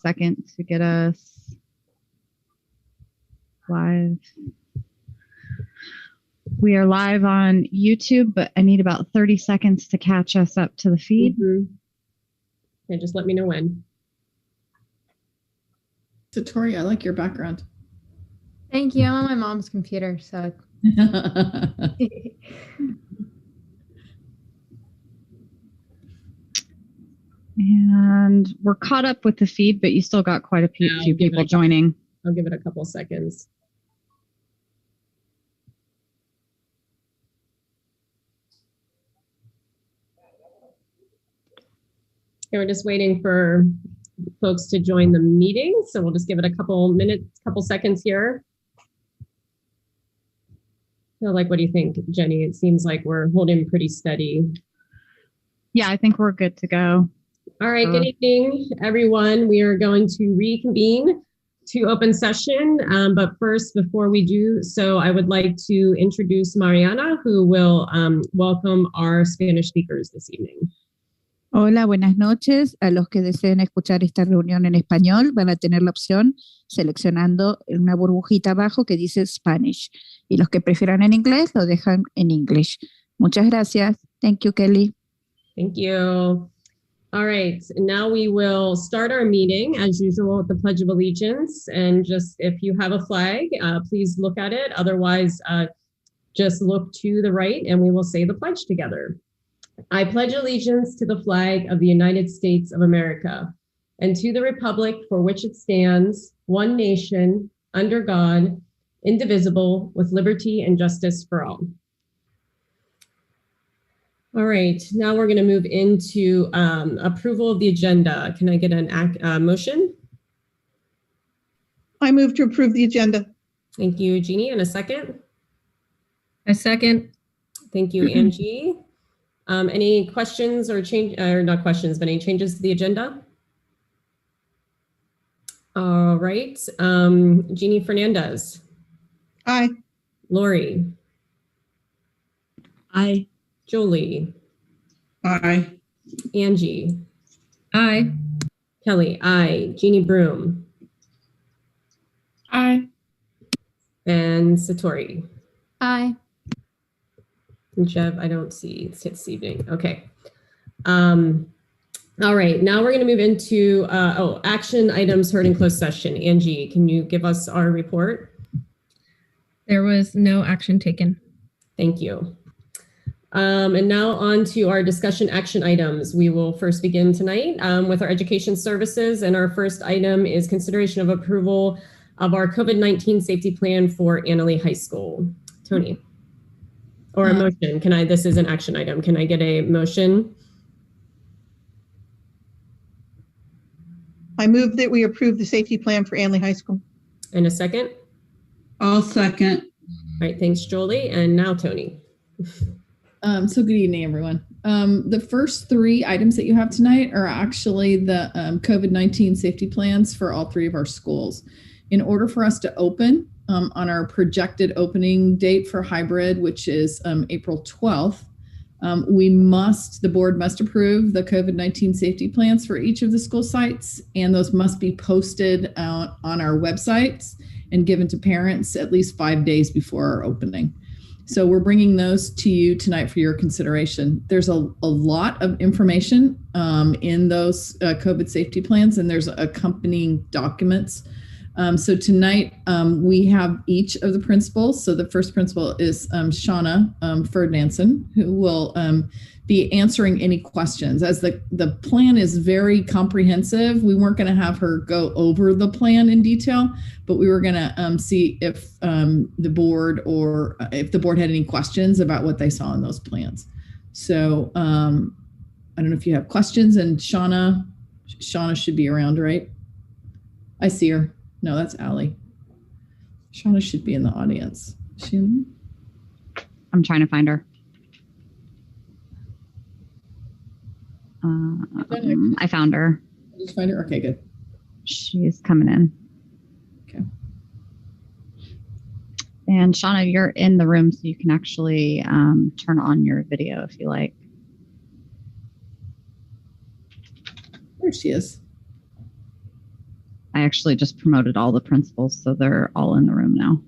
second to get us live. We are live on YouTube, but I need about 30 seconds to catch us up to the feed. Okay, just let me know when. Satori, I like your background. Thank you. I'm on my mom's computer, so. And we're caught up with the feed, but you still got quite a few people joining. I'll give it a couple seconds. Okay, we're just waiting for folks to join the meeting, so we'll just give it a couple minutes, couple seconds here. So, like, what do you think, Jenny? It seems like we're holding pretty steady. Yeah, I think we're good to go. All right, good evening, everyone. We are going to reconvene to open session. But first, before we do so, I would like to introduce Mariana, who will welcome our Spanish speakers this evening. Hola, buenas noches. A los que deseen escuchar esta reunión en español van a tener la opción seleccionando una burbujita abajo que dice Spanish. Y los que prefieran en inglés lo dejan en English. Muchas gracias. Thank you, Kelly. Thank you. All right, now we will start our meeting as usual with the Pledge of Allegiance. And just if you have a flag, please look at it. Otherwise, just look to the right and we will say the pledge together. I pledge allegiance to the flag of the United States of America and to the republic for which it stands, one nation, under God, indivisible, with liberty and justice for all. All right, now we're going to move into approval of the agenda. Can I get a motion? I move to approve the agenda. Thank you, Jeannie. And a second? A second. Thank you, Angie. Any questions or not questions, but any changes to the agenda? All right, Jeannie Fernandez. Aye. Lori. Aye. Jolie. Aye. Angie. Aye. Kelly. Aye. Jeannie Broom. Aye. And Satori. Aye. And Jeff, I don't see this evening. Okay. All right, now we're going to move into action items heard in closed session. Angie, can you give us our report? There was no action taken. Thank you. And now on to our discussion action items. We will first begin tonight with our education services. And our first item is consideration of approval of our COVID-19 safety plan for Annalee High School. Tony. Or a motion. This is an action item. Can I get a motion? I move that we approve the safety plan for Annalee High School. And a second? I'll second. All right, thanks, Jolie. And now Tony. So good evening, everyone. The first three items that you have tonight are actually the COVID-19 safety plans for all three of our schools. In order for us to open on our projected opening date for hybrid, which is April 12th, the board must approve the COVID-19 safety plans for each of the school sites, and those must be posted on our websites and given to parents at least 5 days before our opening. So we're bringing those to you tonight for your consideration. There's a lot of information in those COVID safety plans, and there's accompanying documents. So tonight we have each of the principals. So the first principal is Shauna Ferdinandson, who will be answering any questions. As the plan is very comprehensive, we weren't going to have her go over the plan in detail, but we were going to see if the board had any questions about what they saw in those plans. So I don't know if you have questions, and Shauna should be around, right? I see her. No, that's Allie. Shauna should be in the audience. I'm trying to find her. I found her. Did you find her? Okay, good. She's coming in. Okay. And Shauna, you're in the room, so you can actually turn on your video if you like. There she is. actually just promoted all the principals, so they're all in the room now.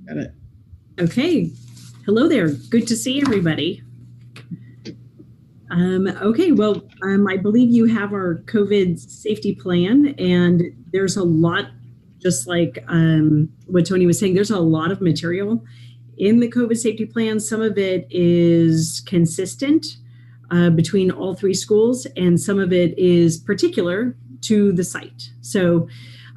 Got it. Okay. Hello there. Good to see everybody. Okay, well, I believe you have our COVID safety plan, and there's a lot, just like what Tony was saying, there's a lot of material in the COVID safety plan. Some of it is consistent between all three schools, and some of it is particular to the site. So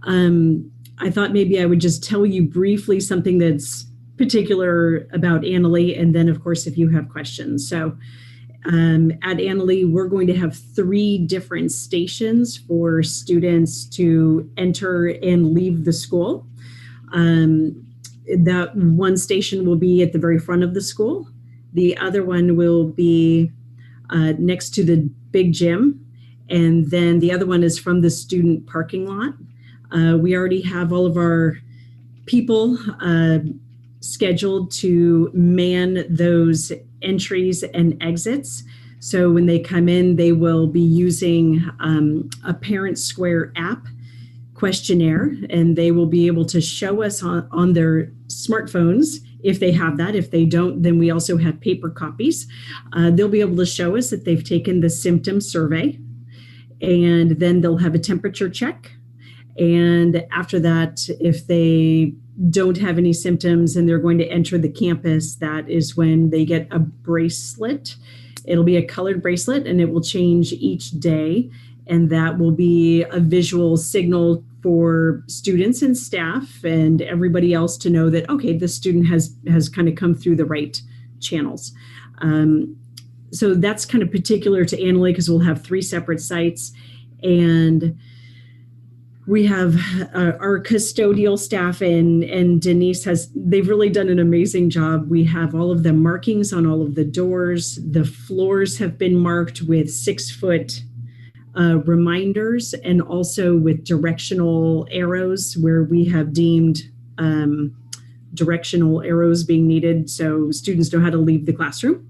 I thought maybe I would just tell you briefly something that's particular about Annalee, and then of course if you have questions. So at Annalee, we're going to have 3 different stations for students to enter and leave the school. That one station will be at the very front of the school. The other one will be next to the big gym. And then the other one is from the student parking lot. We already have all of our people scheduled to man those entries and exits. So when they come in, they will be using a Parent Square app questionnaire, and they will be able to show us on their smartphones if they have that. If they don't, then we also have paper copies. They'll be able to show us that they've taken the symptom survey, and then they'll have a temperature check. And after that, if they don't have any symptoms and they're going to enter the campus, that is when they get a bracelet. It'll be a colored bracelet, and it will change each day. And that will be a visual signal for students and staff and everybody else to know that, okay, this student has kind of come through the right channels. So that's kind of particular to Annalee because we'll have 3 separate sites. And we have our custodial staff, and Denise they've really done an amazing job. We have all of the markings on all of the doors. The floors have been marked with 6-foot reminders, and also with directional arrows where we have deemed directional arrows being needed so students know how to leave the classroom.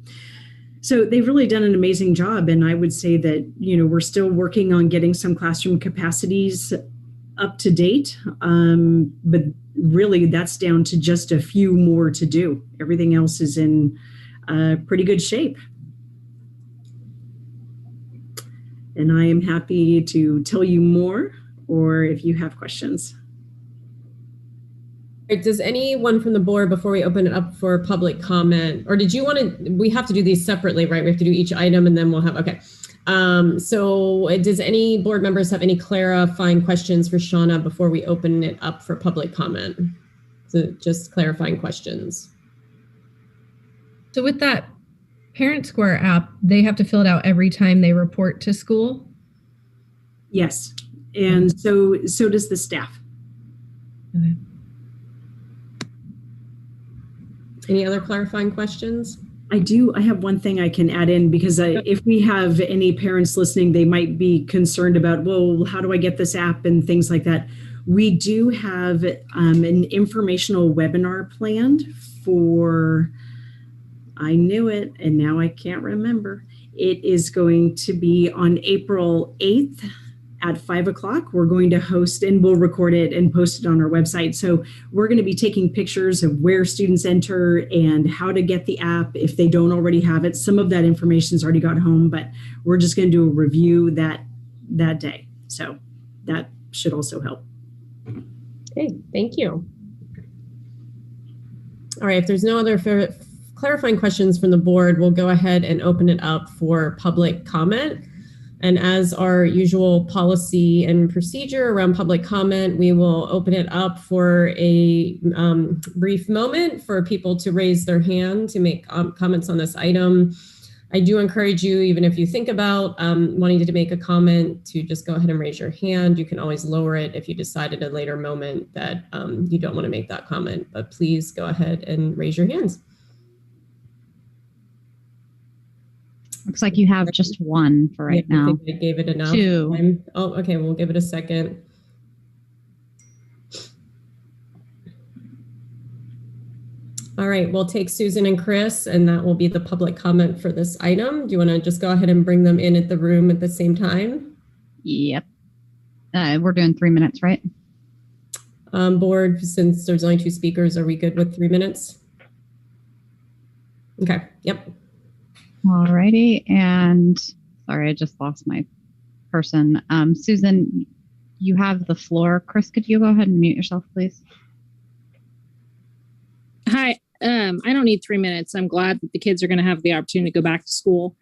So they've really done an amazing job. And I would say that, we're still working on getting some classroom capacities up to date. But really that's down to just a few more to do. Everything else is in pretty good shape. And I am happy to tell you more, or if you have questions. Does anyone from the board, before we open it up for public comment, or did you want to, we have to do these separately, right? We have to do each item and then we'll have, okay. So does any board members have any clarifying questions for Shauna before we open it up for public comment? So just clarifying questions. So with that Parent Square app, they have to fill it out every time they report to school? Yes. And so does the staff. Okay. Any other clarifying questions? I have one thing I can add in, because if we have any parents listening, they might be concerned about, well, how do I get this app and things like that. We do have an informational webinar planned for, I knew it and now I can't remember. It is going to be on April 8th at 5 o'clock. We're going to host, and we'll record it and post it on our website. So we're going to be taking pictures of where students enter and how to get the app if they don't already have it. Some of that information's already got home, but we're just going to do a review that day. So that should also help. Okay, thank you. All right, if there's no other clarifying questions from the board, we'll go ahead and open it up for public comment. And as our usual policy and procedure around public comment, we will open it up for a brief moment for people to raise their hand to make comments on this item. I do encourage you, even if you think about wanting to make a comment, to just go ahead and raise your hand. You can always lower it if you decide at a later moment that you don't want to make that comment, but please go ahead and raise your hands. Looks like you have just one for right now. I think I gave it enough. 2. time. Oh, okay, we'll give it a second. All right, we'll take Susan and Chris, and that will be the public comment for this item. Do you want to just go ahead and bring them in at the room at the same time? Yep. We're doing 3 minutes, right? Board, since there's only 2 speakers, are we good with 3 minutes? Okay, yep. All righty. And sorry, I just lost my person. Susan, you have the floor. Chris, could you go ahead and mute yourself, please? Hi. I don't need 3 minutes. I'm glad that the kids are going to have the opportunity to go back to school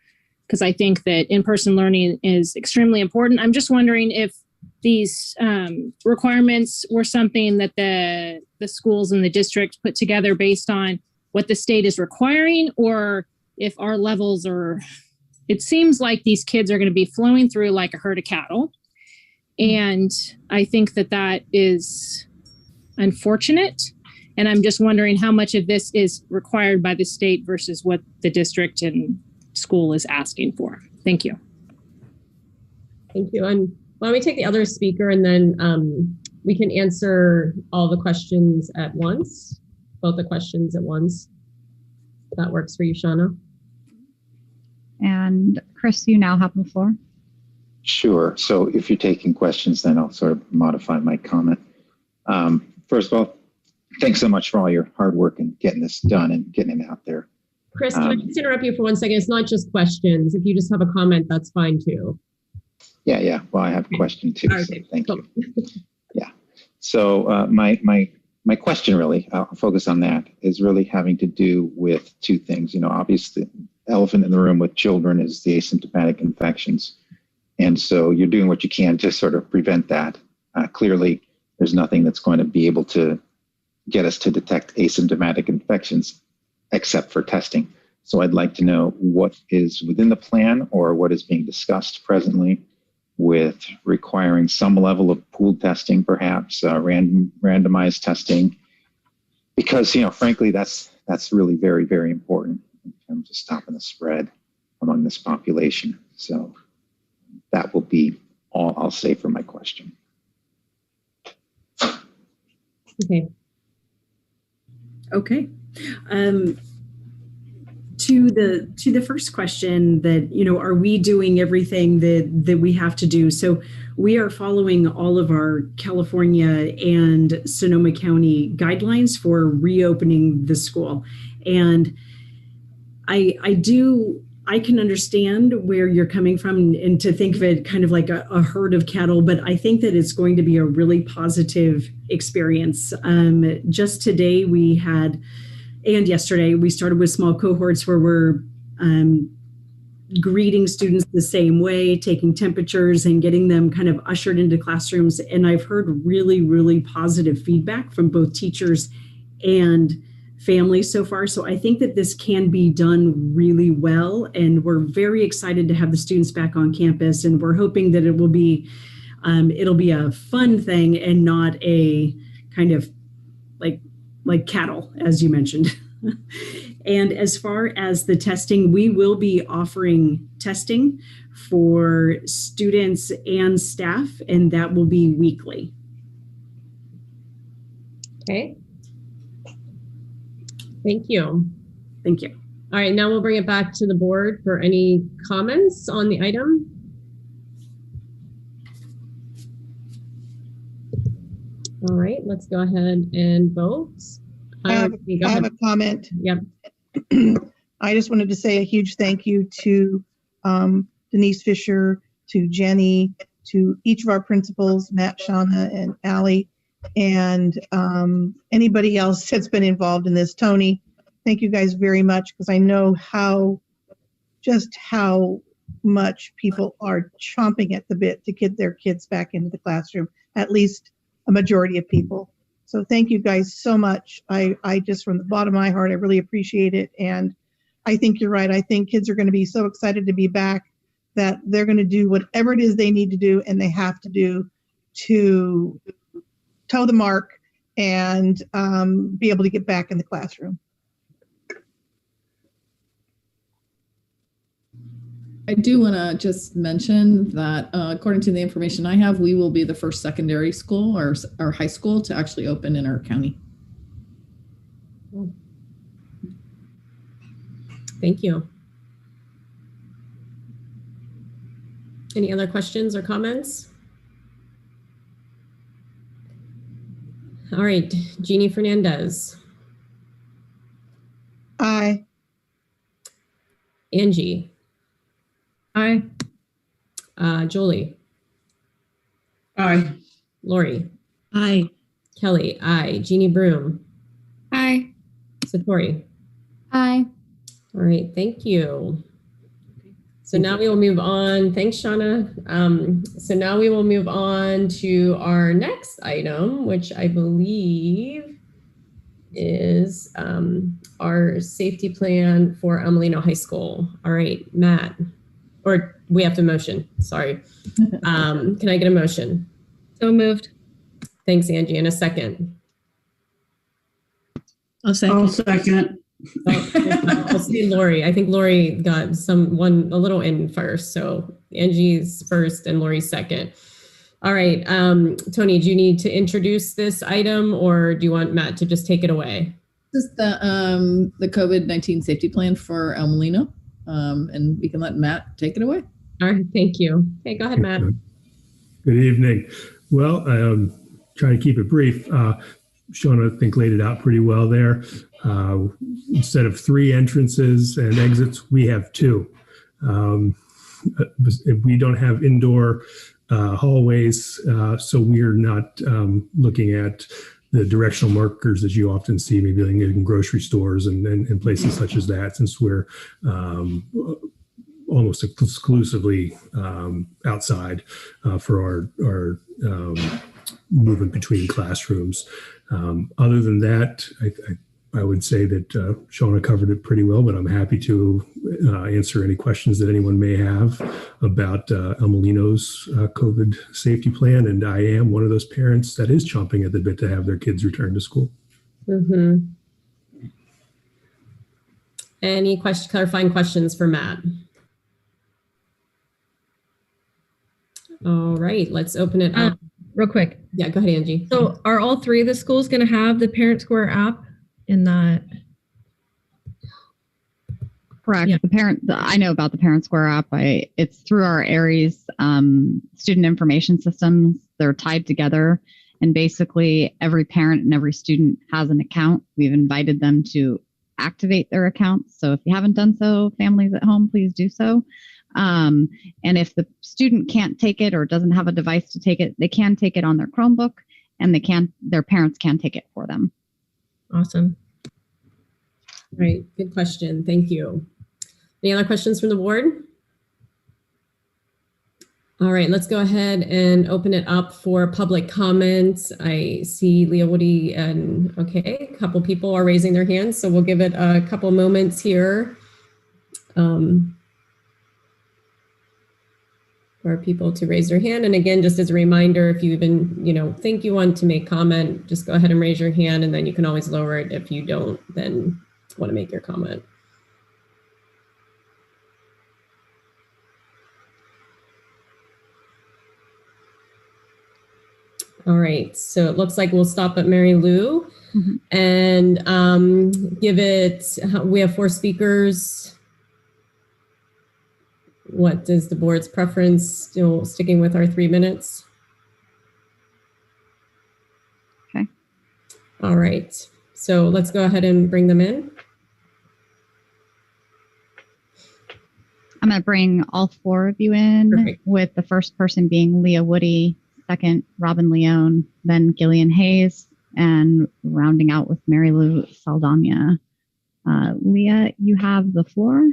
because I think that in-person learning is extremely important. I'm just wondering if these requirements were something that the schools in the district put together based on what the state is requiring, or if our levels are, it seems like these kids are going to be flowing through like a herd of cattle. And I think that that is unfortunate. And I'm just wondering how much of this is required by the state versus what the district and school is asking for. Thank you. Thank you. And why don't we take the other speaker and then we can answer all the questions at once, both the questions at once. If that works for you, Shauna. And Chris, you now have the floor. Sure. So if you're taking questions, then I'll sort of modify my comment. First of all, thanks so much for all your hard work and getting this done and getting it out there. Chris, can I just interrupt you for 1 second? It's not just questions. If you just have a comment, that's fine too. Yeah. Well, I have a question too. Okay, So thank cool. you. Yeah. So my question really, I'll focus on that, is really having to do with 2 things. You know, obviously, the elephant in the room with children is the asymptomatic infections. And so you're doing what you can to sort of prevent that. Clearly, there's nothing that's going to be able to get us to detect asymptomatic infections except for testing. So I'd like to know what is within the plan or what is being discussed presently with requiring some level of pooled testing, perhaps randomized testing, because, you know, frankly, that's really very, very important in terms of stopping the spread among this population. So that will be all I'll say for my question. Okay. To the first question that, you know, are we doing everything that we have to do? So we are following all of our California and Sonoma County guidelines for reopening the school. And I can understand where you're coming from and to think of it kind of like a herd of cattle, but I think that it's going to be a really positive experience. Just today we had, and yesterday we started with small cohorts where we're greeting students the same way, taking temperatures and getting them kind of ushered into classrooms. And I've heard really, really positive feedback from both teachers and families so far. So I think that this can be done really well. And we're very excited to have the students back on campus. And we're hoping that it will be, it'll be a fun thing and not a kind of like cattle, as you mentioned. And as far as the testing, we will be offering testing for students and staff, and that will be weekly. Okay. Thank you. Thank you. All right, now we'll bring it back to the board for any comments on the item. All right, let's go ahead and vote. I have a comment. Yep. I just wanted to say a huge thank you to Denise Fisher, to Jenny, to each of our principals, Matt, Shauna, and Allie, and anybody else that's been involved in this. Tony, thank you guys very much, because I know just how much people are chomping at the bit to get their kids back into the classroom, at least a majority of people. So thank you guys so much. I just, from the bottom of my heart, I really appreciate it. And I think you're right. I think kids are going to be so excited to be back that they're going to do whatever it is they need to do and they have to do to toe the mark and be able to get back in the classroom. I do want to just mention that according to the information I have, we will be the first secondary school or high school to actually open in our county. Thank you. Any other questions or comments? All right, Jeannie Fernandez. Aye. Angie. Aye. Julie. Aye. Lori. Aye. Kelly. Aye. Jeannie Broom. Aye. Satori. Aye. All right, thank you. So now we will move on. Thanks, Shauna. So now we will move on to our next item, which I believe is our safety plan for Molino High School. All right, Matt, or we have to motion, sorry. Can I get a motion? So moved. Thanks, Angie. And a second. I'll second. I'll see Lori. I think Lori got a little in first. So Angie's first and Lori's second. All right. Tony, do you need to introduce this item or do you want Matt to just take it away? This is the COVID-19 safety plan for Molino, and we can let Matt take it away. All right. Thank you. Okay, go ahead, Matt. Good evening. Well, try to keep it brief. Shauna, I think, laid it out pretty well there. Instead of 3 entrances and exits, we have 2. We don't have indoor hallways, so we're not looking at the directional markers that you often see, maybe like in grocery stores and places such as that, since we're almost exclusively outside for our movement between classrooms. Other than that, I would say that Shauna covered it pretty well, but I'm happy to answer any questions that anyone may have about Molino's COVID safety plan. And I am one of those parents that is chomping at the bit to have their kids return to school. Mm-hmm. Any clarifying questions for Matt? All right, let's open it up. Real quick. Yeah, go ahead, Angie. So are all 3 of the schools going to have the Parent Square app in that? Correct. Yeah. I know about the Parent Square app. It's through our Aries student information systems. They're tied together, and basically every parent and every student has an account. We've invited them to activate their accounts. So if you haven't done so, families at home, please do so. And if the student can't take it or doesn't have a device to take it, they can take it on their Chromebook, and their parents can take it for them. Awesome. Right. Good question. Thank you. Any other questions from the board? All right, let's go ahead and open it up for public comments. I see Leah Woody and a couple people are raising their hands, so we'll give it a couple moments here for people to raise their hand. And again, just as a reminder, if you even think you want to make comment, just go ahead and raise your hand, and then you can always lower it if you don't then want to make your comment. All right, so it looks like we'll stop at Mary Lou and give it, we have 4 speakers. What is the board's preference? Still sticking with our 3 minutes? Okay. All right, so let's go ahead and bring them in. I'm going to bring all 4 of you in. Perfect. With the first person being Leah Woody, second Robin Leone, then Gillian Hayes, and rounding out with Mary Lou Saldana. Leah, you have the floor.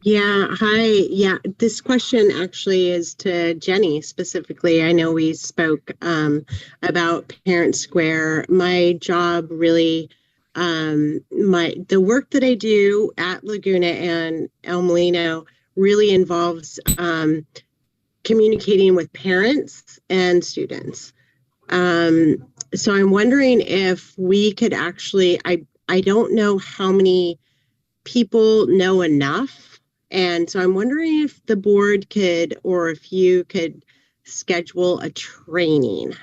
Yeah, hi. Yeah, this question actually is to Jenny specifically. I know we spoke about Parent Square. My job really, the work that I do at Laguna and El Molino really involves communicating with parents and students. So I'm wondering if we could actually, I don't know how many people know enough. And so I'm wondering if the board could, or if you could schedule a training.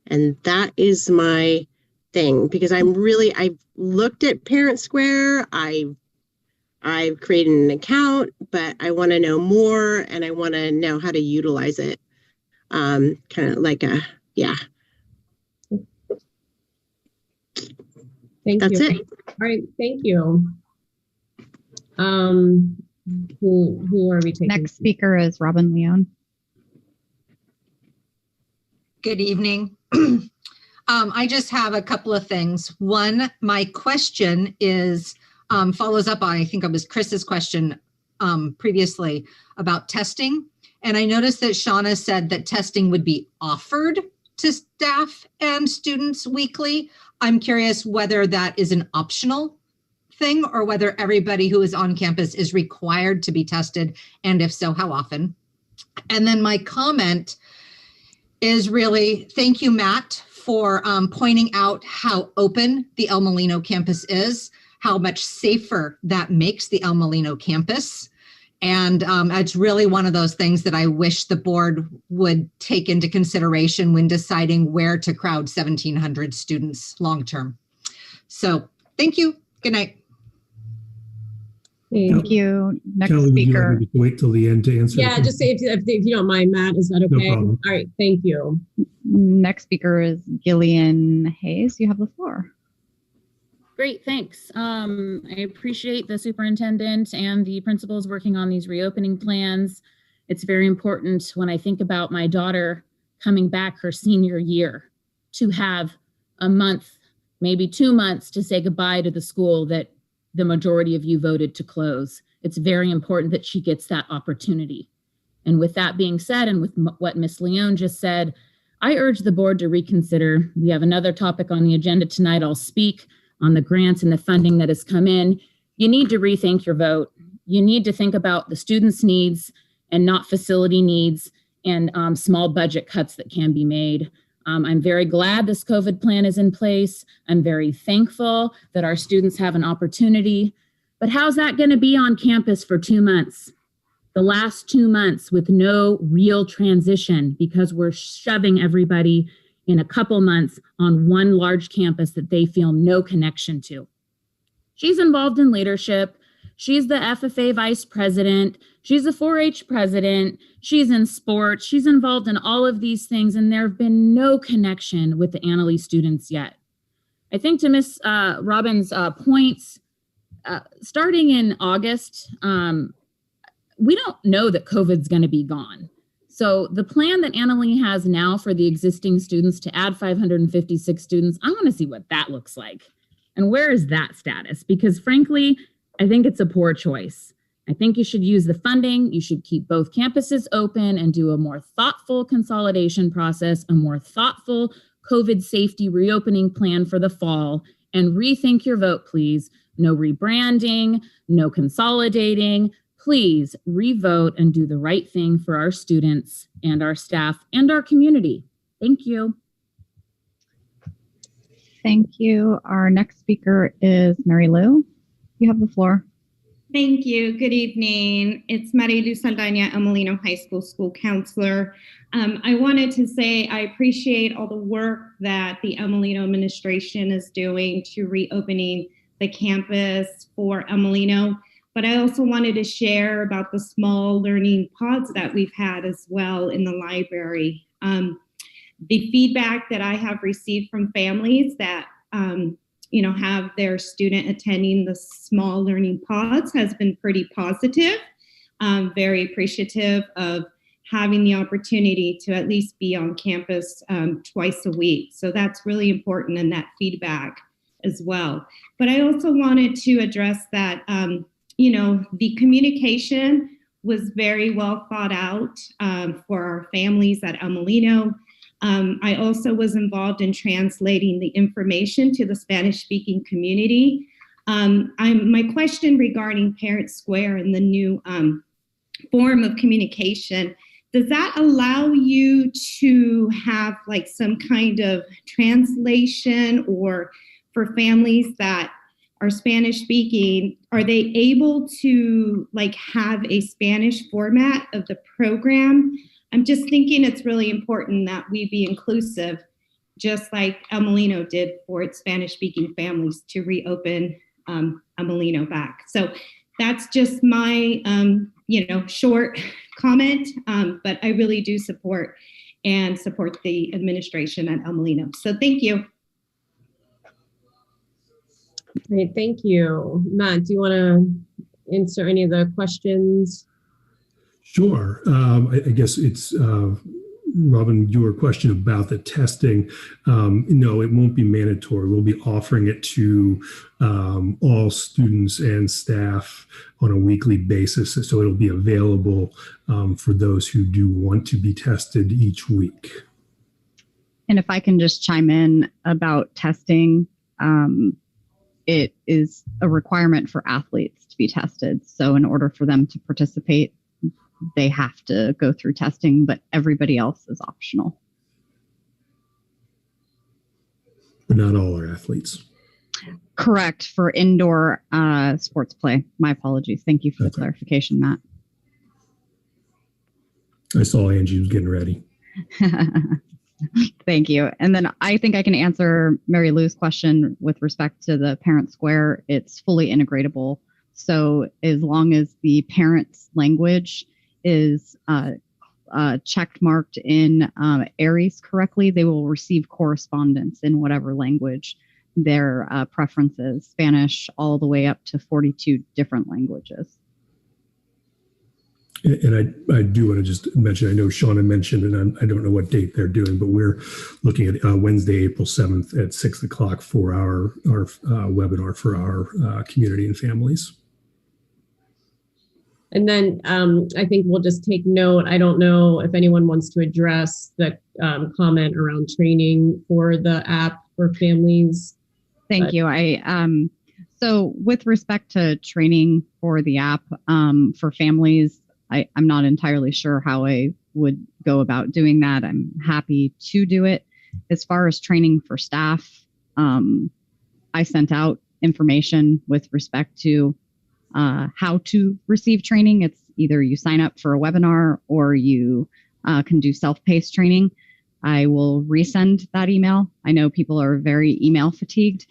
And that is my thing, because I've looked at Parent Square. I've created an account, but I want to know more, and I want to know how to utilize it. Kind of like a yeah. That's it. All right, thank you. Who are we taking? Next speaker is Robin Leone. Good evening. I just have a couple of things. One, my question is follows up on, I think it was Chris's question previously about testing. And I noticed that Shauna said that testing would be offered to staff and students weekly. I'm curious whether that is an optional thing or whether everybody who is on campus is required to be tested, and if so, how often? And then my comment is really, thank you, Matt, for pointing out how open the El Molino campus is, how much safer that makes the El Molino campus. And it's really one of those things that I wish the board would take into consideration when deciding where to crowd 1,700 students long-term. So thank you. Good night. Thank you. Next Kelly, speaker. would you like me to wait till the end to answer? Yeah, just say if you don't mind, Matt, is that okay? No problem. All right, thank you. Next speaker is Gillian Hayes. You have the floor. Great, thanks. I appreciate the superintendent and the principals working on these reopening plans. It's very important when I think about my daughter coming back her senior year to have a month, maybe 2 months to say goodbye to the school that the majority of you voted to close. It's very important that she gets that opportunity. And with that being said, and with what Ms. Leone just said, I urge the board to reconsider. We have another topic on the agenda tonight. I'll speak on the grants and the funding that has come in. You need to rethink your vote. You need to think about the students' needs and not facility needs and small budget cuts that can be made. I'm very glad this COVID plan is in place. I'm very thankful that our students have an opportunity, but how's that going to be on campus for 2 months? The last 2 months with no real transition because we're shoving everybody in a couple months on one large campus that they feel no connection to. She's involved in leadership. She's the FFA vice president. She's a 4-H president. She's in sports. She's involved in all of these things, and there have been no connection with the Annalise students yet. I think to Ms. Robbins' points, starting in August, we don't know that COVID's going to be gone. So the plan that Annalee has now for the existing students to add 556 students, I want to see what that looks like. And where is that status? Because frankly, I think it's a poor choice. I think you should use the funding. You should keep both campuses open and do a more thoughtful consolidation process, a more thoughtful COVID safety reopening plan for the fall, and rethink your vote, please. No rebranding, no consolidating. Please revote and do the right thing for our students and our staff and our community. Thank you. Thank you. Our next speaker is Mary Lou. You have the floor. Thank you. Good evening. It's Marilu Saldaña, El Molino High School school counselor. I wanted to say I appreciate all the work that the El Molino administration is doing to reopening the campus for El Molino. But I also wanted to share about the small learning pods that we've had as well in the library. The feedback that I have received from families that have their student attending the small learning pods has been pretty positive. Very appreciative of having the opportunity to at least be on campus twice a week. So that's really important in that feedback as well. But I also wanted to address that the communication was very well thought out for our families at El Molino. I also was involved in translating the information to the Spanish-speaking community. My question regarding Parent Square and the new form of communication, does that allow you to have like some kind of translation, or for families that are Spanish speaking, are they able to like have a Spanish format of the program? I'm just thinking it's really important that we be inclusive, just like El Molino did for its Spanish speaking families to reopen El Molino back. So that's just my, short comment, but I really do support and support the administration at Molino. So thank you. Great, thank you. Matt, do you want to answer any of the questions? Sure. I guess it's Robin, your question about the testing. No, it won't be mandatory. We'll be offering it to all students and staff on a weekly basis. So it'll be available for those who do want to be tested each week. And if I can just chime in about testing, it is a requirement for athletes to be tested. So in order for them to participate, they have to go through testing, but everybody else is optional. But not all are athletes. Correct, for indoor sports play. My apologies. Thank you for the clarification, Matt. I saw Angie was getting ready. Thank you. And then I think I can answer Mary Lou's question with respect to the parent square. It's fully integratable. So as long as the parent's language is checked marked in Aries correctly, they will receive correspondence in whatever language their preference is, Spanish all the way up to 42 different languages. And I do want to just mention, I know Shauna mentioned, and I don't know what date they're doing, but we're looking at Wednesday, April 7th at 6 o'clock for our webinar for our community and families. And then I think we'll just take note. I don't know if anyone wants to address the comment around training for the app for families. Thank you. So with respect to training for the app for families, I'm not entirely sure how I would go about doing that. I'm happy to do it. As far as training for staff, I sent out information with respect to how to receive training. It's either you sign up for a webinar or you can do self-paced training. I will resend that email. I know people are very email fatigued,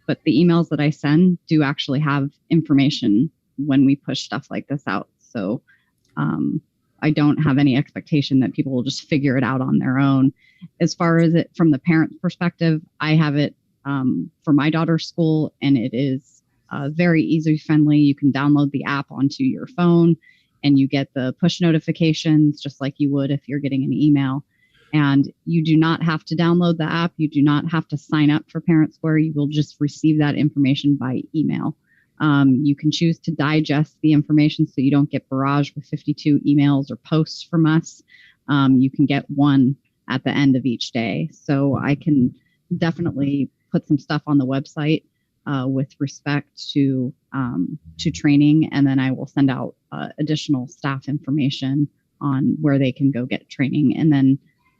but the emails that I send do actually have information when we push stuff like this out. So I don't have any expectation that people will just figure it out on their own. As far as it from the parent perspective, I have it for my daughter's school, and it is very easy friendly. You can download the app onto your phone and you get the push notifications just like you would if you're getting an email. And you do not have to download the app. You do not have to sign up for Parent Square. You will just receive that information by email. You can choose to digest the information so you don't get barraged with 52 emails or posts from us. You can get one at the end of each day. So I can definitely put some stuff on the website with respect to training, and then I will send out additional staff information on where they can go get training. And then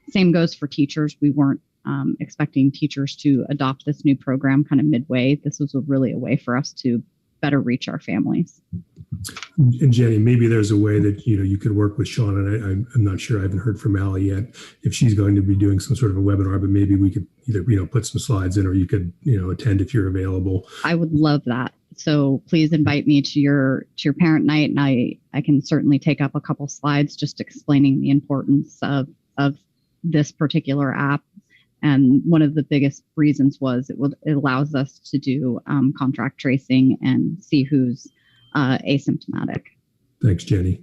same goes for teachers. We weren't expecting teachers to adopt this new program kind of midway. This was really a way for us to better reach our families. And Jenny, maybe there's a way that you could work with Sean, and I'm not sure. I haven't heard from Allie yet if she's going to be doing some sort of a webinar, but maybe we could either put some slides in, or you could attend if you're available. I would love that. So please invite me to your parent night, and I can certainly take up a couple slides just explaining the importance of this particular app. And one of the biggest reasons was it allows us to do contact tracing and see who's asymptomatic. Thanks, Jenny.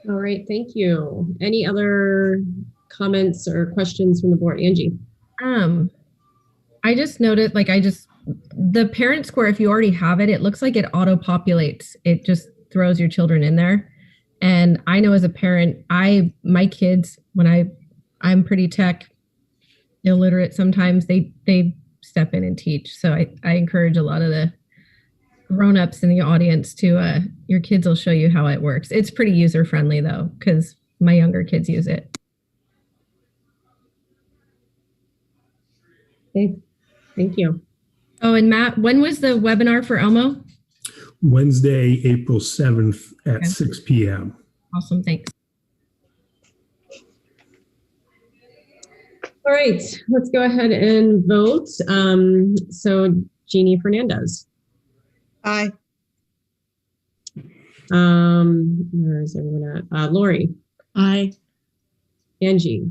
All right, thank you. Any other comments or questions from the board? Angie? I just noted, the Parent Square, if you already have it, it looks like it auto-populates. It just throws your children in there. And I know as a parent, my kids, when I'm pretty tech illiterate sometimes, they step in and teach. So I encourage a lot of the grown-ups in the audience to, your kids will show you how it works. It's pretty user-friendly though, because my younger kids use it. Okay, thank you. Oh, and Matt, when was the webinar for Elmo? Wednesday, April 7th at 6 p.m. Awesome, thanks. All right, let's go ahead and vote. So Jeannie Fernandez. Aye. Where is everyone at? Lori. Aye. Angie.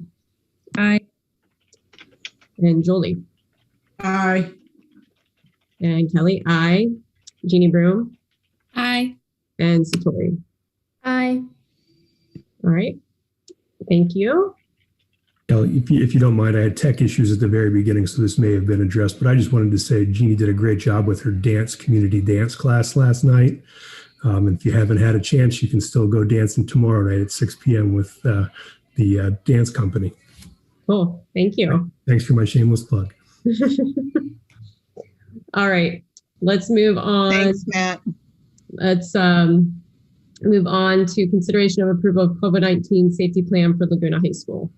Aye. And Jolie. Aye. And Kelly, aye. Jeannie Broom. Aye. And Satori. Aye. All right. Thank you. Kelly, if you don't mind, I had tech issues at the very beginning, so this may have been addressed, but I just wanted to say Jeannie did a great job with her community dance class last night. And if you haven't had a chance, you can still go dancing tomorrow night at 6 p.m. with the dance company. Cool. Thank you. Thanks for my shameless plug. All right. Let's move on. Thanks, Matt. Let's move on to consideration of approval of COVID-19 safety plan for Laguna High School.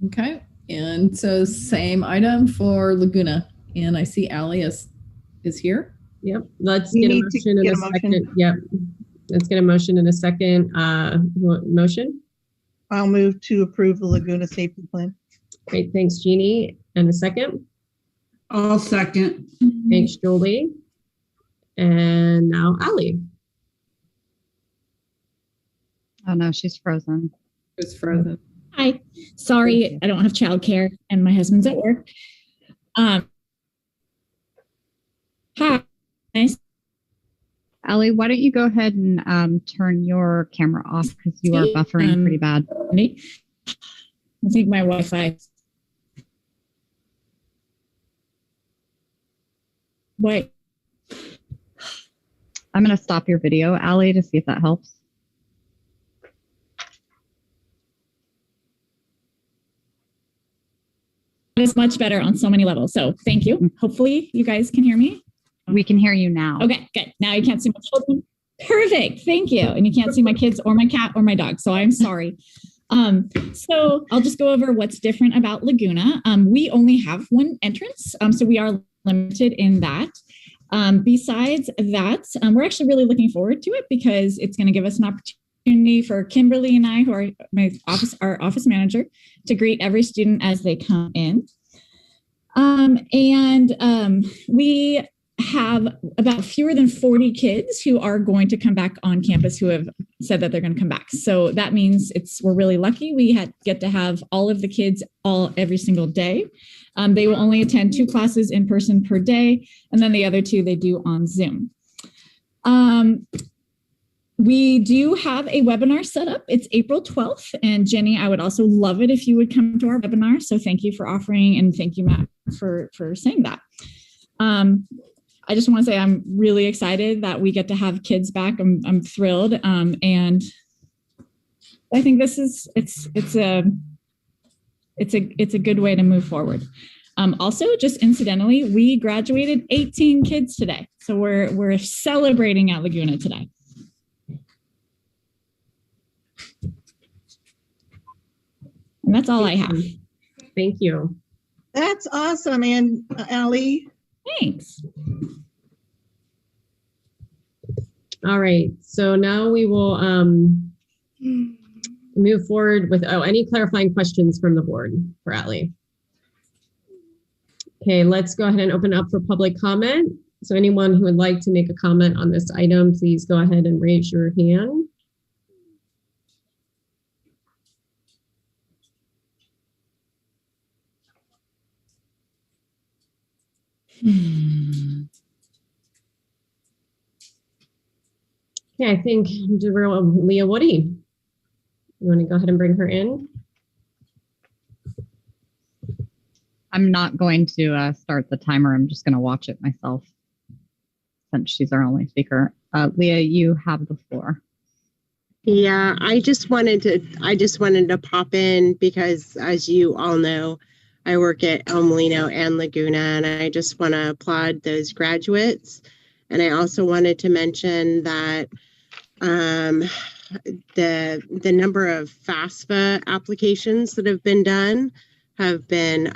Okay. And so same item for Laguna. And I see Allie is here. Yep. Let's get a motion in a second. Yep. Let's get a motion in a second. Motion. I'll move to approve the Laguna safety plan. Great. Thanks, Jeannie. And a second. I'll second. Thanks, Jolie. And now Allie. Oh no, she's frozen. It's frozen. Hi. Sorry, I don't have childcare and my husband's at work. Hi. Allie, why don't you go ahead and turn your camera off because you are buffering pretty bad. I think my Wi-Fi. Wait. I'm going to stop your video, Allie, to see if that helps. It's much better on so many levels. So thank you. Hopefully you guys can hear me. We can hear you now. Okay, good. Now you can't see my children. Perfect. Thank you. And you can't see my kids or my cat or my dog. So I'm sorry. So I'll just go over what's different about Laguna. We only have one entrance. So we are limited in that. Besides that, we're actually really looking forward to it because it's going to give us an opportunity for Kimberly and I, who are our office manager, to greet every student as they come in. We have about fewer than 40 kids who are going to come back on campus who have said that they're going to come back. So that means we're really lucky. We get to have all of the kids every single day. They will only attend 2 classes in person per day, and then the other 2 they do on Zoom. We do have a webinar set up. It's April 12th. And Jenny, I would also love it if you would come to our webinar. So thank you for offering, and thank you, Matt, for saying that. I just want to say I'm really excited that we get to have kids back. I'm thrilled. And I think it's a good way to move forward. Also, just incidentally, we graduated 18 kids today. So we're celebrating at Laguna today. And that's all I have. Thank you. That's awesome, and Allie. Thanks. All right. So now we will move forward with any clarifying questions from the board for Allie. Okay, let's go ahead and open up for public comment. So anyone who would like to make a comment on this item, please go ahead and raise your hand. Okay, I think Leah Woody. You want to go ahead and bring her in? I'm not going to start the timer. I'm just going to watch it myself since she's our only speaker. Leah, you have the floor. Yeah, I just wanted to pop in because, as you all know, I work at Molino and Laguna, and I just want to applaud those graduates. And I also wanted to mention that the number of FAFSA applications that have been done have been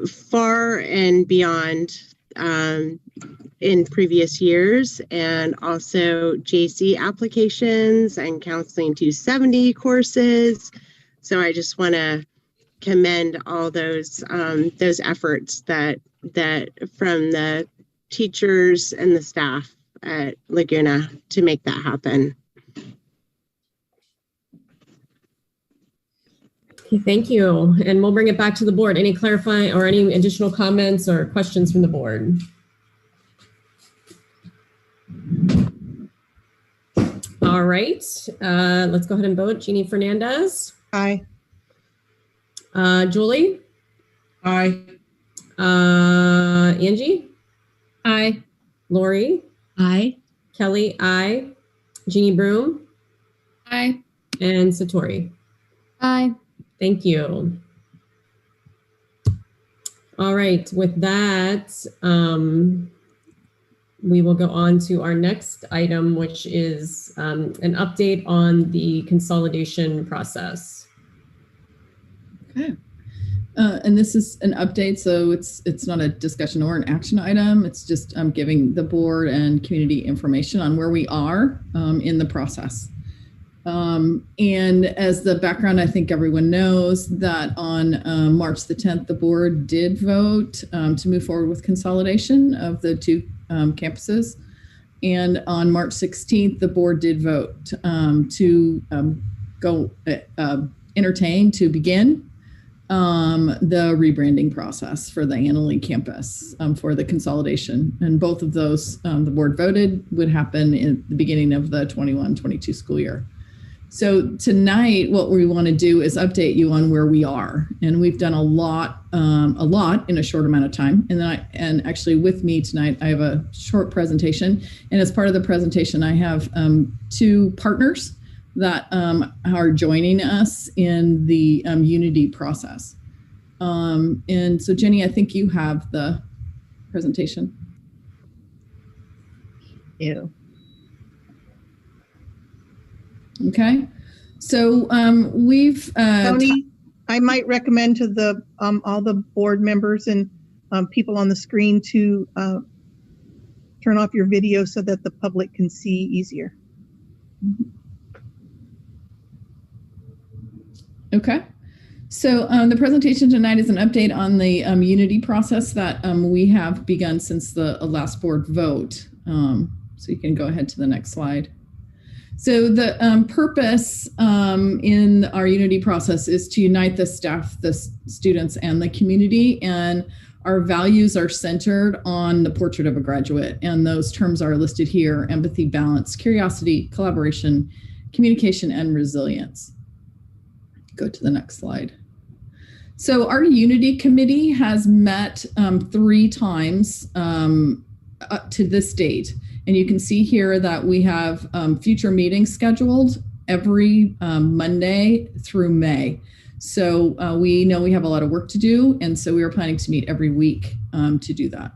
far and beyond in previous years, and also JC applications and Counseling 270 courses. So I just want to commend all those efforts that from the teachers and the staff at Laguna to make that happen. Okay, thank you. And we'll bring it back to the board. Any clarifying or any additional comments or questions from the board? All right, let's go ahead and vote. Jeannie Fernandez. Aye. Julie. Aye. Angie. Aye. Lori. Aye. Kelly. Aye. Jeannie Broom. Aye. And Satori. Aye. Thank you. All right, with that, we will go on to our next item, which is an update on the consolidation process. Okay. And this is an update, so it's not a discussion or an action item. It's just giving the board and community information on where we are in the process. And as the background, I think everyone knows that on March the 10th, the board did vote to move forward with consolidation of the two campuses. And on March 16th, the board did vote to entertain to begin the rebranding process for the Annalee campus for the consolidation. And both of those, the board voted, would happen in the beginning of the 21-22 school year. So tonight, what we want to do is update you on where we are, and we've done a lot in a short amount of time. And actually, with me tonight, I have a short presentation, and as part of the presentation, I have two partners that are joining us in the Unity process. And so, Jenny, I think you have the presentation. Ew. Okay, so we've Tony, I might recommend to the all the board members and people on the screen to turn off your video so that the public can see easier. Okay, so the presentation tonight is an update on the Unity process that we have begun since the last board vote. So you can go ahead to the next slide. So the purpose in our Unity process is to unite the staff, the students, and the community. And our values are centered on the portrait of a graduate. And those terms are listed here: empathy, balance, curiosity, collaboration, communication, and resilience. Go to the next slide. So our Unity committee has met 3 times up to this date. And you can see here that we have future meetings scheduled every Monday through May. So we know we have a lot of work to do, and so we are planning to meet every week to do that.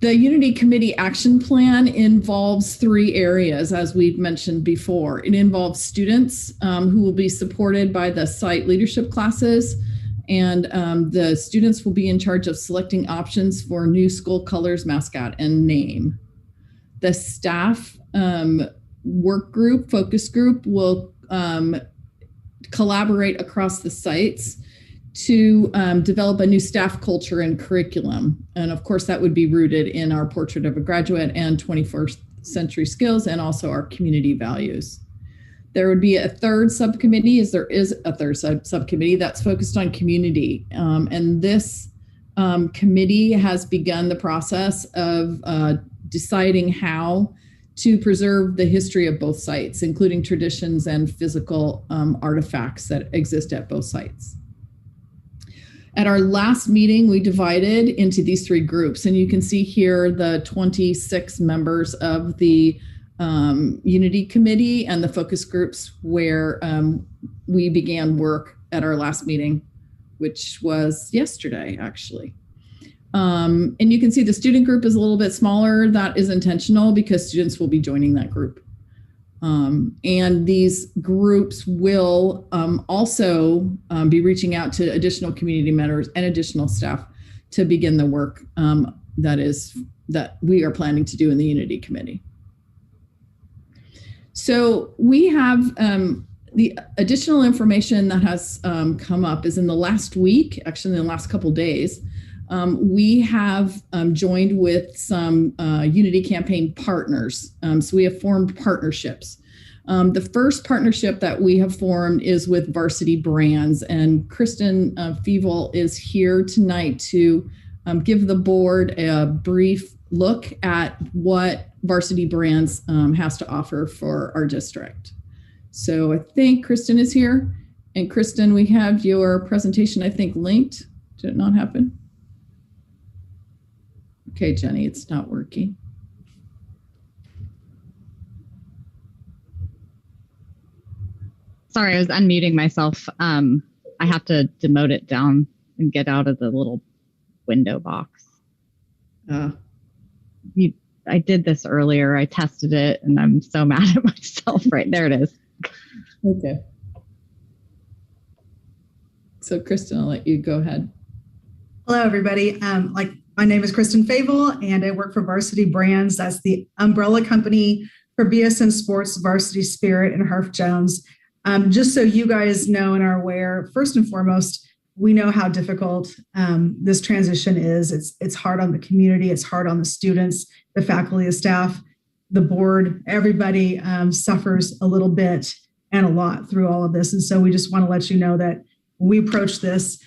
The Unity Committee Action Plan involves 3 areas, as we've mentioned before. It involves students who will be supported by the site leadership classes, and the students will be in charge of selecting options for new school colors, mascot, and name. The staff work group, focus group, will collaborate across the sites to develop a new staff culture and curriculum. And of course, that would be rooted in our Portrait of a Graduate and 21st Century Skills, and also our community values. There would be a third subcommittee, as there is a third subcommittee that's focused on community. And this committee has begun the process of deciding how to preserve the history of both sites, including traditions and physical artifacts that exist at both sites. At our last meeting, we divided into these 3 groups, and you can see here the 26 members of the Unity Committee and the focus groups where we began work at our last meeting, which was yesterday, actually. And you can see the student group is a little bit smaller. That is intentional because students will be joining that group. And these groups will also be reaching out to additional community members and additional staff to begin the work that we are planning to do in the Unity Committee. So we have the additional information that has come up is in the last week, actually in the last couple days, we have joined with some Unity campaign partners. So we have formed partnerships The first partnership that we have formed is with Varsity Brands, and Kristen Feeble is here tonight to give the board a brief look at what Varsity Brands has to offer for our district. So I think Kristen is here. And Kristen, we have your presentation, I think, linked. Did it not happen? Okay, Jenny, it's not working. Sorry, I was unmuting myself. I have to demote it down and get out of the little window box. I did this earlier. I tested it, and I'm so mad at myself. Right there it is. Okay. So Kristen, I'll let you go ahead. Hello, everybody. My name is Kristen Fable, and I work for Varsity Brands. That's the umbrella company for BSN Sports, Varsity Spirit, and Harf Jones. Just so you guys know and are aware, first and foremost, we know how difficult this transition is. It's hard on the community. It's hard on the students, the faculty, the staff, the board. Everybody suffers a little bit and a lot through all of this. And so we just want to let you know that when we approach this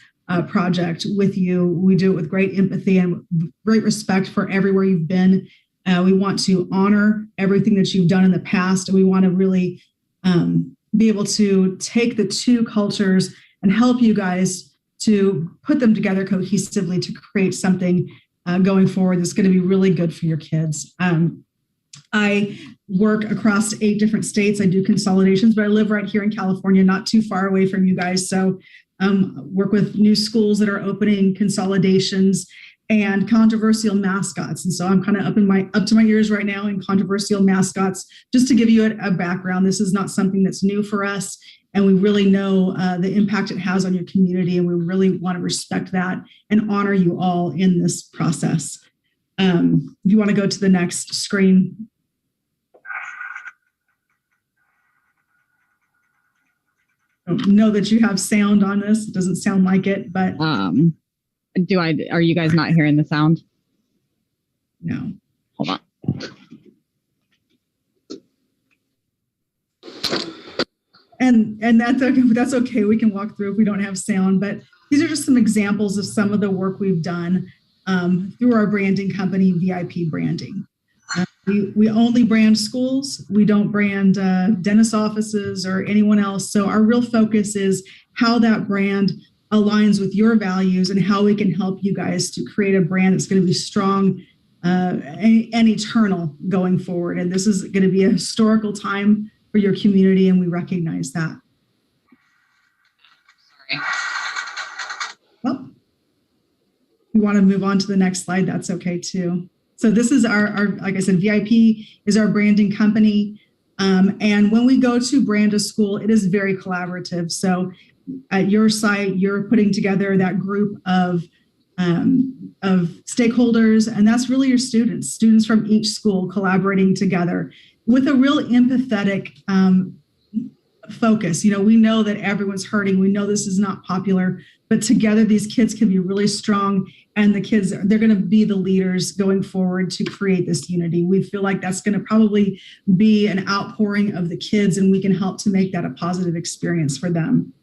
project with you, we do it with great empathy and great respect for everywhere you've been. We want to honor everything that you've done in the past, and we want to really be able to take the two cultures and help you guys to put them together cohesively to create something going forward that's going to be really good for your kids. I work across 8 different states. I do consolidations, but I live right here in California, not too far away from you guys. So work with new schools that are opening, consolidations, and controversial mascots. And so I'm kind of up to my ears right now in controversial mascots. Just to give you a background, this is not something that's new for us, and we really know the impact it has on your community, and we really want to respect that and honor you all in this process. If you want to go to the next screen. I don't know that you have sound on this. It doesn't sound like it, but are you guys not hearing the sound? No. Hold on. And that's okay. That's okay. We can walk through if we don't have sound, but these are just some examples of some of the work we've done through our branding company, VIP Branding. We only brand schools. We don't brand dentist offices or anyone else. So our real focus is how that brand aligns with your values and how we can help you guys to create a brand that's going to be strong and eternal going forward. And this is going to be a historical time for your community, and we recognize that. Sorry. Well, we want to move on to the next slide. That's okay too. So this is our like I said, VIP is our branding company. And when we go to brand a school, it is very collaborative. So at your site, you're putting together that group of stakeholders, and that's really your students from each school collaborating together with a real empathetic focus. You know, we know that everyone's hurting. We know this is not popular, but together these kids can be really strong, and the kids, they're going to be the leaders going forward to create this unity. We feel like that's going to probably be an outpouring of the kids, and we can help to make that a positive experience for them.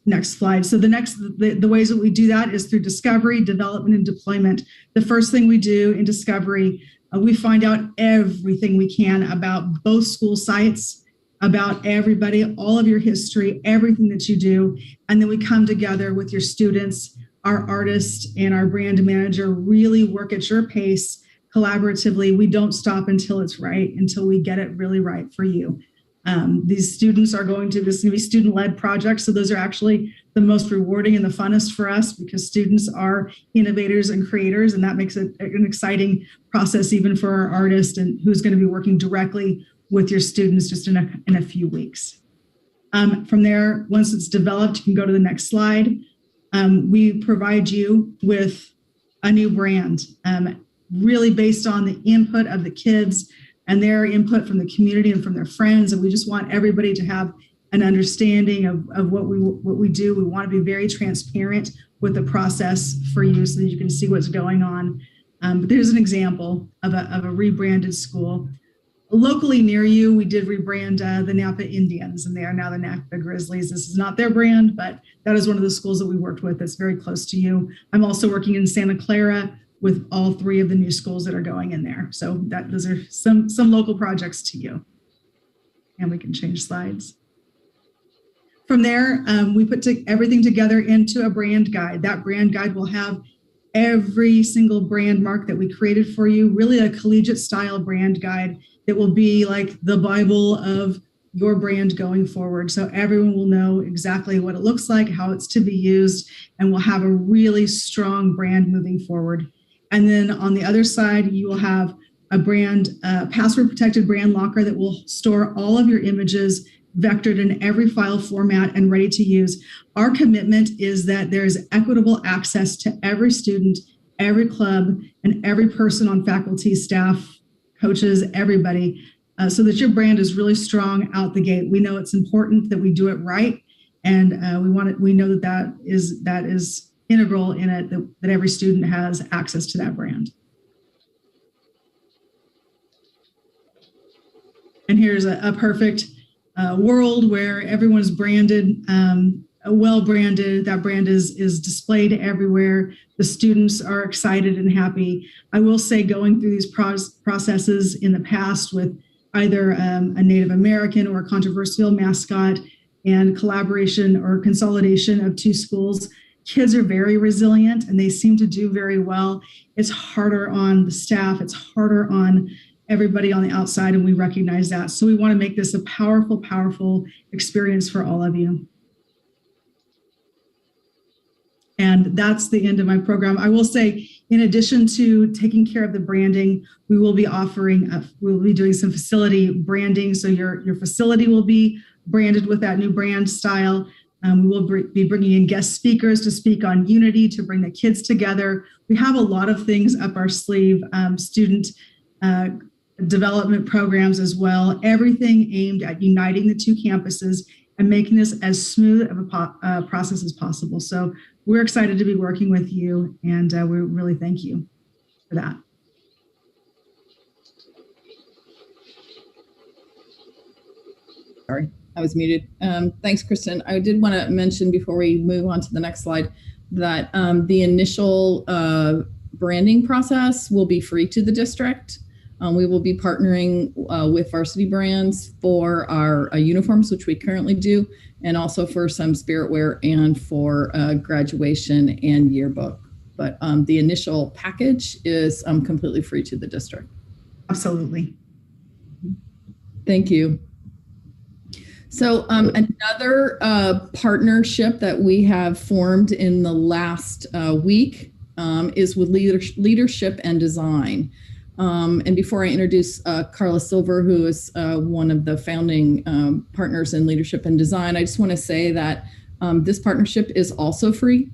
Next slide. So the ways that we do that is through discovery, development, and deployment. The first thing we do in discovery, we find out everything we can about both school sites, about everybody, all of your history, everything that you do. And then we come together with your students, our artist, and our brand manager, really work at your pace collaboratively. We don't stop until it's right, until we get it really right for you. These students are this is going to be student-led projects. So those are actually the most rewarding and the funnest for us, because students are innovators and creators, and that makes it an exciting process even for our artist, and who's going to be working directly with your students just in a few weeks. From there, once it's developed, you can go to the next slide. We provide you with a new brand, really based on the input of the kids and their input from the community and from their friends. And we just want everybody to have an understanding of what we do. We want to be very transparent with the process for you so that you can see what's going on. But there's an example of a rebranded school. locally near you, we did rebrand the Napa Indians, and they are now the Napa Grizzlies. This is not their brand, but that is one of the schools that we worked with that's very close to you. I'm also working in Santa Clara with all 3 of the new schools that are going in there. So those are some local projects to you. And we can change slides. From there, we put everything together into a brand guide. That brand guide will have every single brand mark that we created for you, really a collegiate style brand guide that will be like the Bible of your brand going forward. So everyone will know exactly what it looks like, how it's to be used, and we'll have a really strong brand moving forward. And then on the other side, you will have a brand, password protected brand locker that will store all of your images vectored in every file format and ready to use. Our commitment is that there's equitable access to every student, every club, and every person on faculty, staff, coaches, everybody, so that your brand is really strong out the gate. We know it's important that we do it right, and we know that is integral in it, that every student has access to that brand. And here's a perfect world where everyone's branded, well branded. That brand is displayed everywhere. The students are excited and happy. I will say, going through these processes in the past with either a Native American or a controversial mascot and collaboration or consolidation of 2 schools, kids are very resilient and they seem to do very well. It's harder on the staff. It's harder on everybody on the outside, and we recognize that. So we want to make this a powerful, powerful experience for all of you. And that's the end of my program. I will say, in addition to taking care of the branding, we will be doing some facility branding. So your facility will be branded with that new brand style. We will be bringing in guest speakers to speak on unity, to bring the kids together. We have a lot of things up our sleeve, student development programs as well, everything aimed at uniting the 2 campuses and making this as smooth of a process as possible. So we're excited to be working with you, and we really thank you for that. Sorry, I was muted. Thanks, Kristen. I did want to mention before we move on to the next slide that the initial branding process will be free to the district. We will be partnering with Varsity Brands for our uniforms, which we currently do, and also for some spirit wear and for graduation and yearbook. But the initial package is completely free to the district. Absolutely. Thank you. So another partnership that we have formed in the last week is with Leadership and Design. And before I introduce Carla Silver, who is one of the founding partners in Leadership and Design, I just want to say that this partnership is also free.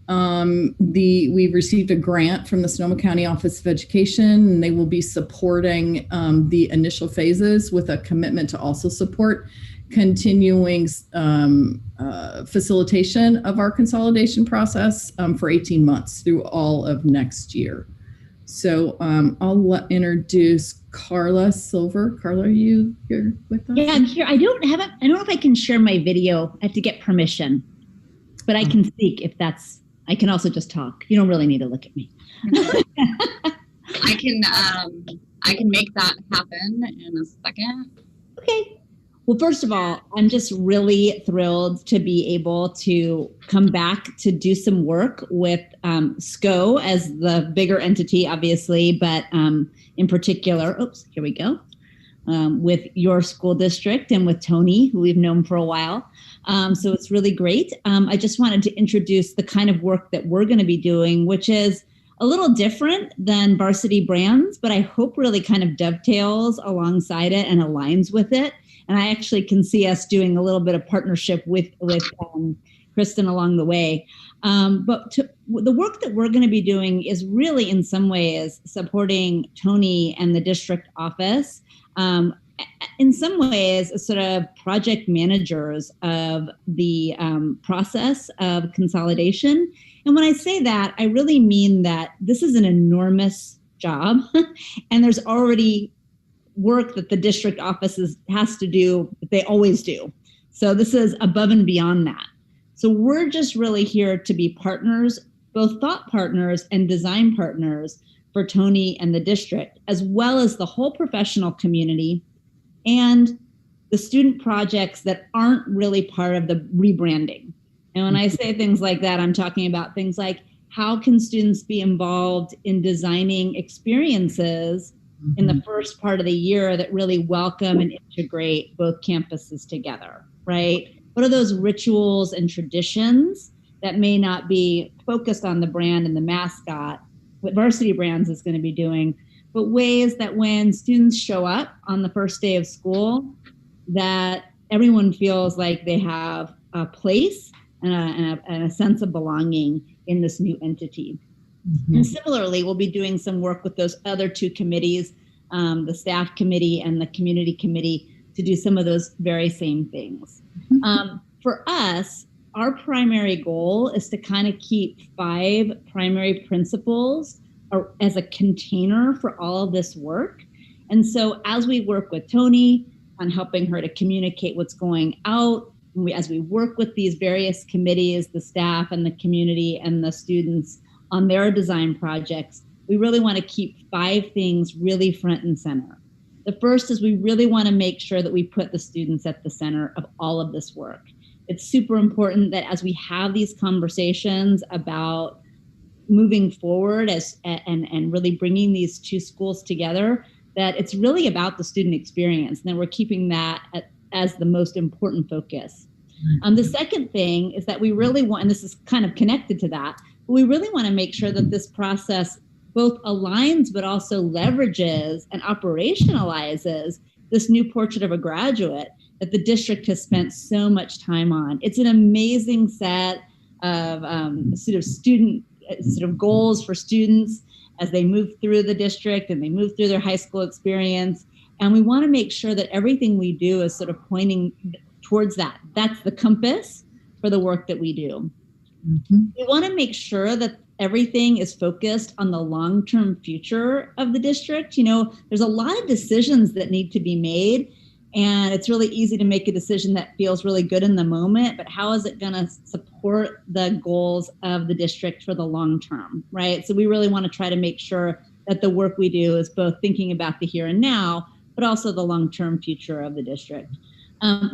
We've received a grant from the Sonoma County Office of Education, and they will be supporting the initial phases with a commitment to also support continuing facilitation of our consolidation process for 18 months through all of next year. So I'll introduce Carla Silver. Carla, are you here with us? Yeah, I'm here. I don't know if I can share my video. I have to get permission, but I can speak if that's. I can also just talk. You don't really need to look at me. I can make that happen in a second. Okay. Well, first of all, I'm just really thrilled to be able to come back to do some work with SCO as the bigger entity, obviously, but in particular, here we go, with your school district and with Tony, who we've known for a while. So it's really great. I just wanted to introduce the kind of work that we're going to be doing, which is a little different than Varsity Brands, but I hope really kind of dovetails alongside it and aligns with it. And I actually can see us doing a little bit of partnership with Kristen along the way. But the work that we're going to be doing is really in some ways supporting Tony and the district office. In some ways, sort of project managers of the process of consolidation. And when I say that, I really mean that this is an enormous job and there's already work that the district offices has to do, that they always do. So this is above and beyond that. So we're just really here to be partners, both thought partners and design partners for Tony and the district, as well as the whole professional community and the student projects that aren't really part of the rebranding. And when I say things like that, I'm talking about things like, how can students be involved in designing experiences in the first part of the year that really welcome and integrate both campuses together, right? What are those rituals and traditions that may not be focused on the brand and the mascot, what Varsity Brands is going to be doing, but ways that when students show up on the first day of school, that everyone feels like they have a place and a sense of belonging in this new entity. Mm-hmm. And similarly, we'll be doing some work with those other two committees, the staff committee and the community committee, to do some of those very same things. Mm-hmm. For us, our primary goal is to kind of keep 5 primary principles as a container for all of this work. And so as we work with Tony on helping her to communicate what's going out, as we work with these various committees, the staff and the community and the students on their design projects, we really want to keep 5 things really front and center. The first is we really want to make sure that we put the students at the center of all of this work. It's super important that as we have these conversations about moving forward and really bringing these 2 schools together, that it's really about the student experience, and that we're keeping that as the most important focus. The second thing is that we really want, and this is kind of connected to that, but we really want to make sure that this process both aligns but also leverages and operationalizes this new portrait of a graduate that the district has spent so much time on. It's an amazing set of sort of goals for students as they move through the district and they move through their high school experience. And we want to make sure that everything we do is sort of pointing towards that. That's the compass for the work that we do. Mm-hmm. We want to make sure that everything is focused on the long-term future of the district. You know, there's a lot of decisions that need to be made, and it's really easy to make a decision that feels really good in the moment, but how is it going to support the goals of the district for the long term, right? So we really want to try to make sure that the work we do is both thinking about the here and now, but also the long-term future of the district.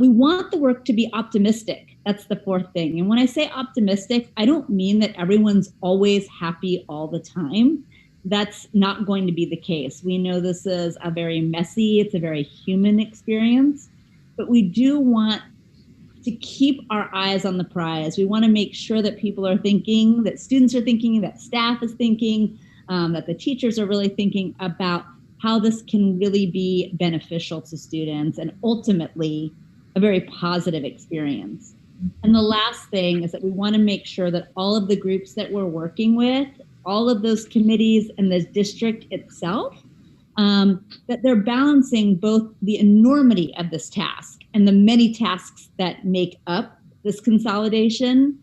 We want the work to be optimistic. That's the 4th thing. And when I say optimistic, I don't mean that everyone's always happy all the time. That's not going to be the case. We know this is a very messy, it's a very human experience, but we do want to keep our eyes on the prize. We want to make sure that people are thinking, that students are thinking, that staff is thinking, that the teachers are really thinking about how this can really be beneficial to students and ultimately a very positive experience. And the last thing is that we want to make sure that all of the groups that we're working with, all of those committees and the district itself, that they're balancing both the enormity of this task and the many tasks that make up this consolidation,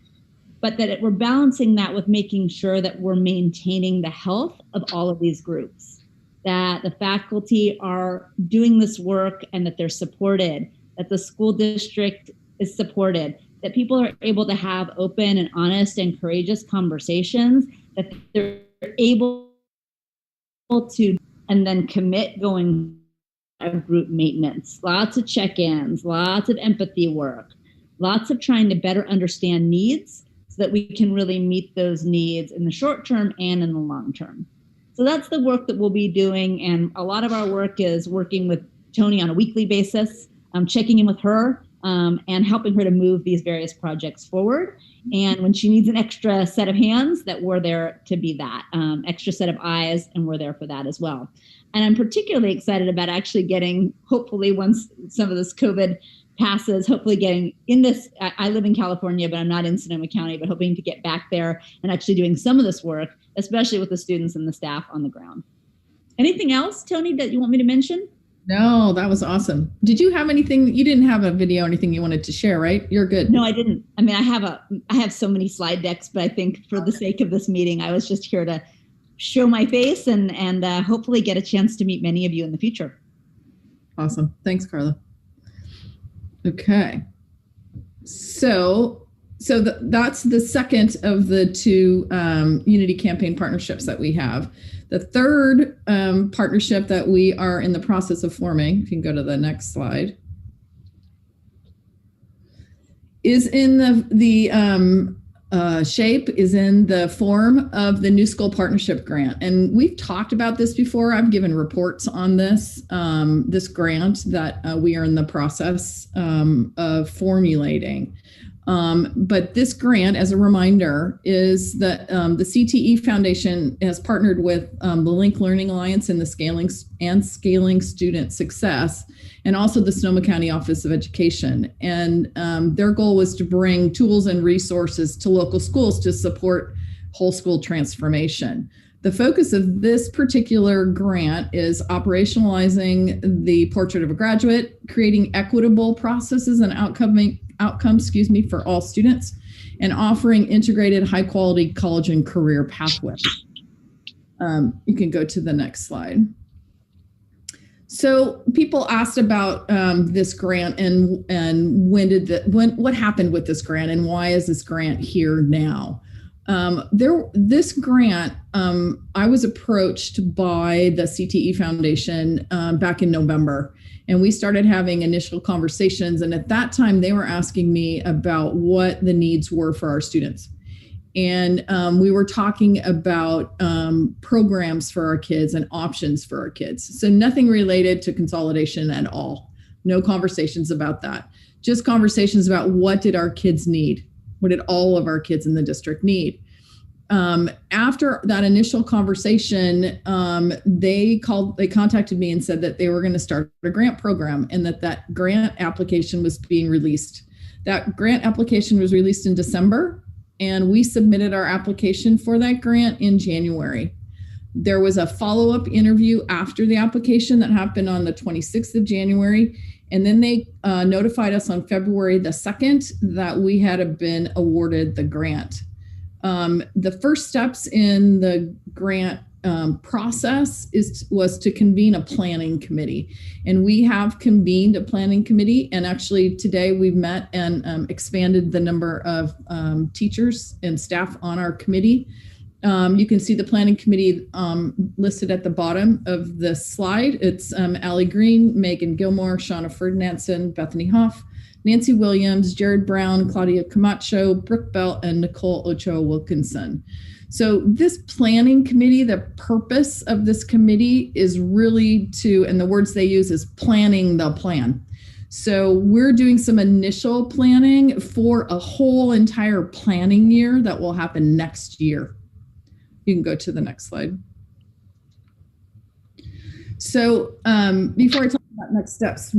but that we're balancing that with making sure that we're maintaining the health of all of these groups, that the faculty are doing this work and that they're supported, that the school district is supported, that people are able to have open and honest and courageous conversations, that they're able to and then commit going to group maintenance, lots of check-ins, lots of empathy work, lots of trying to better understand needs so that we can really meet those needs in the short term and in the long term. So that's the work that we'll be doing. And a lot of our work is working with Tony on a weekly basis, checking in with her and helping her to move these various projects forward. And when she needs an extra set of hands, that we're there to be that extra set of eyes, and we're there for that as well. And I'm particularly excited about actually getting, hopefully once some of this COVID passes, hopefully getting in this, I live in California, but I'm not in Sonoma County, but hoping to get back there and actually doing some of this work, especially with the students and the staff on the ground. Anything else, Tony, that you want me to mention? No, that was awesome. Did you have anything? You didn't have a video or anything you wanted to share, right? You're good. No, I didn't. I mean, I have so many slide decks, but I think for the sake of this meeting, I was just here to show my face and hopefully get a chance to meet many of you in the future. Awesome. Thanks, Carla. Okay. So that's the second of the two Unity campaign partnerships that we have. The third partnership that we are in the process of forming, if you can go to the next slide, is in the shape is in the form of the New School Partnership Grant. And we've talked about this before. I've given reports on this grant that we are in the process of formulating. But this grant, as a reminder, is that the CTE Foundation has partnered with the Link Learning Alliance and the Scaling Student Success, and also the Sonoma County Office of Education. And their goal was to bring tools and resources to local schools to support whole school transformation. The focus of this particular grant is operationalizing the Portrait of a Graduate, creating equitable processes and outcomes for all students, and offering integrated high quality college and career pathways. You can go to the next slide. So people asked about this grant and what happened with this grant and why is this grant here now? This grant, I was approached by the CTE Foundation back in November, and we started having initial conversations. And at that time, they were asking me about what the needs were for our students. And we were talking about programs for our kids and options for our kids. So nothing related to consolidation at all. No conversations about that. Just conversations about what did our kids need? What did all of our kids in the district need? After that initial conversation, they contacted me and said that they were going to start a grant program and that grant application was being released. That grant application was released in December, and we submitted our application for that grant in January. There was a follow-up interview after the application that happened on the 26th of January. And then they notified us on February the 2nd that we had been awarded the grant. The first steps in the grant process was to convene a planning committee. And we have convened a planning committee. And actually today we've met and expanded the number of teachers and staff on our committee. You can see the planning committee listed at the bottom of the slide. It's Allie Green, Megan Gilmore, Shauna Ferdinandson, Bethany Hoff, Nancy Williams, Jared Brown, Claudia Camacho, Brooke Belt, and Nicole Ochoa Wilkinson. So this planning committee, the purpose of this committee is really to, and the words they use is planning the plan. So we're doing some initial planning for a whole entire planning year that will happen next year. You can go to the next slide. So before I talk about next steps,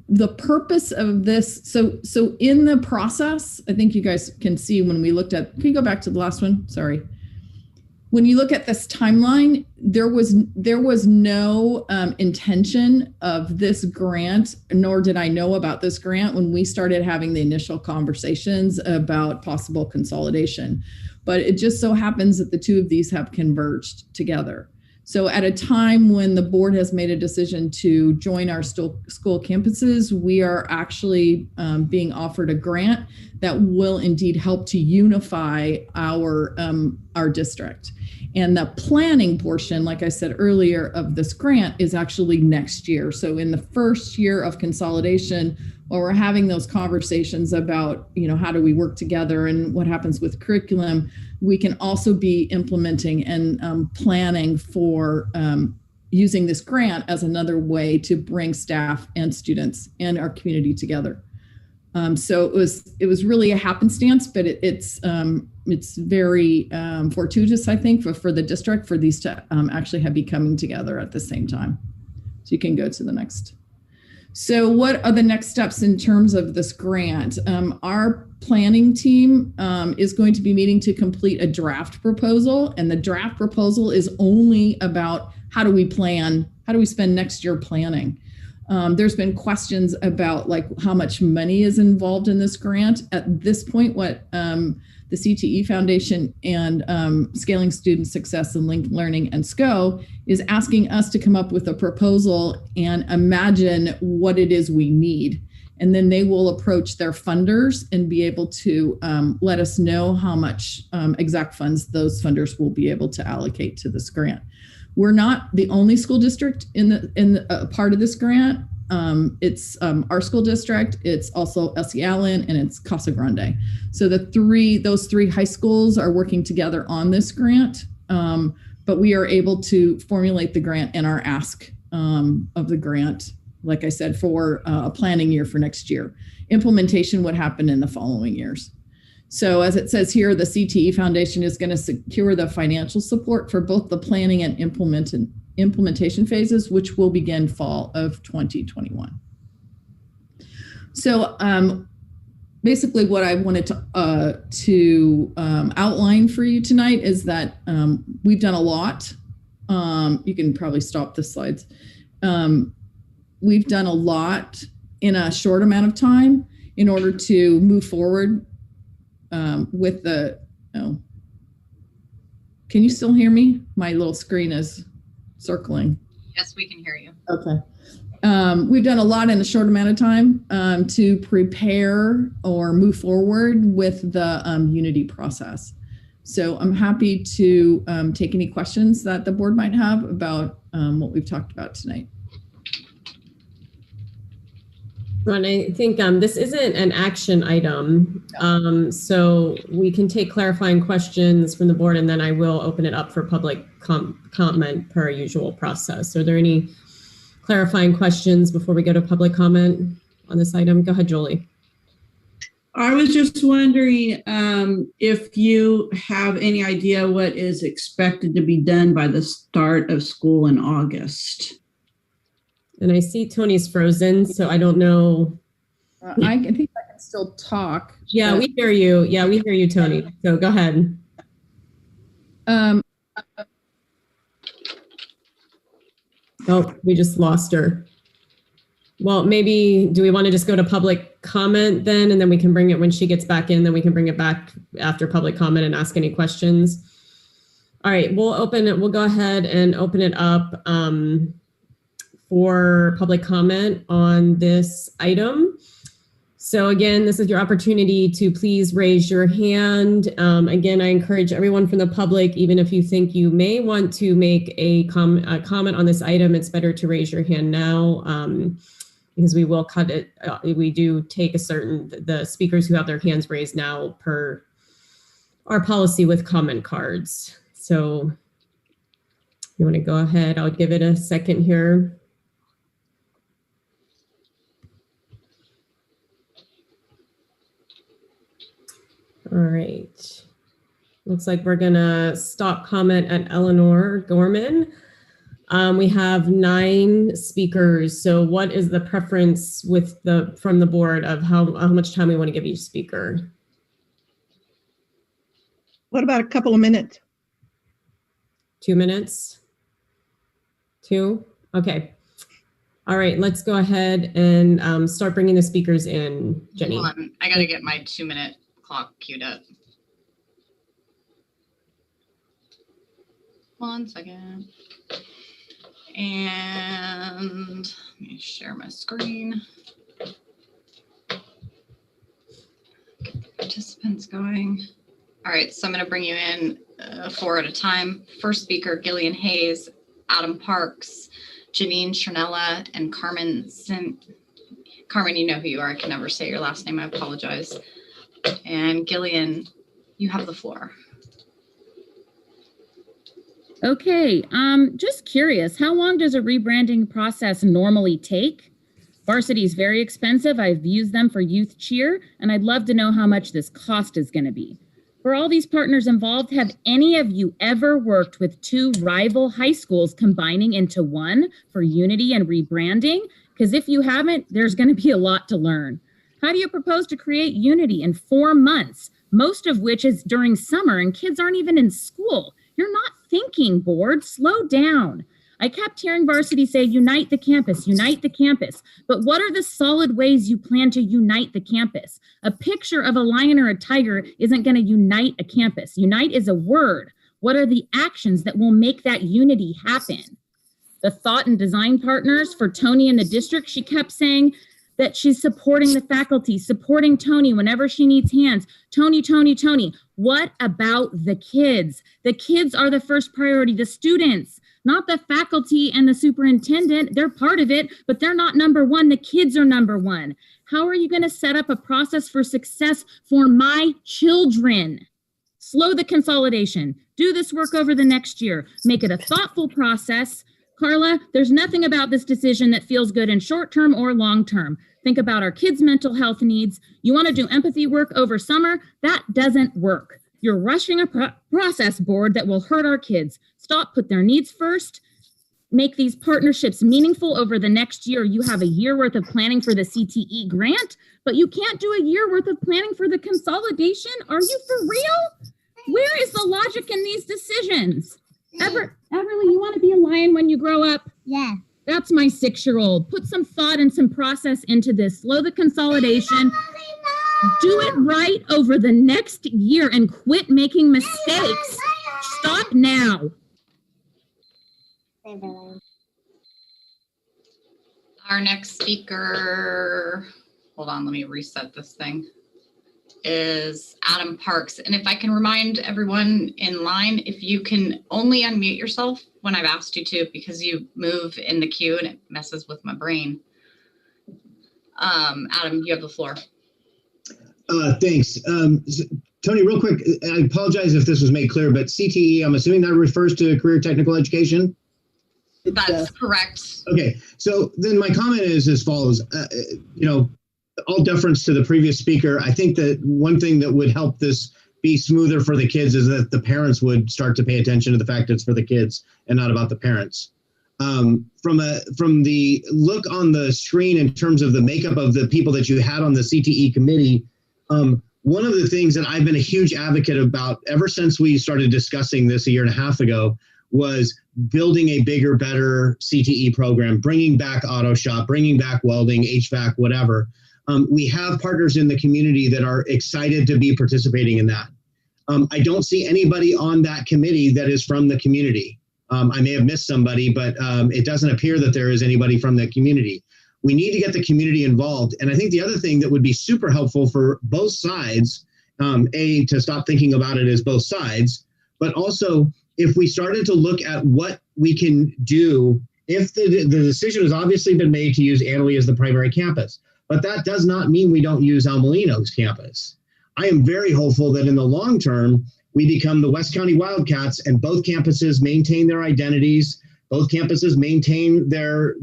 the purpose of this, so in the process, I think you guys can see when we looked at, can you go back to the last one? Sorry. When you look at this timeline, there was no intention of this grant, nor did I know about this grant when we started having the initial conversations about possible consolidation. But it just so happens that the two of these have converged together. So at a time when the board has made a decision to join our school campuses, we are actually being offered a grant that will indeed help to unify our district. And the planning portion, like I said earlier, of this grant is actually next year. So in the first year of consolidation, while we're having those conversations about, how do we work together and what happens with curriculum, we can also be implementing and planning for using this grant as another way to bring staff and students and our community together. So it was really a happenstance, but it's very fortuitous, I think, for the district for these to actually be coming together at the same time. So you can go to the next. So what are the next steps in terms of this grant? Our planning team is going to be meeting to complete a draft proposal, and the draft proposal is only about how do we spend next year planning. There's been questions about like how much money is involved in this grant. At this point, what the CTE Foundation and Scaling Student Success and Linked Learning and SCO is asking us to come up with a proposal and imagine what it is we need. And then they will approach their funders and be able to let us know how much exact funds those funders will be able to allocate to this grant. We're not the only school district in the part of this grant. It's our school district. It's also Elsie Allen and it's Casa Grande. So those three high schools are working together on this grant. But we are able to formulate the grant and our ask of the grant, like I said, for a planning year for next year. Implementation would happen in the following years. So as it says here, the CTE Foundation is going to secure the financial support for both the planning and implementation phases, which will begin fall of 2021. So basically what I wanted to outline for you tonight is that we've done a lot. You can probably stop the slides. We've done a lot in a short amount of time in order to move forward with the, can you still hear me? My little screen is circling. Yes, we can hear you. Okay. We've done a lot in a short amount of time to prepare or move forward with the Unity process. So I'm happy to take any questions that the board might have about what we've talked about tonight. Ron, I think this isn't an action item, so we can take clarifying questions from the board, and then I will open it up for public comment per usual process. Are there any clarifying questions before we go to public comment on this item? Go ahead, Julie. I was just wondering if you have any idea what is expected to be done by the start of school in August. And I see Tony's frozen, so I don't know. I think I can still talk. Yeah, we hear you. Yeah, we hear you, Tony. So go ahead. Oh, we just lost her. Well, maybe, do we want to just go to public comment then, and then we can bring it when she gets back in, then we can bring it back after public comment and ask any questions. All right, we'll open it. We'll go ahead and open it up for public comment on this item. So again, this is your opportunity to please raise your hand. Again, I encourage everyone from the public, even if you think you may want to make a comment on this item, it's better to raise your hand now because we will cut it. We do take the speakers who have their hands raised now per our policy with comment cards. So you want to go ahead, I'll give it a second here. All right. Looks like we're gonna stop comment at Eleanor Gorman. We have 9 speakers. So what is the preference from the board of how much time we want to give each speaker? What about a couple of minutes? 2 minutes? 2? Okay. All right, let's go ahead and start bringing the speakers in. Jenny. Hold on. I gotta get my 2-minute clock queued up. 1 second. And let me share my screen. Get the participants going. All right, so I'm going to bring you in 4 at a time. First speaker, Gillian Hayes, Adam Parks, Janine Chernella, and Carmen. Carmen, you know who you are. I can never say your last name. I apologize. And Gillian, you have the floor. Okay, just curious, how long does a rebranding process normally take? Varsity is very expensive. I've used them for youth cheer, and I'd love to know how much this cost is going to be. For all these partners involved, have any of you ever worked with 2 rival high schools combining into one for unity and rebranding? Because if you haven't, there's going to be a lot to learn. How do you propose to create unity in 4 months, most of which is during summer and kids aren't even in school? You're not thinking, board. Slow down. I kept hearing varsity say, unite the campus, unite the campus. But what are the solid ways you plan to unite the campus? A picture of a lion or a tiger isn't going to unite a campus. Unite is a word. What are the actions that will make that unity happen? The thought and design partners for Tony in the district, she kept saying that she's supporting the faculty, supporting Tony whenever she needs hands. Tony, Tony, Tony. What about the kids? The kids are the first priority, the students, not the faculty and the superintendent. They're part of it, but they're not number one. The kids are number one. How are you going to set up a process for success for my children? Slow the consolidation. Do this work over the next year. Make it a thoughtful process. Carla, there's nothing about this decision that feels good in short term or long term. Think about our kids' mental health needs. You want to do empathy work over summer? That doesn't work. You're rushing a process board that will hurt our kids. Stop, put their needs first. Make these partnerships meaningful over the next year. You have a year worth of planning for the CTE grant, but you can't do a year worth of planning for the consolidation. Are you for real? Where is the logic in these decisions? Everly, you want to be a lion when you grow up? Yeah. That's my 6-year-old. Put some thought and some process into this. Slow the consolidation. Do it right over the next year and quit making mistakes. Stop now. Our next speaker, hold on, let me reset this thing, is Adam Parks. And if I can remind everyone in line, if you can only unmute yourself when I've asked you to, because you move in the queue and it messes with my brain. Adam, you have the floor. Thanks. Tony, real quick, I apologize if this was made clear, but CTE, I'm assuming that refers to career technical education? That's correct. Okay, so then my comment is as follows. All deference to the previous speaker, I think that one thing that would help this be smoother for the kids is that the parents would start to pay attention to the fact it's for the kids and not about the parents. From the look on the screen in terms of the makeup of the people that you had on the CTE committee, one of the things that I've been a huge advocate about ever since we started discussing this a year and a half ago was building a bigger, better CTE program, bringing back auto shop, bringing back welding, HVAC, whatever. We have partners in the community that are excited to be participating in that. I don't see anybody on that committee that is from the community. I may have missed somebody, but it doesn't appear that there is anybody from the community. We need to get the community involved. And I think the other thing that would be super helpful for both sides, to stop thinking about it as both sides, but also if we started to look at what we can do, if the decision has obviously been made to use Annalee as the primary campus, but that does not mean we don't use El Molino's campus. I am very hopeful that in the long term, we become the West County Wildcats and both campuses maintain their identities, both campuses maintain their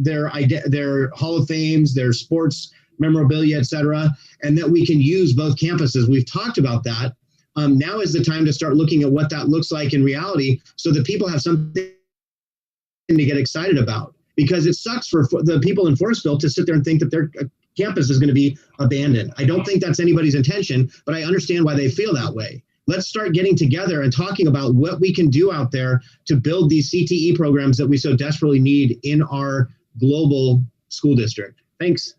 Hall of Fames, their sports memorabilia, et cetera, and that we can use both campuses. We've talked about that. Now is the time to start looking at what that looks like in reality so that people have something to get excited about. Because it sucks for the people in Forestville to sit there and think that their campus is going to be abandoned. I don't think that's anybody's intention, but I understand why they feel that way. Let's start getting together and talking about what we can do out there to build these CTE programs that we so desperately need in our global school district. Thanks.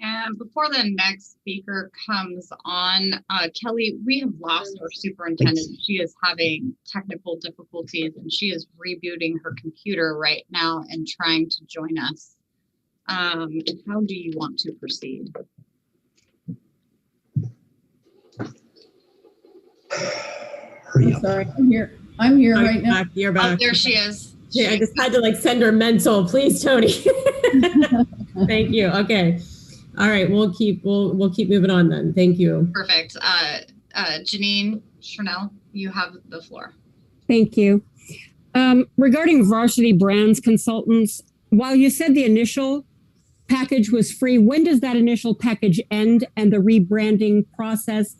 And before the next speaker comes on, Kelly, we have lost our superintendent. Thanks. She is having technical difficulties and she is rebooting her computer right now and trying to join us. How do you want to proceed? Hurry up. Sorry, I'm here right now. You're back. Oh, there she is. Yeah, I just had to send her mental, please, Tony. Thank you. Okay. All right, we'll keep moving on then. Thank you. Perfect. Janine Chanel, you have the floor. Thank you. Regarding Varsity Brands Consultants, while you said the initial package was free, when does that initial package end and the rebranding process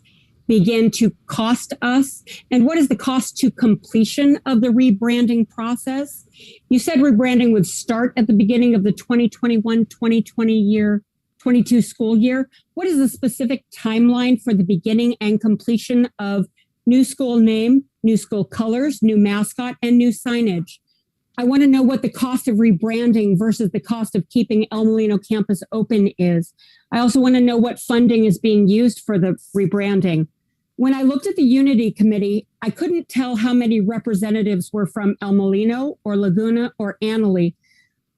begin to cost us? And what is the cost to completion of the rebranding process? You said rebranding would start at the beginning of the 2021-2022 school year. What is the specific timeline for the beginning and completion of new school name, new school colors, new mascot, and new signage? I want to know what the cost of rebranding versus the cost of keeping El Molino campus open is. I also want to know what funding is being used for the rebranding. When I looked at the Unity Committee, I couldn't tell how many representatives were from El Molino or Laguna or Annalee.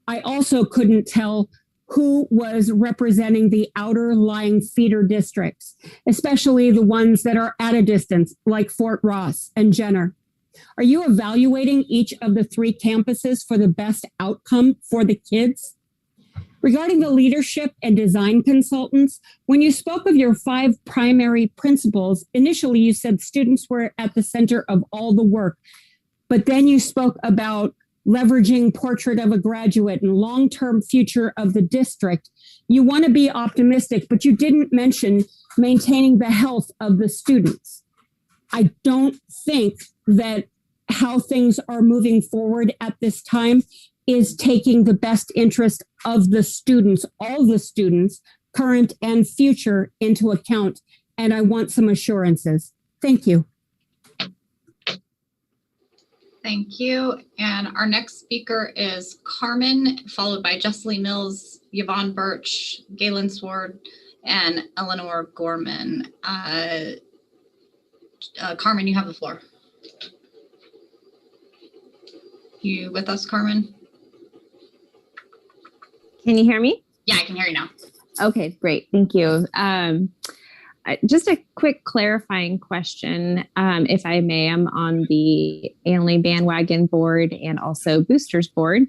I also couldn't tell who was representing the outer lying feeder districts, especially the ones that are at a distance, like Fort Ross and Jenner. Are you evaluating each of the 3 campuses for the best outcome for the kids? Regarding the leadership and design consultants, when you spoke of your 5 primary principles, initially you said students were at the center of all the work, but then you spoke about leveraging portrait of a graduate and long-term future of the district. You want to be optimistic, but you didn't mention maintaining the health of the students. I don't think that how things are moving forward at this time is taking the best interest of the students, all the students, current and future, into account. And I want some assurances. Thank you. Thank you. And our next speaker is Carmen, followed by Jesselie Mills, Yvonne Birch, Galen Sword, and Eleanor Gorman. Carmen, you have the floor. You with us, Carmen? Can you hear me? Yeah, I can hear you now. Okay, great. Thank you. Just a quick clarifying question, if I may. I'm on the Annalee Bandwagon Board and also Boosters Board,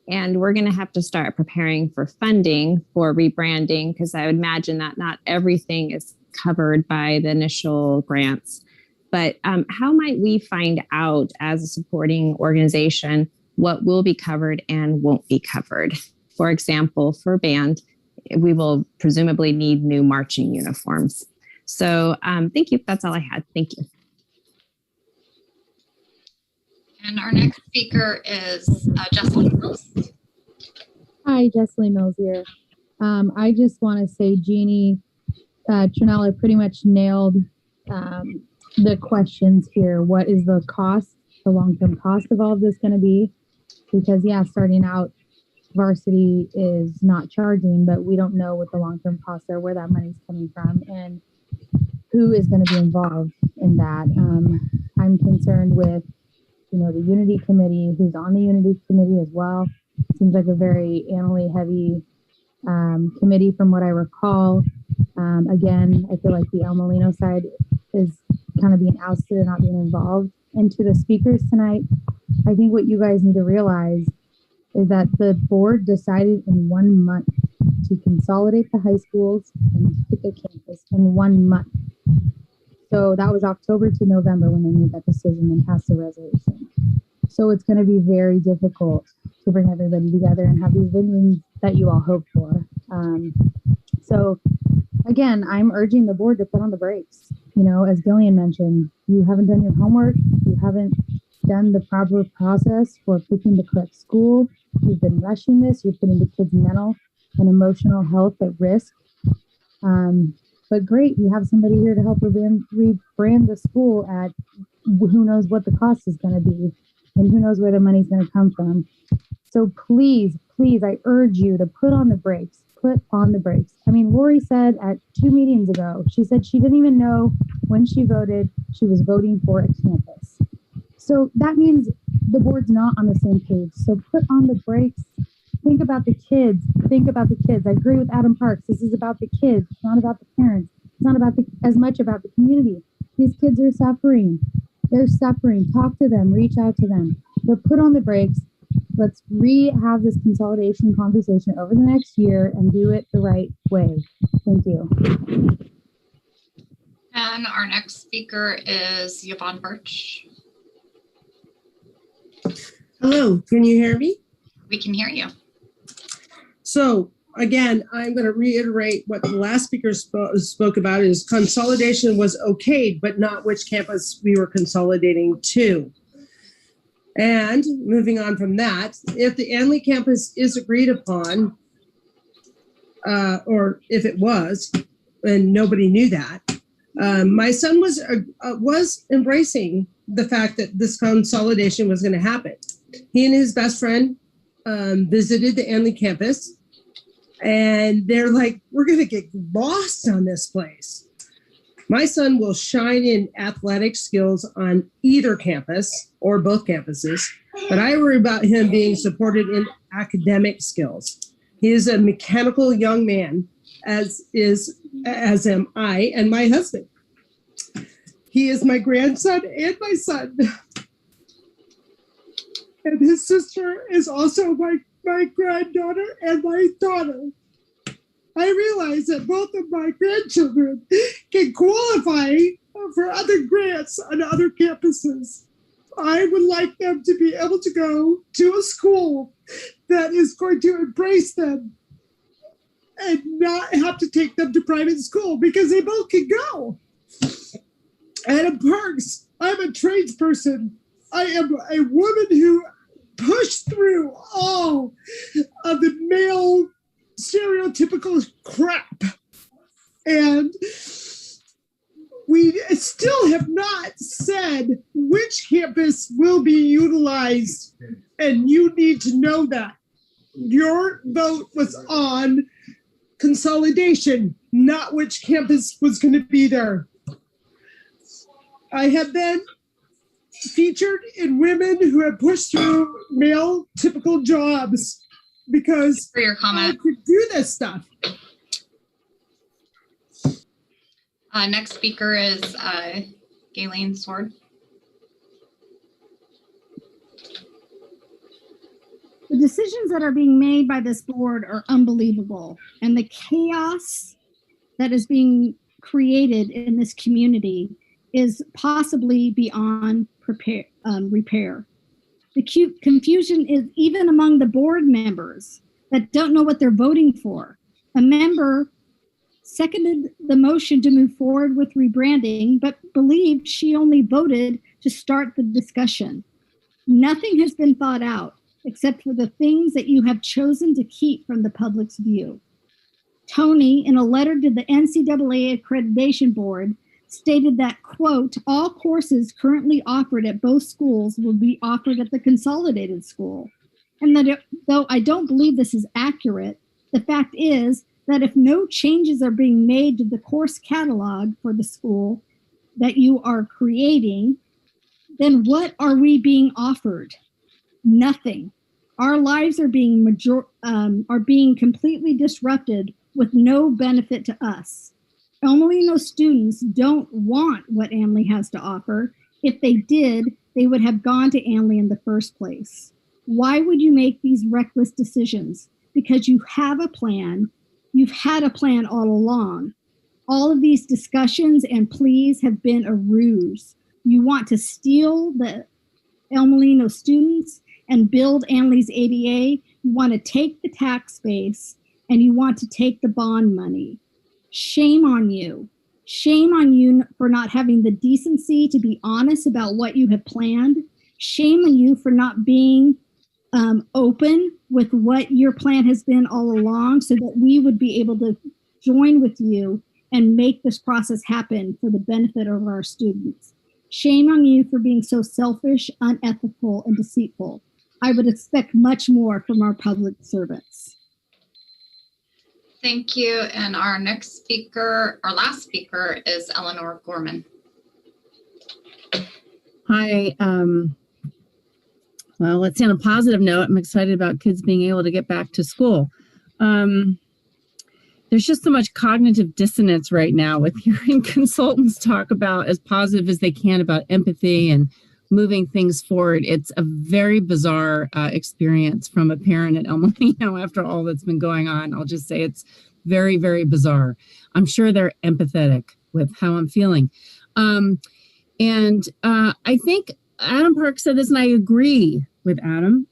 and we're going to have to start preparing for funding for rebranding, because I would imagine that not everything is covered by the initial grants. But how might we find out as a supporting organization what will be covered and won't be covered? For example, for band, we will presumably need new marching uniforms. So thank you. That's all I had. Thank you. And our next speaker is Jesselie Mills. Hi, Jesselie Mills here. I just want to say Jeannie Trinella pretty much nailed the questions here. What is the cost, the long-term cost of all of this going to be? Because yeah, starting out, varsity is not charging, but we don't know what the long-term costs are, where that money's coming from, and who is going to be involved in that. I'm concerned with, the Unity Committee, who's on the Unity Committee as well. Seems like a very Annalee heavy committee from what I recall. Again, I feel like the El Molino side is kind of being ousted and not being involved. And to the speakers tonight, I think what you guys need to realize is that the board decided in 1 month to consolidate the high schools and pick a campus in 1 month. So that was October to November when they made that decision and passed the resolution. So it's going to be very difficult to bring everybody together and have these visions that you all hope for. So again, I'm urging the board to put on the brakes. As Gillian mentioned, you haven't done your homework. You haven't done the proper process for picking the correct school. You've been rushing this. You're putting the kids' mental and emotional health at risk. But great, you have somebody here to help rebrand the school at who knows what the cost is going to be and who knows where the money's going to come from. So please, I urge you to put on the brakes. Put on the brakes. I mean, Lori said at 2 meetings ago, she said she didn't even know when she voted, she was voting for a campus. So that means the board's not on the same page. So put on the brakes. Think about the kids. Think about the kids. I agree with Adam Parks. This is about the kids. It's not about the parents. It's not about as much about the community. These kids are suffering. They're suffering. Talk to them. Reach out to them. But put on the brakes. Let's have this consolidation conversation over the next year and do it the right way. Thank you. And our next speaker is Yvonne Birch. Hello, can you hear me? We can hear you. So again, I'm going to reiterate what the last speaker spoke about is consolidation was okay, but not which campus we were consolidating to. And moving on from that, if the Annalee campus is agreed upon, or if it was, and nobody knew that, my son was embracing the fact that this consolidation was going to happen. He and his best friend visited the Anley campus, and they're like, we're going to get lost on this place. My son will shine in athletic skills on either campus or both campuses, but I worry about him being supported in academic skills. He is a mechanical young man, as am I and my husband. He is my grandson and my son. And his sister is also my granddaughter and my daughter. I realize that both of my grandchildren can qualify for other grants on other campuses. I would like them to be able to go to a school that is going to embrace them and not have to take them to private school, because they both can go. Adam Parks, I'm a tradesperson. I am a woman who pushed through all of the male stereotypical crap. And we still have not said which campus will be utilized. And you need to know that. Your vote was on consolidation, not which campus was going to be there. I have been featured in women who have pushed through male typical jobs because for your comment. I could do this stuff. Next speaker is Galen Sword. The decisions that are being made by this board are unbelievable, and the chaos that is being created in this community is possibly beyond repair. The confusion is even among the board members that don't know what they're voting for. A member seconded the motion to move forward with rebranding, but believed she only voted to start the discussion. Nothing has been thought out except for the things that you have chosen to keep from the public's view. Tony, in a letter to the NCAA Accreditation Board, stated that, quote, all courses currently offered at both schools will be offered at the consolidated school. And that though I don't believe this is accurate, the fact is that if no changes are being made to the course catalog for the school that you are creating, then what are we being offered? Nothing. Our lives are being completely disrupted with no benefit to us. Molino students don't want what Anley has to offer. If they did, they would have gone to Anley in the first place. Why would you make these reckless decisions? Because you have a plan. You've had a plan all along. All of these discussions and pleas have been a ruse. You want to steal the Molino students and build Anley's ADA. You want to take the tax base and you want to take the bond money. Shame on you. Shame on you for not having the decency to be honest about what you have planned. Shame on you for not being open with what your plan has been all along so that we would be able to join with you and make this process happen for the benefit of our students. Shame on you for being so selfish, unethical, and deceitful. I would expect much more from our public servants. Thank you. And our next speaker, our last speaker is Eleanor Gorman. Hi. Well, let's see, on a positive note, I'm excited about kids being able to get back to school. There's just so much cognitive dissonance right now with hearing consultants talk about as positive as they can about empathy and moving things forward. It's a very bizarre experience from a parent at Molino after all that's been going on. I'll just say it's very, very bizarre. I'm sure they're empathetic with how I'm feeling. I think Adam Park said this, and I agree with Adam.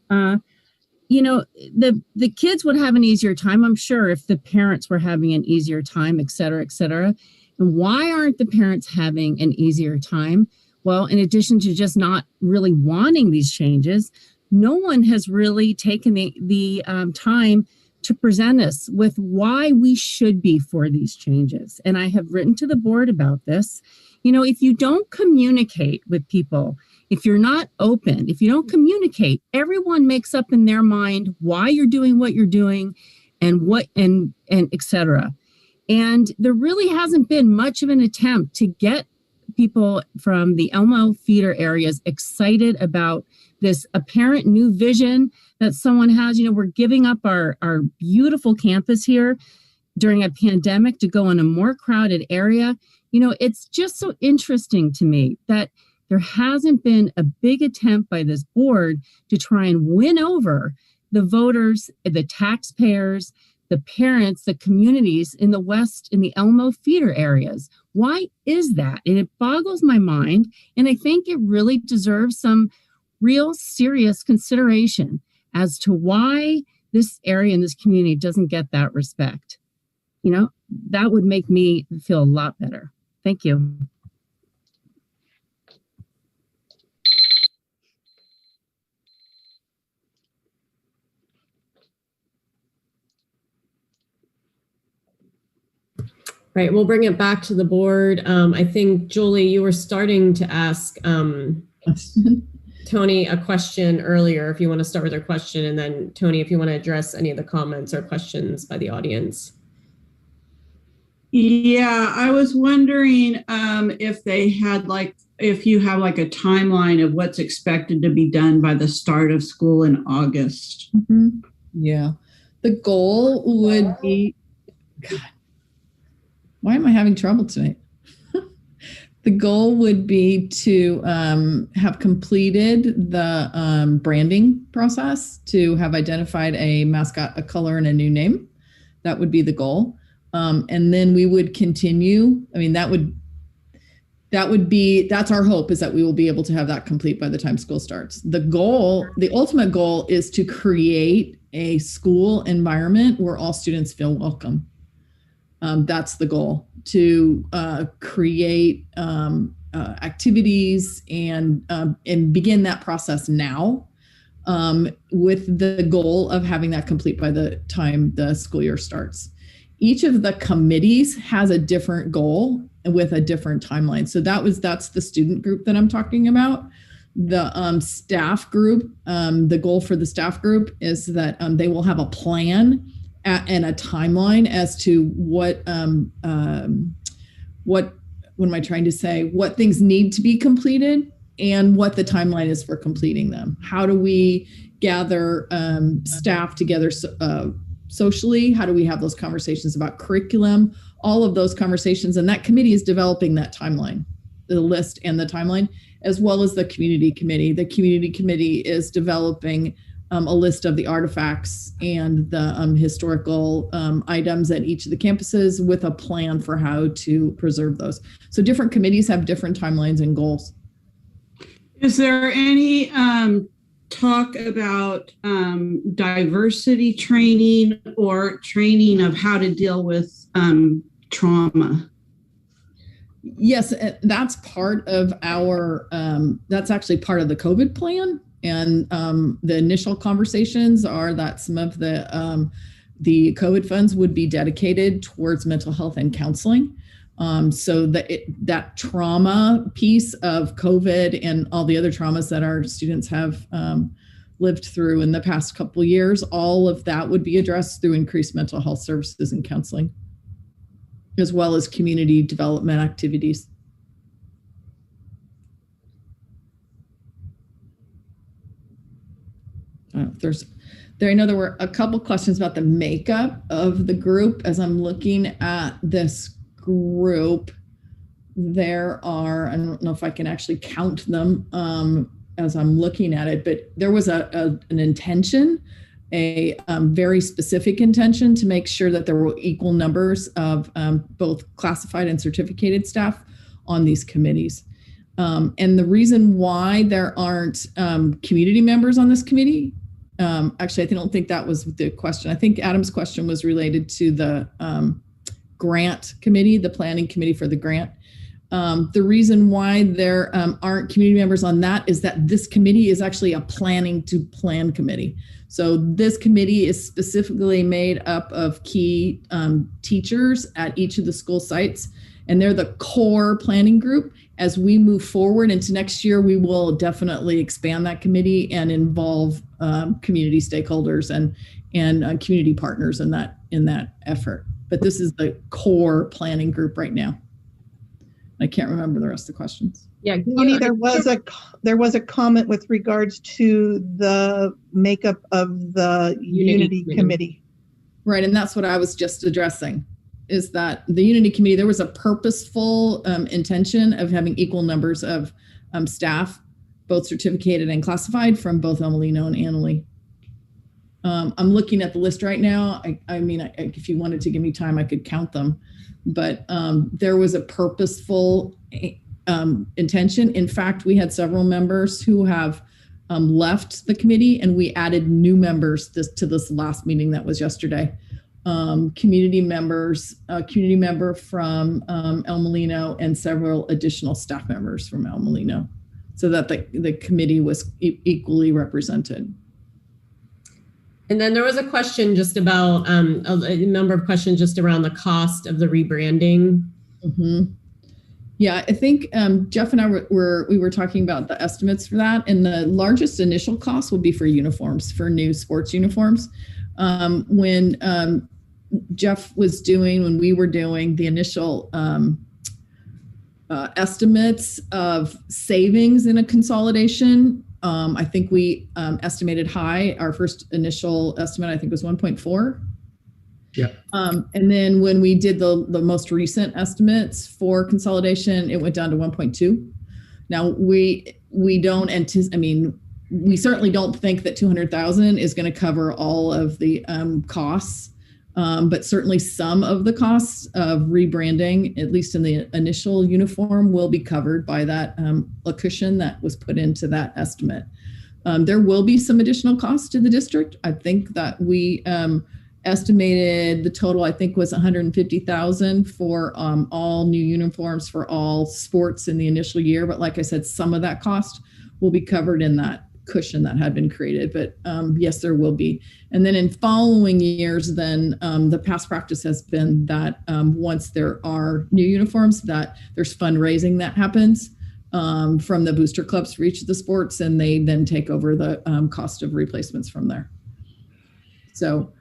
The kids would have an easier time, I'm sure, if the parents were having an easier time, et cetera, et cetera. And why aren't the parents having an easier time? Well, in addition to just not really wanting these changes, no one has really taken the time to present us with why we should be for these changes. And I have written to the board about this. If you don't communicate with people, If you're not open, if you don't communicate, everyone makes up in their mind why you're doing what you're doing and et cetera. And there really hasn't been much of an attempt to get people from the Elmo feeder areas excited about this apparent new vision that someone has. You know, we're giving up our beautiful campus here during a pandemic to go in a more crowded area. You know, it's just so interesting to me that there hasn't been a big attempt by this board to try and win over the voters, the taxpayers, the parents, the communities in the West, in the Elmo feeder areas. Why is that? And it boggles my mind. And I think it really deserves some real serious consideration as to why this area and this community doesn't get that respect. You know, that would make me feel a lot better. Thank you. Right, we'll bring it back to the board. I think, Julie, you were starting to ask Tony a question earlier, if you want to start with your question, and then Tony, if you want to address any of the comments or questions by the audience. Yeah, I was wondering if they had if you have a timeline of what's expected to be done by the start of school in August. Mm-hmm. Yeah, the goal would be, God, why am I having trouble tonight? The goal would be to have completed the branding process, to have identified a mascot, a color, and a new name. That would be the goal. And then we would continue. I mean, that's our hope, is that we will be able to have that complete by the time school starts. The goal, the ultimate goal, is to create a school environment where all students feel welcome. That's the goal, to create activities and begin that process now, with the goal of having that complete by the time the school year starts. Each of the committees has a different goal with a different timeline. So that's the student group that I'm talking about. The staff group, the goal for the staff group is that they will have a plan and a timeline as to what am I trying to say? What things need to be completed and what the timeline is for completing them. How do we gather staff together socially? How do we have those conversations about curriculum? All of those conversations, and that committee is developing that timeline, the list and the timeline, as well as the community committee. The community committee is developing a list of the artifacts and the historical items at each of the campuses, with a plan for how to preserve those. So different committees have different timelines and goals. Is there any talk about diversity training or training of how to deal with trauma? Yes, that's part of our, that's actually part of the COVID plan. And the initial conversations are that some of the COVID funds would be dedicated towards mental health and counseling. So that trauma piece of COVID and all the other traumas that our students have lived through in the past couple of years, all of that would be addressed through increased mental health services and counseling, as well as community development activities. I know there were a couple questions about the makeup of the group. As I'm looking at this group, there are, I don't know if I can actually count them as I'm looking at it, but there was an intention, a very specific intention to make sure that there were equal numbers of both classified and certificated staff on these committees. And the reason why there aren't community members on this committee, actually, I don't think that was the question. I think Adam's question was related to the grant committee, the planning committee for the grant. The reason why there aren't community members on that is that this committee is actually a planning to plan committee. So this committee is specifically made up of key teachers at each of the school sites, and they're the core planning group. As we move forward into next year, we will definitely expand that committee and involve community stakeholders and community partners in that effort. But this is the core planning group right now. I can't remember the rest of the questions. Yeah, Tony, there was a comment with regards to the makeup of the Unity Committee. Right, and that's what I was just addressing, is that the Unity Committee, there was a purposeful intention of having equal numbers of staff, both certificated and classified, from both Molino and Annalee. I'm looking at the list right now. I mean, if you wanted to give me time, I could count them, but there was a purposeful intention. In fact, we had several members who have left the committee, and we added new members to this last meeting that was yesterday. Community members, a community member from El Molino, and several additional staff members from El Molino, so that the committee was equally represented. And then there was a question just about a number of questions just around the cost of the rebranding. Mm-hmm. Yeah, I think Jeff and I we were talking about the estimates for that, and the largest initial cost will be for uniforms, for new sports uniforms. When Jeff was doing, when we were doing the initial estimates of savings in a consolidation, I think we estimated high. Our first initial estimate, I think, was 1.4. Yeah. And then when we did the most recent estimates for consolidation, it went down to 1.2. Now we don't anticipate, I mean, we certainly don't think that 200,000 is going to cover all of the costs, but certainly some of the costs of rebranding, at least in the initial uniform, will be covered by that a cushion that was put into that estimate. There will be some additional costs to the district. I think that we estimated the total, I think, was 150,000 for all new uniforms for all sports in the initial year. But like I said, some of that cost will be covered in that cushion that had been created. But yes, there will be. And then in following years, then the past practice has been that once there are new uniforms, that there's fundraising that happens from the booster clubs for each of the sports, and they then take over the cost of replacements from there. So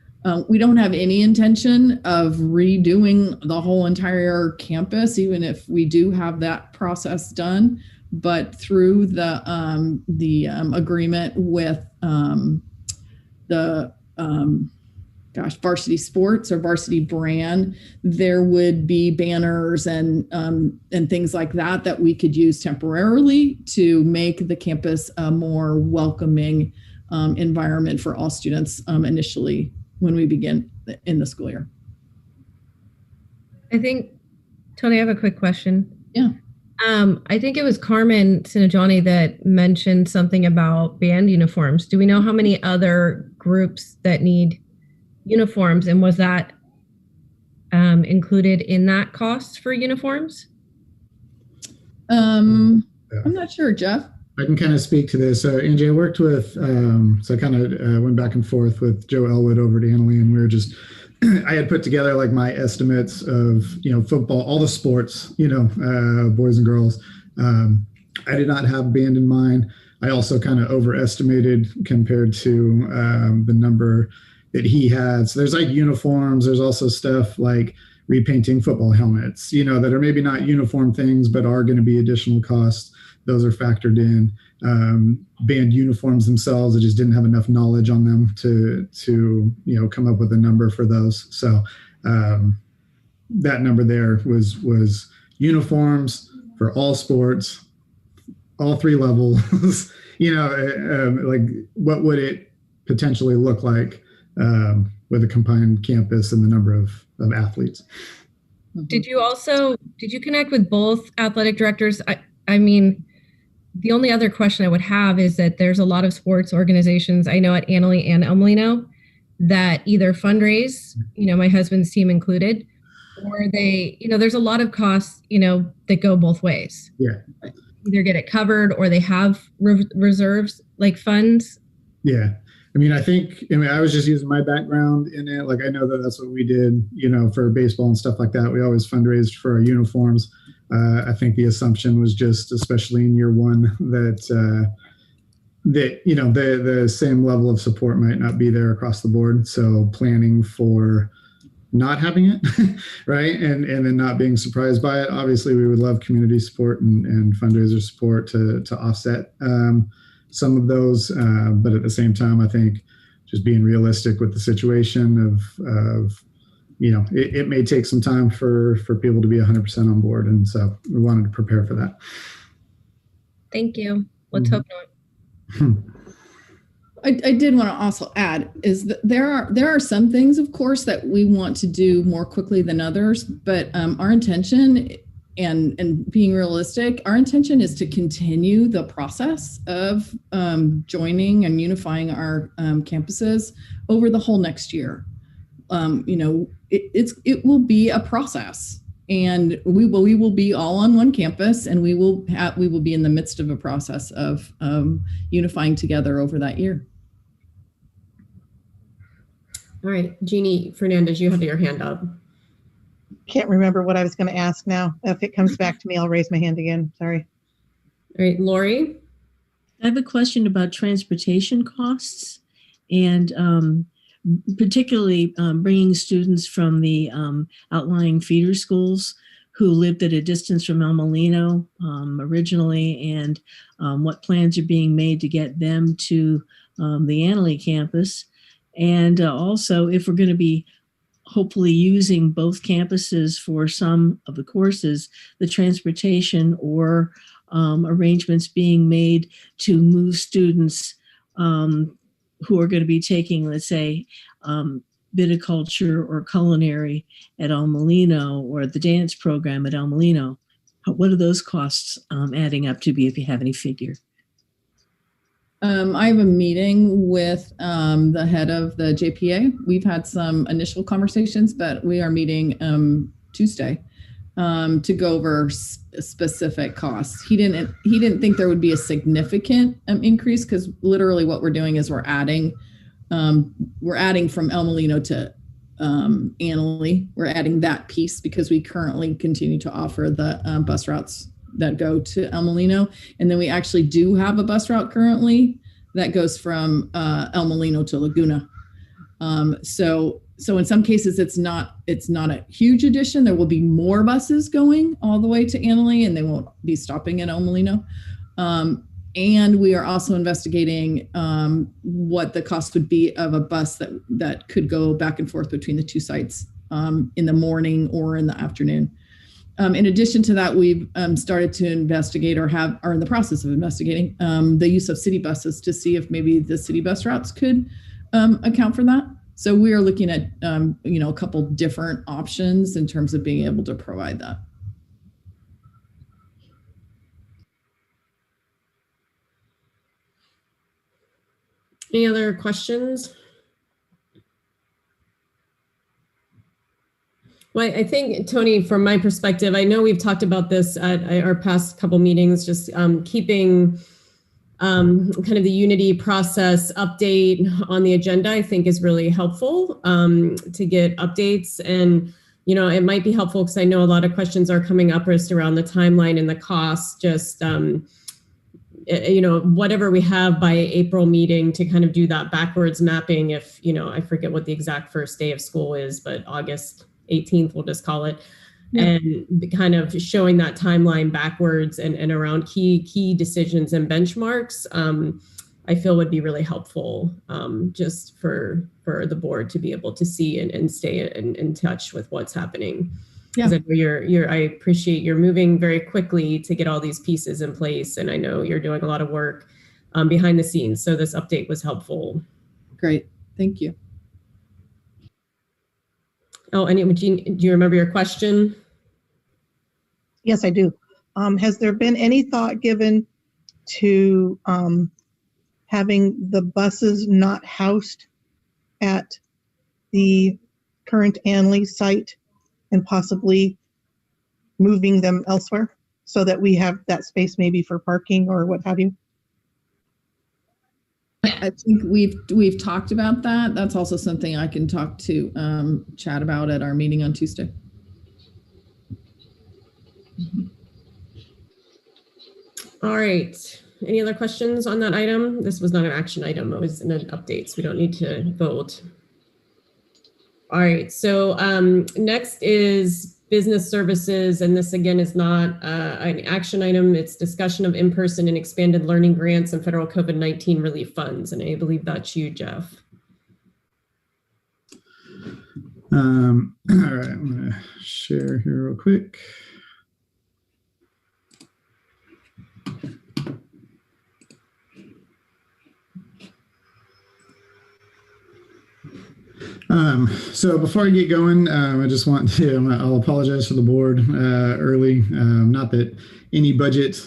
we don't have any intention of redoing the whole entire campus, even if we do have that process done. But through the agreement with the varsity sports or varsity brand, there would be banners and things like that we could use temporarily to make the campus a more welcoming environment for all students initially when we begin in the school year. I think, Tony, I have a quick question. Yeah. I think it was Carmen Sinajani that mentioned something about band uniforms. Do we know how many other groups that need uniforms, and was that included in that cost for uniforms? I'm not sure, Jeff. I can kind of speak to this. So Angie, I worked with, so I kind of went back and forth with Joe Elwood over at Annalee, and we were just, I had put together like my estimates of, football, all the sports, boys and girls. I did not have band in mind. I also kind of overestimated compared to the number that he had. So there's like uniforms. There's also stuff like repainting football helmets, that are maybe not uniform things, but are going to be additional costs. Those are factored in. Band uniforms themselves, I just didn't have enough knowledge on them to come up with a number for those. So that number there was uniforms for all sports, all three levels. Like what would it potentially look like with a combined campus and the number of athletes? Did you connect with both athletic directors? I mean, the only other question I would have is that there's a lot of sports organizations I know at Annalee and El Molino that either fundraise, my husband's team included, or they, there's a lot of costs, that go both ways. Yeah. Either get it covered or they have reserves like funds. Yeah. I mean, I was just using my background in it. Like, I know that that's what we did, for baseball and stuff like that. We always fundraised for our uniforms. I think the assumption was just, especially in year one, that the same level of support might not be there across the board. So planning for not having it, right, and then not being surprised by it. Obviously, we would love community support and fundraiser support to offset some of those, but at the same time, I think just being realistic with the situation of it may take some time for people to be 100% on board, and so we wanted to prepare for that. Thank you. Let's hope not. I did want to also add is that there are some things, of course, that we want to do more quickly than others, but our intention, and being realistic, our intention is to continue the process of joining and unifying our campuses over the whole next year. It will be a process, and we will be all on one campus, and we will be in the midst of a process of unifying together over that year. All right, Jeannie Fernandez, you have your hand up. Can't remember what I was going to ask now. If it comes back to me, I'll raise my hand again. Sorry. All right, Lori. I have a question about transportation costs, and particularly bringing students from the outlying feeder schools who lived at a distance from El Molino originally, and what plans are being made to get them to the Annalee campus. And also, if we're going to be hopefully using both campuses for some of the courses, the transportation or arrangements being made to move students who are going to be taking, let's say, viticulture or culinary at El Molino, or the dance program at El Molino. What are those costs adding up to be, if you have any figure? I have a meeting with the head of the JPA. We've had some initial conversations, but we are meeting Tuesday to go over specific costs. He didn't think there would be a significant increase, because literally what we're doing is we're adding from El Molino to Annalee. We're adding that piece because we currently continue to offer the bus routes that go to El Molino. And then we actually do have a bus route currently that goes from El Molino to Laguna. So in some cases, it's not a huge addition. There will be more buses going all the way to Annalee, and they won't be stopping at El Molino. And we are also investigating what the cost would be of a bus that could go back and forth between the two sites in the morning or in the afternoon. In addition to that, we've started to investigate or are in the process of investigating the use of city buses to see if maybe the city bus routes could account for that. So we are looking at a couple different options in terms of being able to provide that. Any other questions? Well, I think, Tony, from my perspective, I know we've talked about this at our past couple meetings, just keeping kind of the Unity process update on the agenda, I think is really helpful to get updates. And, it might be helpful because I know a lot of questions are coming up just around the timeline and the cost, just, whatever we have by April meeting to kind of do that backwards mapping. If, I forget what the exact first day of school is, but August 18th, we'll just call it, and kind of showing that timeline backwards and around key decisions and benchmarks, I feel would be really helpful just for the board to be able to see and stay in touch with what's happening. Because I know I appreciate you're moving very quickly to get all these pieces in place, and I know you're doing a lot of work behind the scenes. So this update was helpful. Great, thank you. Oh, do you remember your question? Yes, I do. Has there been any thought given to having the buses not housed at the current Annalee site and possibly moving them elsewhere so that we have that space maybe for parking or what have you? I think we've talked about that. That's also something I can talk to Chad about at our meeting on Tuesday. All right. Any other questions on that item? This was not an action item. It was an update, so we don't need to vote. All right. So next is business services, and this again is not an action item. It's discussion of in-person and expanded learning grants and federal COVID-19 relief funds, and I believe that's you, Jeff. All right, I'm going to share here real quick. So before I get going, I just want to, I'll apologize to the board early. Not that any budget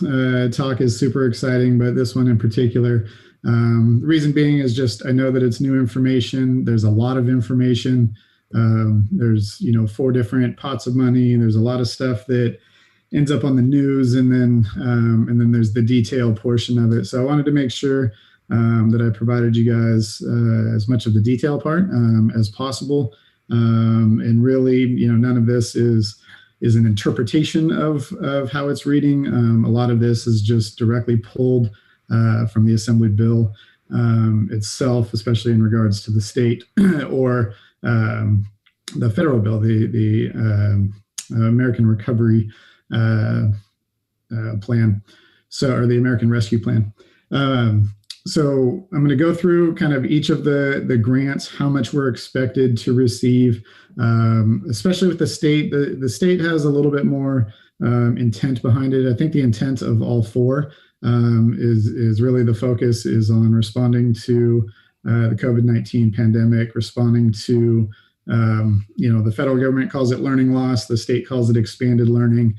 talk is super exciting, but this one in particular. The reason being is just I know that it's new information. There's a lot of information. There's 4 different pots of money. There's a lot of stuff that ends up on the news, and then there's the detail portion of it. So I wanted to make sure that I provided you guys as much of the detail part as possible. And really, none of this is an interpretation of how it's reading. A lot of this is just directly pulled from the Assembly bill itself, especially in regards to the state or the federal bill, the American Recovery Plan, or the American Rescue Plan. So I'm going to go through kind of each of the grants, how much we're expected to receive, especially with the state. The state has a little bit more intent behind it. I think the intent of all 4 is really the focus is on responding to the COVID-19 pandemic, responding to, the federal government calls it learning loss, the state calls it expanded learning.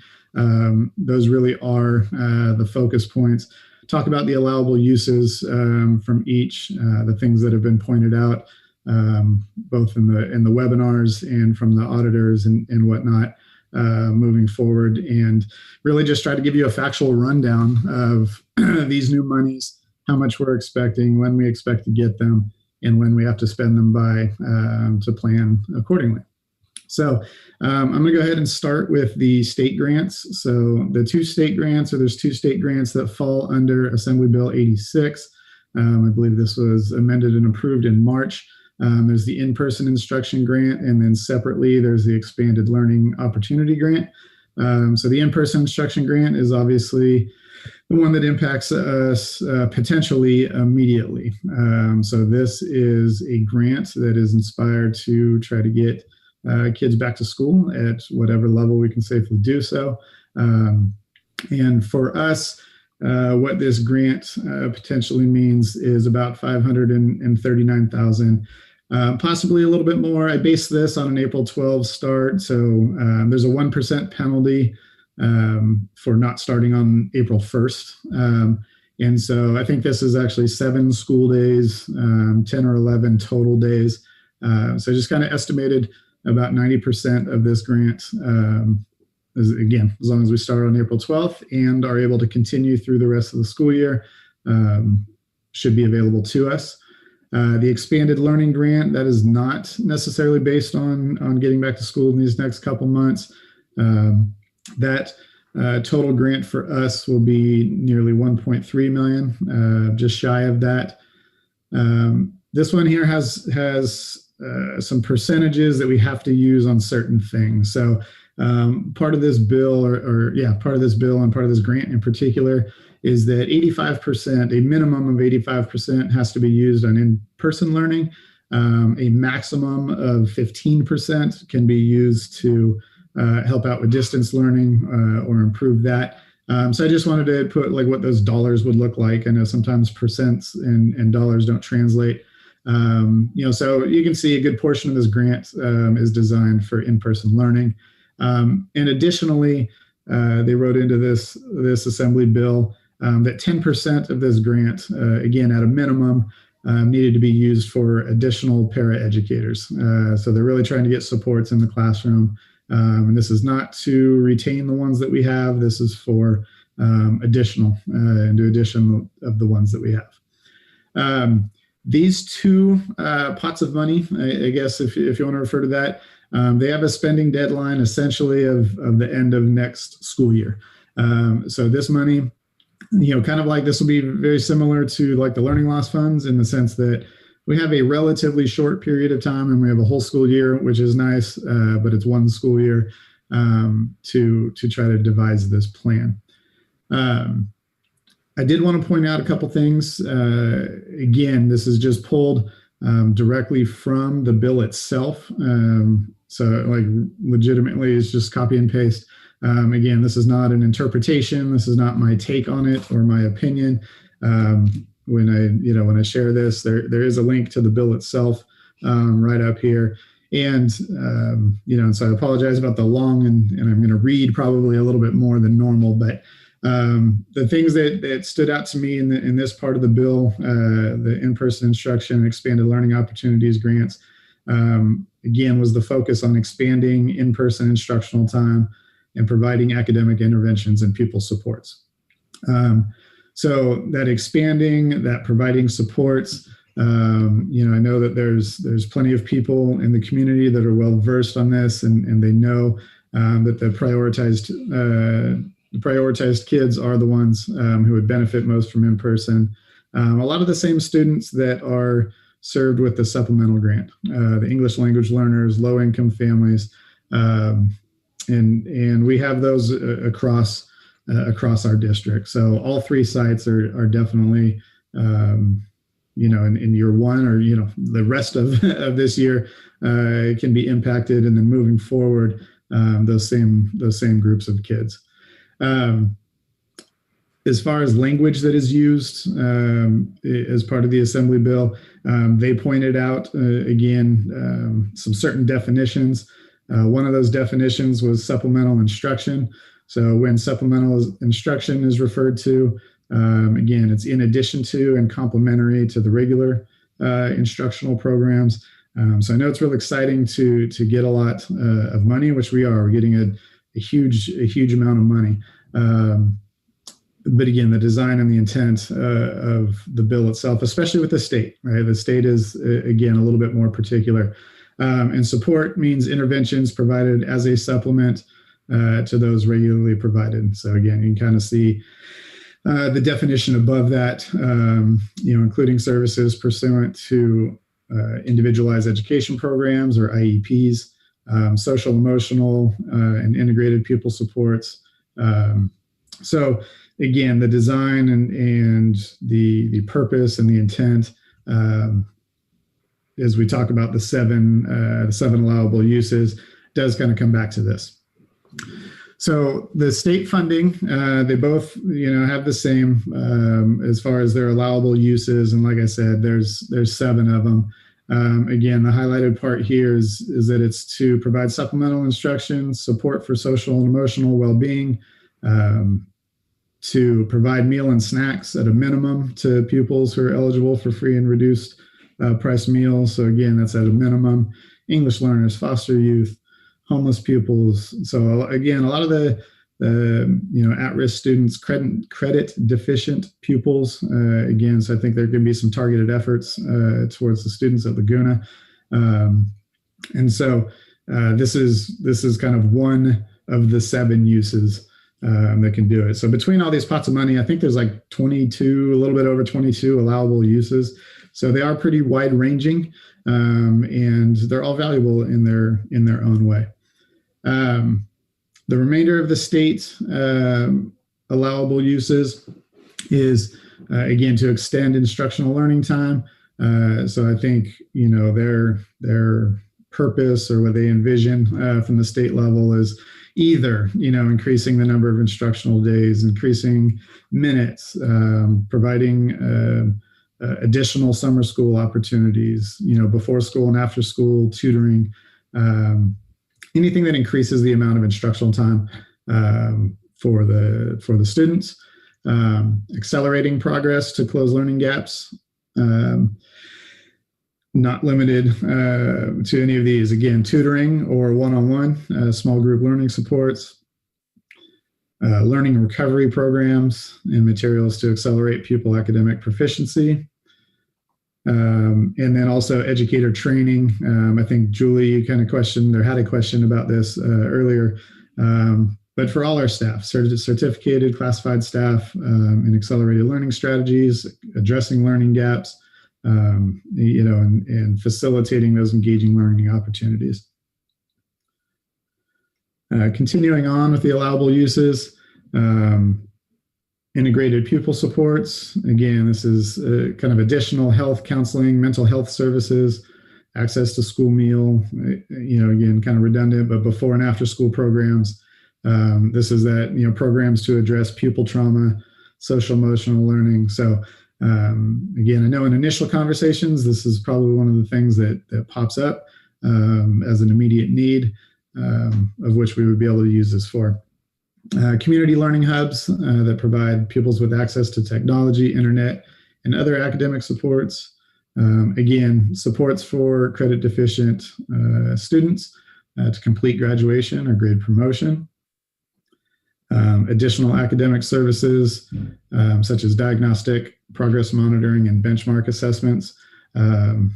Those really are the focus points. Talk about the allowable uses from each, the things that have been pointed out, both in the webinars and from the auditors and whatnot, moving forward, and really just try to give you a factual rundown of these new monies, how much we're expecting, when we expect to get them, and when we have to spend them by to plan accordingly. So I'm going to go ahead and start with the state grants. So the 2 state grants, or there's 2 state grants that fall under Assembly Bill 86. I believe this was amended and approved in March. There's the in-person instruction grant, and then separately there's the expanded learning opportunity grant. So the in-person instruction grant is obviously the one that impacts us potentially immediately. So this is a grant that is inspired to try to get kids back to school at whatever level we can safely do so. And for us, what this grant potentially means is about $539,000, possibly a little bit more. I based this on an April 12 start. So there's a 1% penalty for not starting on April 1st. And so I think this is actually 7 school days, 10 or 11 total days. So I just kind of estimated about 90% of this grant, again, as long as we start on April 12th and are able to continue through the rest of the school year, should be available to us. The expanded learning grant, that is not necessarily based on getting back to school in these next couple months. That total grant for us will be nearly 1.3 million, just shy of that. This one here has some percentages that we have to use on certain things. So part of this bill, part of this bill and part of this grant in particular is that 85%, a minimum of 85% has to be used on in-person learning. A maximum of 15% can be used to help out with distance learning or improve that. So I just wanted to put like what those dollars would look like. I know sometimes percents and dollars don't translate. So you can see a good portion of this grant is designed for in-person learning. And additionally, they wrote into this Assembly bill that 10% of this grant, again, at a minimum, needed to be used for additional para-educators. So they're really trying to get supports in the classroom. And this is not to retain the ones that we have. This is for additional, into addition of the ones that we have. These two pots of money, I guess if you want to refer to that, they have a spending deadline essentially of the end of next school year. So this money, kind of like this will be very similar to like the learning loss funds in the sense that we have a relatively short period of time and we have a whole school year, which is nice, but it's one school year to try to devise this plan. I did want to point out a couple things. Again, this is just pulled directly from the bill itself. So like legitimately it's just copy and paste. Again, this is not an interpretation. This is not my take on it or my opinion. When I share this, there is a link to the bill itself right up here. And, so I apologize about the long and I'm going to read probably a little bit more than normal, but the things that stood out to me in this part of the bill, the in-person instruction and expanded learning opportunities grants, again, was the focus on expanding in-person instructional time and providing academic interventions and pupil supports. So that expanding, that providing supports, I know that there's plenty of people in the community that are well versed on this, and they know that the prioritized kids are the ones who would benefit most from in-person. A lot of the same students that are served with the supplemental grant, the English language learners, low-income families, and we have those across our district. So all three sites are definitely, in year one or, the rest of this year can be impacted. And then moving forward, those same groups of kids. As far as language that is used as part of the Assembly bill, they pointed out, again, some certain definitions. One of those definitions was supplemental instruction. So when supplemental instruction is referred to, again, it's in addition to and complementary to the regular instructional programs. So I know it's real exciting to get a lot of money, which we are. We're getting a huge amount of money. But again, the design and the intent of the bill itself, especially with the state, right? The state is, again, a little bit more particular. And support means interventions provided as a supplement to those regularly provided. So again, you can kind of see the definition above that, including services pursuant to individualized education programs or IEPs, social, emotional, and integrated pupil supports. So again, the design and the purpose and the intent, as we talk about the seven allowable uses, does kind of come back to this. So the state funding, they both, have the same as far as their allowable uses. And like I said, there's 7 of them. Again, the highlighted part here is that it's to provide supplemental instruction, support for social and emotional well-being, to provide meal and snacks at a minimum to pupils who are eligible for free and reduced price meals. So again, that's at a minimum. English learners, foster youth, homeless pupils. So again, a lot of the at-risk students, credit deficient pupils. Again, so I think there can be some targeted efforts towards the students at Laguna. And so this is kind of one of the 7 uses that can do it. So between all these pots of money, I think there's like 22, a little bit over 22 allowable uses. So they are pretty wide ranging, and they're all valuable in their own way. The remainder of the state allowable uses is, again, to extend instructional learning time. So I think, their purpose or what they envision from the state level is either, increasing the number of instructional days, increasing minutes, providing additional summer school opportunities, before school and after school tutoring, anything that increases the amount of instructional time for the students, accelerating progress to close learning gaps, not limited to any of these. Again, tutoring or one-on-one, small group learning supports, learning recovery programs and materials to accelerate pupil academic proficiency, And then also educator training. I think Julie, you kind of questioned or had a question about this earlier. But for all our staff, certificated, classified staff, in accelerated learning strategies, addressing learning gaps, and facilitating those engaging learning opportunities. Continuing on with the allowable uses, integrated pupil supports. Again, this is kind of additional health counseling, mental health services, access to school meal, again, kind of redundant, but before and after school programs. This is that, programs to address pupil trauma, social emotional learning. So again, I know in initial conversations, this is probably one of the things that pops up as an immediate need, of which we would be able to use this for. Community learning hubs that provide pupils with access to technology, internet, and other academic supports. Again, supports for credit deficient students to complete graduation or grade promotion. Additional academic services such as diagnostic, progress monitoring, and benchmark assessments. And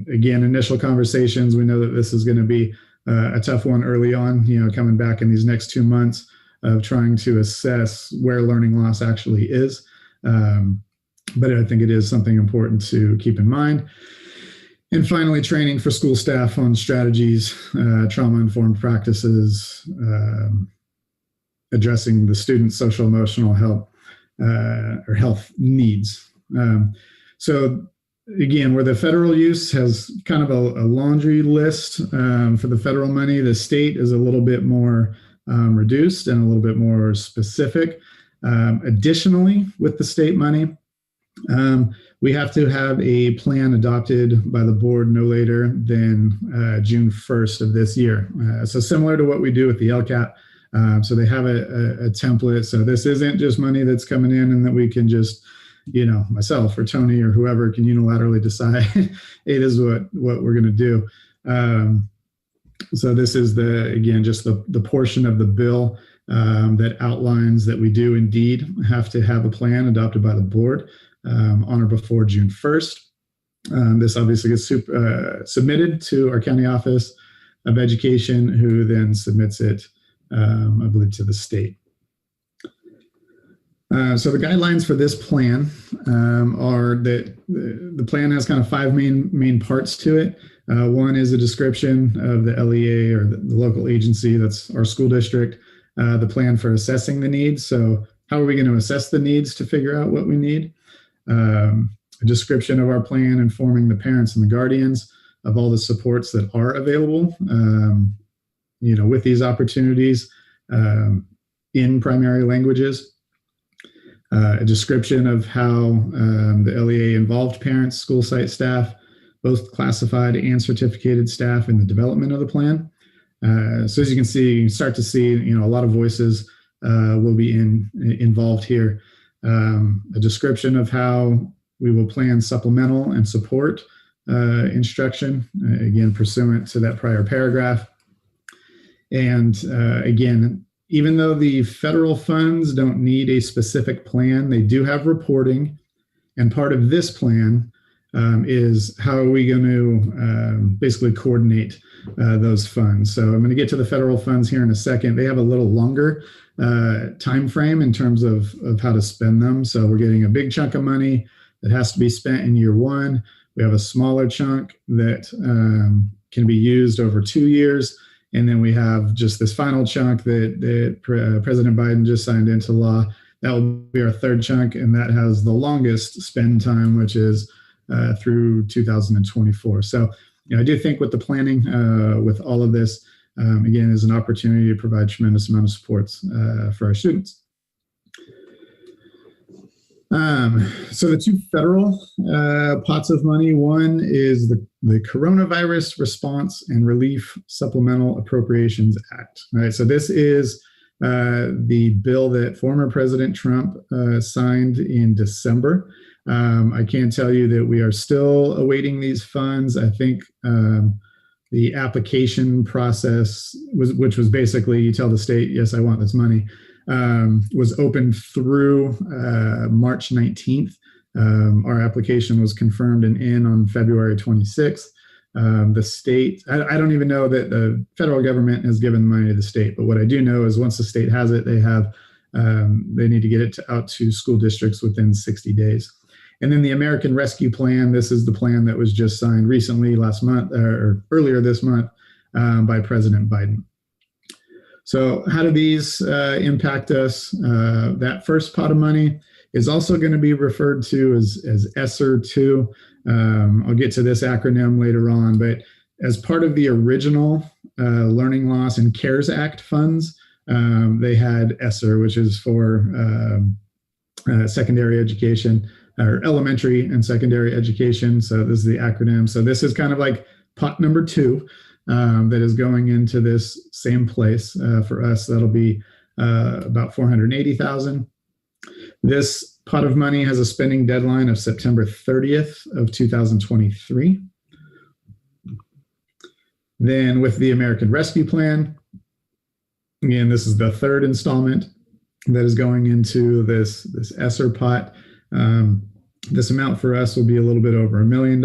again, initial conversations, we know that this is going to be a tough one early on, coming back in these next 2 months of trying to assess where learning loss actually is. But I think it is something important to keep in mind. And finally, training for school staff on strategies, trauma-informed practices, addressing the student's social emotional health or health needs. So again, where the federal use has kind of a laundry list for the federal money, the state is a little bit more reduced and a little bit more specific. Additionally, with the state money, we have to have a plan adopted by the board no later than June 1st of this year. So similar to what we do with the LCAP. So they have a template. So this isn't just money that's coming in and that we can just, myself or Tony or whoever can unilaterally decide, hey, this is what we're going to do. So this is just the portion of the bill that outlines that we do indeed have to have a plan adopted by the board on or before June 1st. This obviously gets submitted to our county office of education, who then submits it, I believe, to the state. So the guidelines for this plan are that the plan has kind of 5 main parts to it. One is a description of the LEA or the local agency, that's our school district, the plan for assessing the needs. So how are we going to assess the needs to figure out what we need? A description of our plan informing the parents and the guardians of all the supports that are available, with these opportunities in primary languages. A description of how the LEA involved parents, school site staff, both classified and certificated staff in the development of the plan. So as you can see, you start to see, a lot of voices will be involved here. A description of how we will plan supplemental and support instruction, again, pursuant to that prior paragraph. And again, even though the federal funds don't need a specific plan, they do have reporting. And part of this plan is how are we going to basically coordinate those funds. So I'm going to get to the federal funds here in a second. They have a little longer time frame in terms of how to spend them. So we're getting a big chunk of money that has to be spent in year 1. We have a smaller chunk that can be used over 2 years. And then we have just this final chunk that President Biden just signed into law. That will be our 3rd chunk, and that has the longest spend time, which is through 2024. So, I do think with the planning, with all of this, again, is an opportunity to provide tremendous amount of supports for our students. So the 2 federal pots of money, one is the Coronavirus Response and Relief Supplemental Appropriations Act. All right, so this is the bill that former President Trump signed in December. I can tell you that we are still awaiting these funds. I think the application process, which was basically you tell the state, yes, I want this money, was open through March 19th. Our application was confirmed and in on February 26th. The state, I don't even know that the federal government has given money to the state, but what I do know is once the state has it, they need to get it out to school districts within 60 days. And then the American Rescue Plan, this is the plan that was just signed recently last month or earlier this month by President Biden. So how do these impact us? That first pot of money is also going to be referred to as ESSER 2. I'll get to this acronym later on, but as part of the original Learning Loss and CARES Act funds, they had ESSER, which is for secondary education, or elementary and secondary education. So this is the acronym. So this is kind of like pot number 2 that is going into this same place. For us, that'll be about $480,000. This pot of money has a spending deadline of September 30th of 2023. Then with the American Rescue Plan, again, this is the third installment that is going into this ESSER pot. This amount for us will be a little bit over $1 million.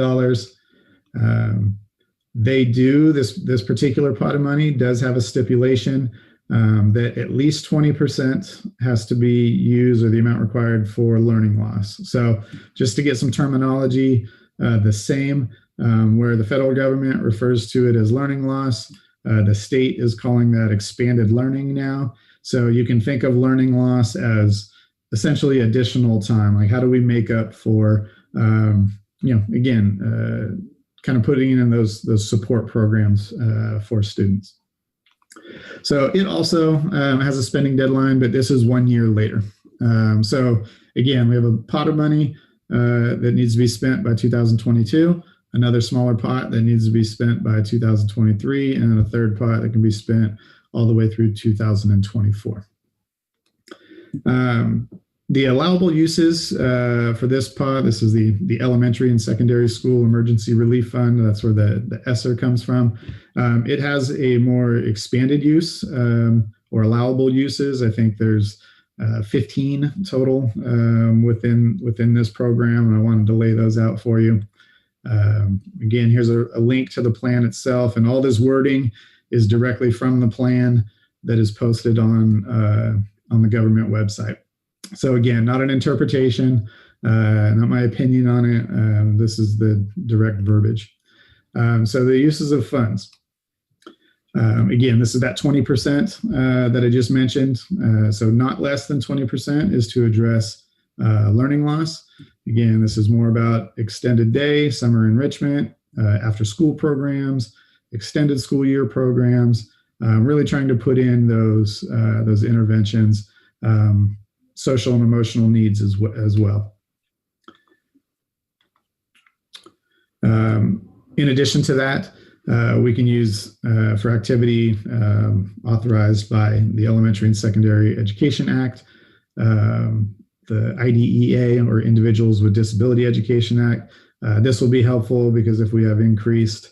This particular pot of money does have a stipulation that at least 20% has to be used, or the amount required, for learning loss. So just to get some terminology, the same, where the federal government refers to it as learning loss, the state is calling that expanded learning now. So you can think of learning loss as essentially additional time. Like, how do we make up for, kind of putting in those support programs for students. So it also has a spending deadline, but this is 1 year later. So again, we have a pot of money that needs to be spent by 2022, another smaller pot that needs to be spent by 2023, and a third pot that can be spent all the way through 2024. The allowable uses for this pot, this is the Elementary and Secondary School Emergency Relief Fund. That's where the ESSER comes from. It has a more expanded use or allowable uses. I think there's 15 total within this program, and I wanted to lay those out for you. Again, here's a link to the plan itself, and all this wording is directly from the plan that is posted on the government website. So again, not an interpretation, not my opinion on it. This is the direct verbiage. So the uses of funds. Again, this is that 20% that I just mentioned. So not less than 20% is to address learning loss. Again, this is more about extended day, summer enrichment, after school programs, extended school year programs, really trying to put in those interventions, social and emotional needs as well. In addition to that, we can use for activity authorized by the Elementary and Secondary Education Act, the IDEA, or Individuals with Disability Education Act. This will be helpful because if we have increased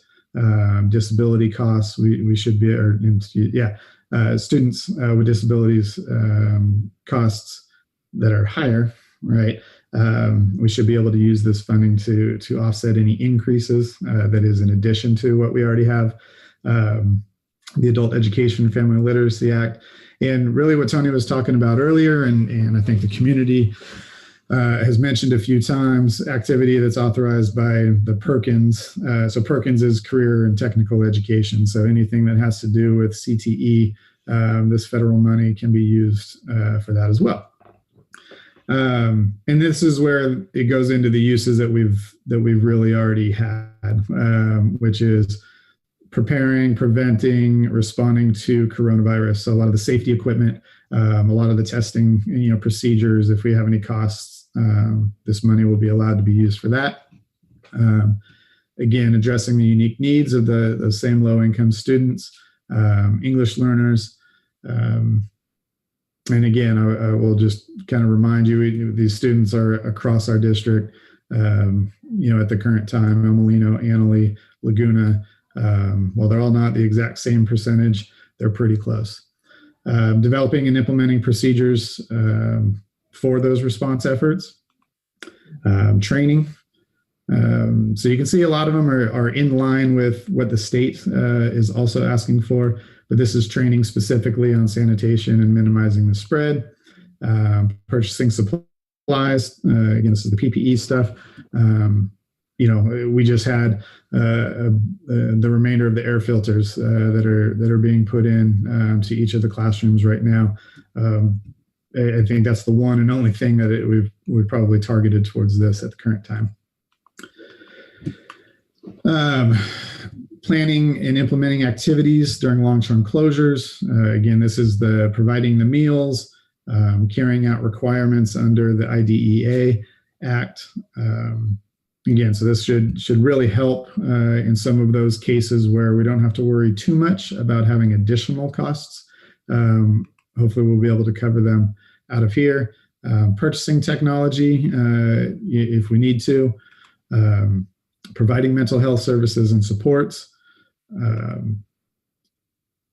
disability costs, we should be, students with disabilities costs that are higher, right? We should be able to use this funding to offset any increases that is in addition to what we already have. The Adult Education and Family Literacy Act, and really what Tony was talking about earlier, and I think the community has mentioned a few times, activity that's authorized by the Perkins. So Perkins is career and technical education. So anything that has to do with CTE, this federal money can be used for that as well. And this is where it goes into the uses that we've really already had, which is preparing, preventing, responding to coronavirus. So a lot of the safety equipment, a lot of the testing, procedures. If we have any costs, this money will be allowed to be used for that. Again, addressing the unique needs of the same low-income students, English learners. And again, I will just kind of remind you, these students are across our district, at the current time, Molino, Annalee, Laguna. While they're all not the exact same percentage, they're pretty close. Developing and implementing procedures for those response efforts. Training. So you can see a lot of them are in line with what the state is also asking for, but this is training specifically on sanitation and minimizing the spread, purchasing supplies. Again, this is the PPE stuff. We just had the remainder of the air filters that are being put in to each of the classrooms right now. I think that's the one and only thing that we've probably targeted towards this at the current time. Planning and implementing activities during long-term closures. Again, this is the providing the meals, carrying out requirements under the IDEA Act. Again, so this should really help in some of those cases where we don't have to worry too much about having additional costs. Hopefully we'll be able to cover them out of here. Purchasing technology if we need to. Providing mental health services and supports.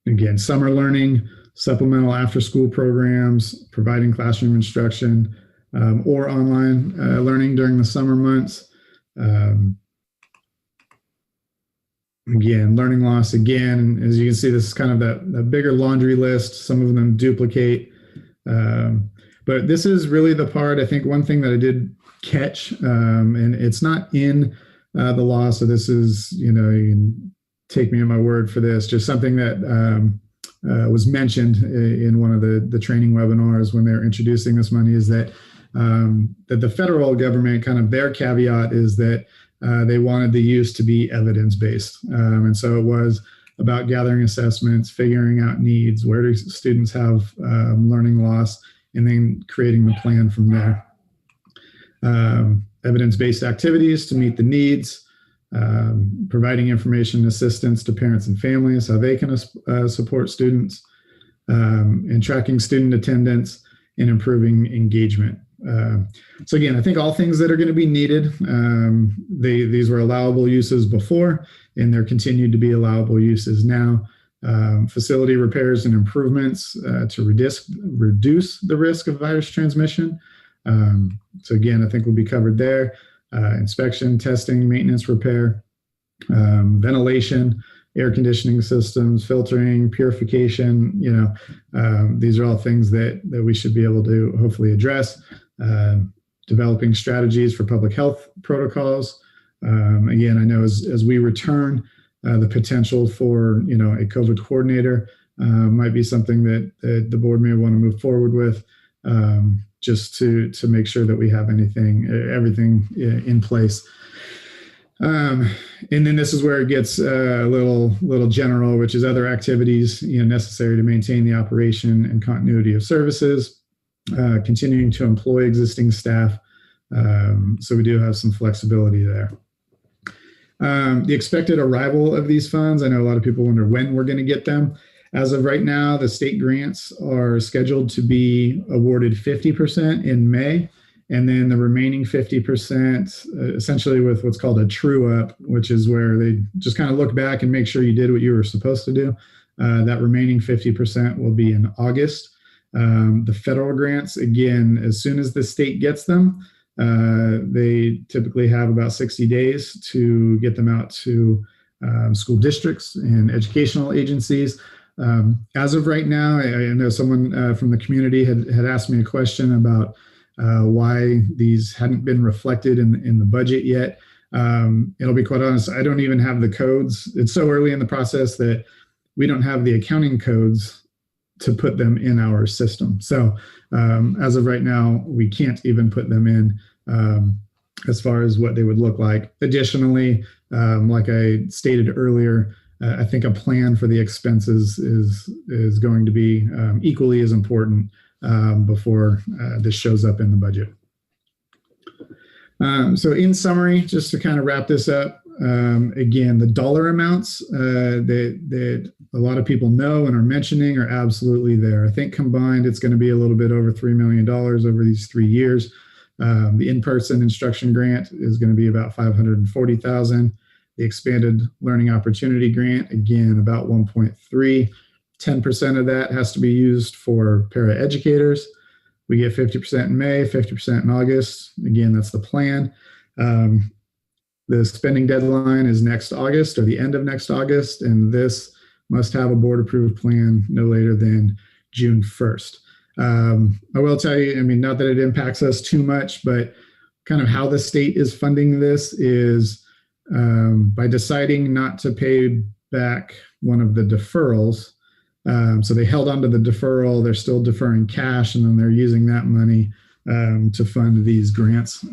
Again, summer learning, supplemental after-school programs, providing classroom instruction, or online learning during the summer months. Again, learning loss. Again, as you can see, this is kind of that bigger laundry list. Some of them duplicate. But this is really the part, I think one thing that I did catch, and it's not in the law, so this is, you can take me at my word for this, just something that was mentioned in one of the training webinars when they were introducing this money, is that the federal government, kind of their caveat is that they wanted the use to be evidence-based. And so it was about gathering assessments, figuring out needs, where do students have learning loss, and then creating the plan from there. Evidence-based activities to meet the needs, providing information and assistance to parents and families, how they can support students, and tracking student attendance and improving engagement. So again, I think all things that are going to be needed. These were allowable uses before, and they're continued to be allowable uses now. Facility repairs and improvements to reduce the risk of virus transmission. So again, I think will be covered there. Inspection, testing, maintenance, repair, ventilation, air conditioning systems, filtering, purification. These are all things that we should be able to hopefully address. Developing strategies for public health protocols. Again, I know as we return, the potential for a COVID coordinator might be something that the board may want to move forward with, just to make sure that we have everything in place. And then this is where it gets a little general, which is other activities necessary to maintain the operation and continuity of services, continuing to employ existing staff. So we do have some flexibility there. The expected arrival of these funds, I know a lot of people wonder when we're going to get them. As of right now, the state grants are scheduled to be awarded 50% in May, and then the remaining 50% essentially with what's called a true up, which is where they just kind of look back and make sure you did what you were supposed to do. That remaining 50% will be in August. The federal grants, again, as soon as the state gets them, they typically have about 60 days to get them out to school districts and educational agencies. As of right now, I know someone from the community had asked me a question about why these hadn't been reflected in the budget yet. It'll be quite honest, I don't even have the codes. It's so early in the process that we don't have the accounting codes to put them in our system. So as of right now, we can't even put them in as far as what they would look like. Additionally, like I stated earlier, I think a plan for the expenses is going to be equally as important before this shows up in the budget. So in summary, just to kind of wrap this up, again, the dollar amounts that a lot of people know and are mentioning are absolutely there. I think combined, it's going to be a little bit over $3 million over these 3 years. The in-person instruction grant is going to be about $540,000. The expanded learning opportunity grant, again, about 1.3. 10% of that has to be used for paraeducators. We get 50% in May, 50% in August. Again, that's the plan. The spending deadline is next August or the end of next August, and this must have a board-approved plan no later than June 1st. I will tell you, I mean, not that it impacts us too much, but kind of how the state is funding this is by deciding not to pay back one of the deferrals. So they held onto the deferral, they're still deferring cash, and then they're using that money to fund these grants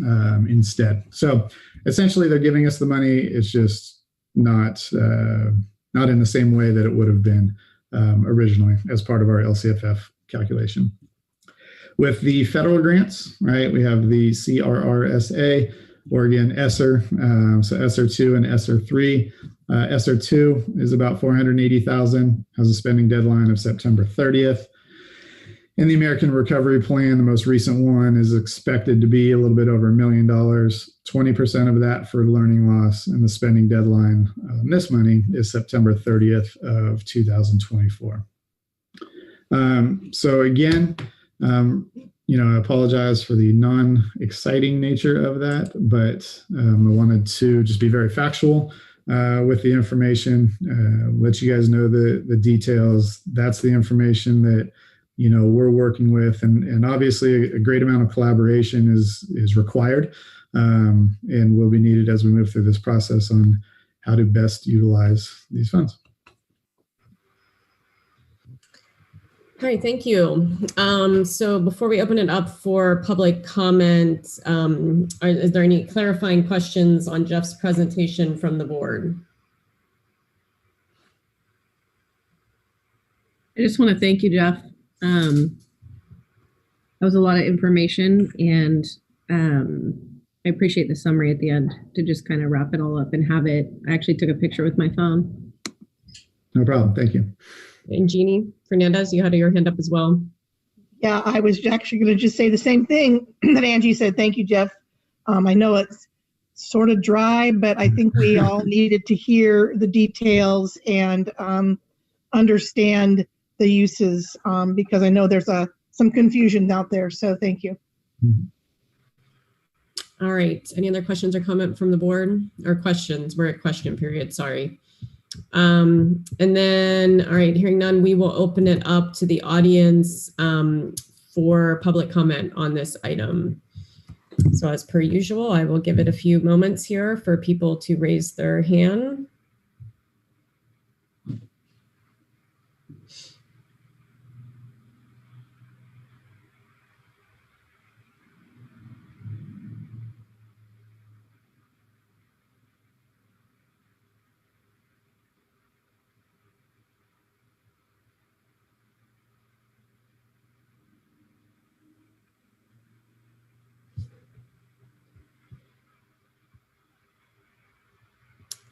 instead. So essentially they're giving us the money. It's just not in the same way that it would have been originally as part of our LCFF calculation. With the federal grants, right, we have the CRRSA, Oregon ESSER, so ESSER 2 and ESSER 3. ESSER 2 is about $480,000, has a spending deadline of September 30th. And the American Recovery Plan, the most recent one, is expected to be a little bit over $1 million, 20% of that for learning loss, and the spending deadline on this money is September 30th of 2024. So again, I apologize for the non-exciting nature of that, but I wanted to just be very factual with the information, let you guys know the details. That's the information that we're working with, and obviously a great amount of collaboration is required and will be needed as we move through this process on how to best utilize these funds. All right, thank you. So before we open it up for public comment, is there any clarifying questions on Jeff's presentation from the board? I just want to thank you, Jeff. That was a lot of information, and I appreciate the summary at the end to just kind of wrap it all up and have it. I actually took a picture with my phone. No problem. Thank you. And Jeannie Fernandez, you had your hand up as well. Yeah, I was actually going to just say the same thing that Angie said. Thank you, Jeff. I know it's sort of dry, but I think we all needed to hear the details and understand the uses because I know there's some confusion out there. So thank you. All right. Any other questions or comment from the board or questions? We're at question period. Sorry. And then, all right, hearing none, we will open it up to the audience for public comment on this item. So as per usual, I will give it a few moments here for people to raise their hand.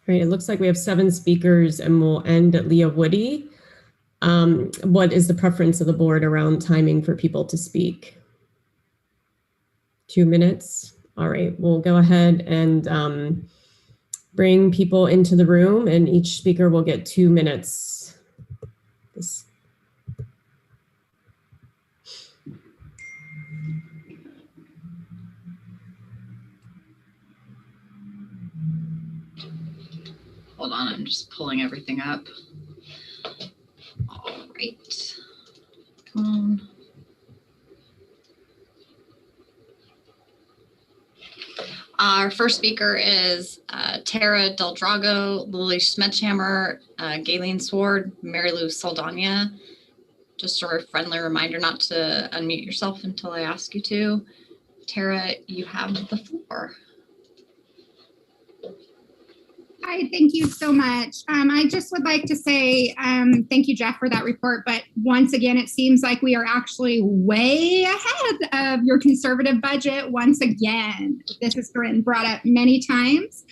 All right, it looks like we have 7 speakers and we'll end at Leah Woody. What is the preference of the board around timing for people to speak? 2 minutes. All right, we'll go ahead and bring people into the room, and each speaker will get 2 minutes. Hold on, I'm just pulling everything up. All right. Come on. Our first speaker is Tara Del Drago, Lily Schmedhammer, Galen Sword, Mary Lou Saldana. Just a friendly reminder not to unmute yourself until I ask you to. Tara, you have the floor. Hi, thank you so much. I just would like to say thank you, Jeff, for that report. But once again, it seems like we are actually way ahead of your conservative budget. Once again, this has been brought up many times.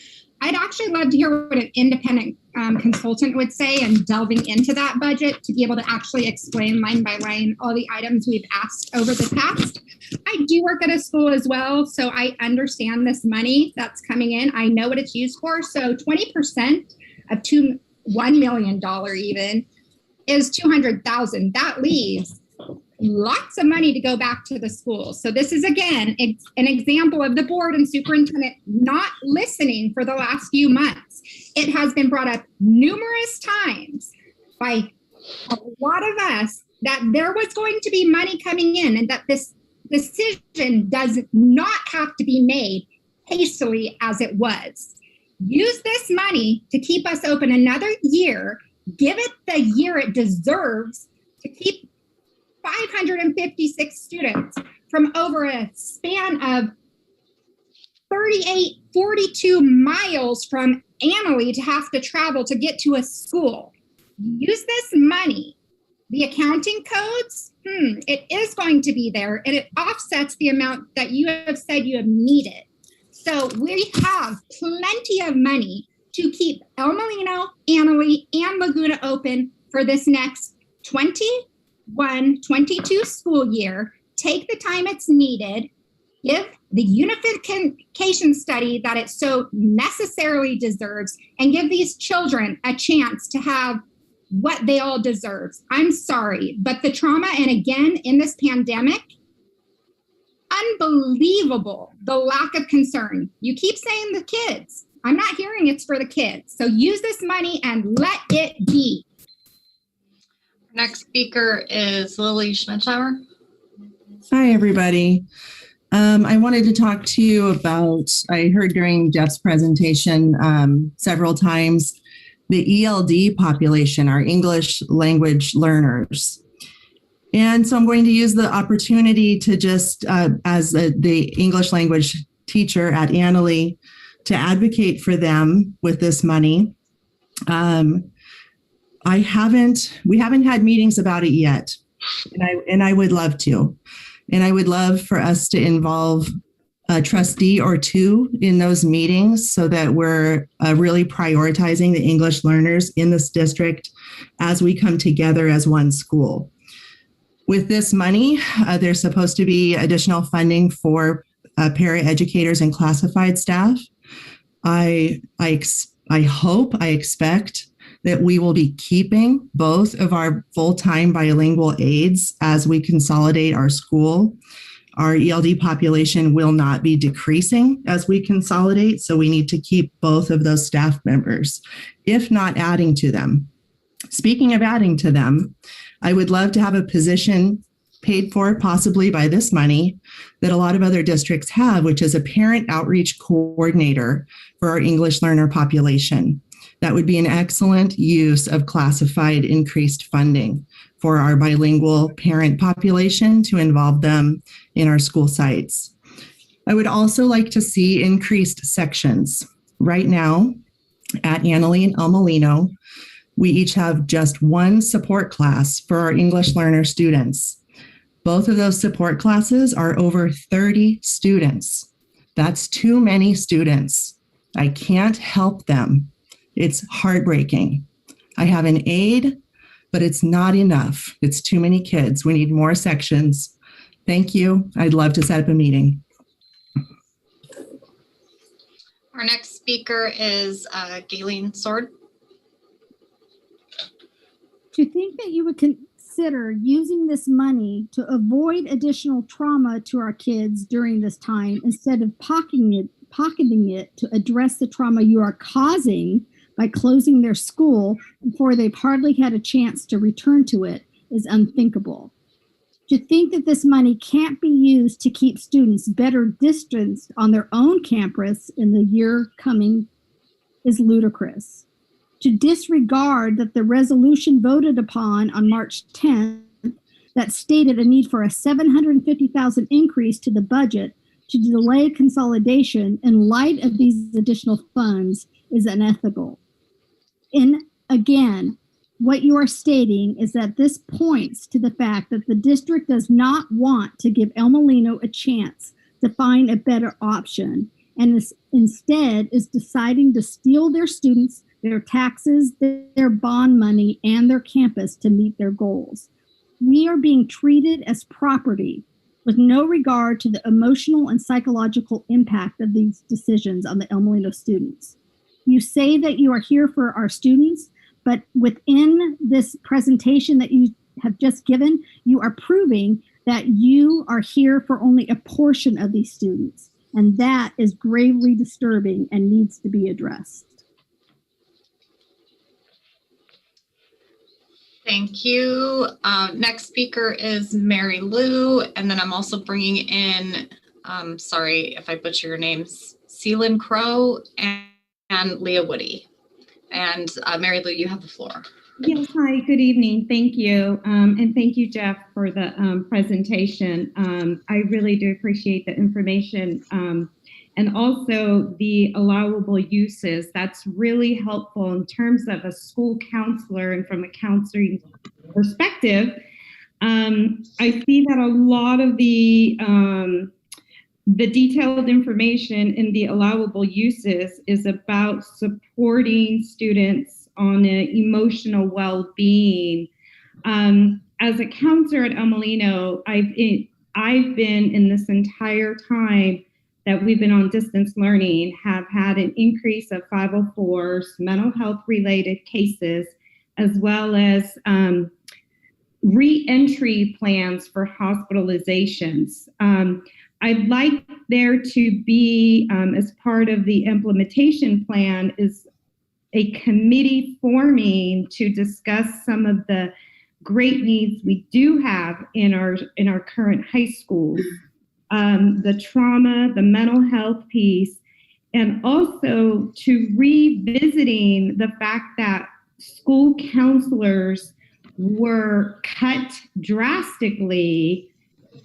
I'd actually love to hear what an independent consultant would say and delving into that budget to be able to actually explain line by line all the items we've asked over the past. I do work at a school as well, so I understand this money that's coming in. I know what it's used for. So 20% of $1 million even is $200,000. That leaves lots of money to go back to the schools. So this is, again, it's an example of the board and superintendent not listening for the last few months. It has been brought up numerous times by a lot of us that there was going to be money coming in and that this decision does not have to be made hastily as it was. Use this money to keep us open another year. Give it the year it deserves to keep 556 students from over a span of 42 miles from Annalee to have to travel to get to a school. Use this money. The accounting codes, it is going to be there, and it offsets the amount that you have said you have needed. So we have plenty of money to keep El Molino, Annalee, and Laguna open for this next 21-22 school year. Take the time it's needed. Give the unification study that it so necessarily deserves, and give these children a chance to have what they all deserve. I'm sorry, but the trauma, and again, in this pandemic, unbelievable, the lack of concern. You keep saying the kids. I'm not hearing it's for the kids. So use this money and let it be. Next speaker is Lily Schmidtauer. Hi, everybody. I wanted to talk to you about, I heard during Jeff's presentation several times, the ELD population, our English language learners. And so I'm going to use the opportunity to just, as the English language teacher at Annalee, to advocate for them with this money. We haven't had meetings about it yet, and I would love to. And I would love for us to involve a trustee or two in those meetings so that we're really prioritizing the English learners in this district as we come together as one school. With this money, there's supposed to be additional funding for paraeducators and classified staff. I expect that we will be keeping both of our full-time bilingual aides as we consolidate our school. Our ELD population will not be decreasing as we consolidate, so we need to keep both of those staff members, if not adding to them. Speaking of adding to them, I would love to have a position paid for possibly by this money that a lot of other districts have, which is a parent outreach coordinator for our English learner population. That would be an excellent use of classified increased funding for our bilingual parent population to involve them in our school sites. I would also like to see increased sections. Right now at Annalee and El Molino, we each have just one support class for our English learner students. Both of those support classes are over 30 students. That's too many students. I can't help them. It's heartbreaking. I have an aide, but it's not enough. It's too many kids. We need more sections. Thank you. I'd love to set up a meeting. Our next speaker is Galen Sword. Do you think that you would consider using this money to avoid additional trauma to our kids during this time instead of pocketing it to address the trauma you are causing by closing their school before they've hardly had a chance to return to it is unthinkable. To think that this money can't be used to keep students better distanced on their own campus in the year coming is ludicrous. To disregard that the resolution voted upon on March 10th that stated a need for a $750,000 increase to the budget to delay consolidation in light of these additional funds is unethical. And again, what you are stating is that this points to the fact that the district does not want to give El Molino a chance to find a better option, and instead is deciding to steal their students, their taxes, their bond money, and their campus to meet their goals. We are being treated as property with no regard to the emotional and psychological impact of these decisions on the El Molino students. You say that you are here for our students, but within this presentation that you have just given, you are proving that you are here for only a portion of these students. And that is gravely disturbing and needs to be addressed. Thank you. Next speaker is Mary Lou, and then I'm also bringing in, sorry if I butcher your names, Seelan Crow and Leah Woody. And Mary Lou, you have the floor. Yes, hi, good evening. Thank you. And thank you, Jeff, for the presentation. I really do appreciate the information and also the allowable uses. That's really helpful in terms of a school counselor and from a counseling perspective. I see that a lot of the detailed information in the allowable uses is about supporting students on an emotional well-being. As a counselor at Molino, I've been in this entire time that we've been on distance learning, have had an increase of 504s, mental health related cases, as well as re-entry plans for hospitalizations. I'd like there to be, as part of the implementation plan, is a committee forming to discuss some of the great needs we do have in our current high schools, the trauma, the mental health piece, and also to revisiting the fact that school counselors were cut drastically,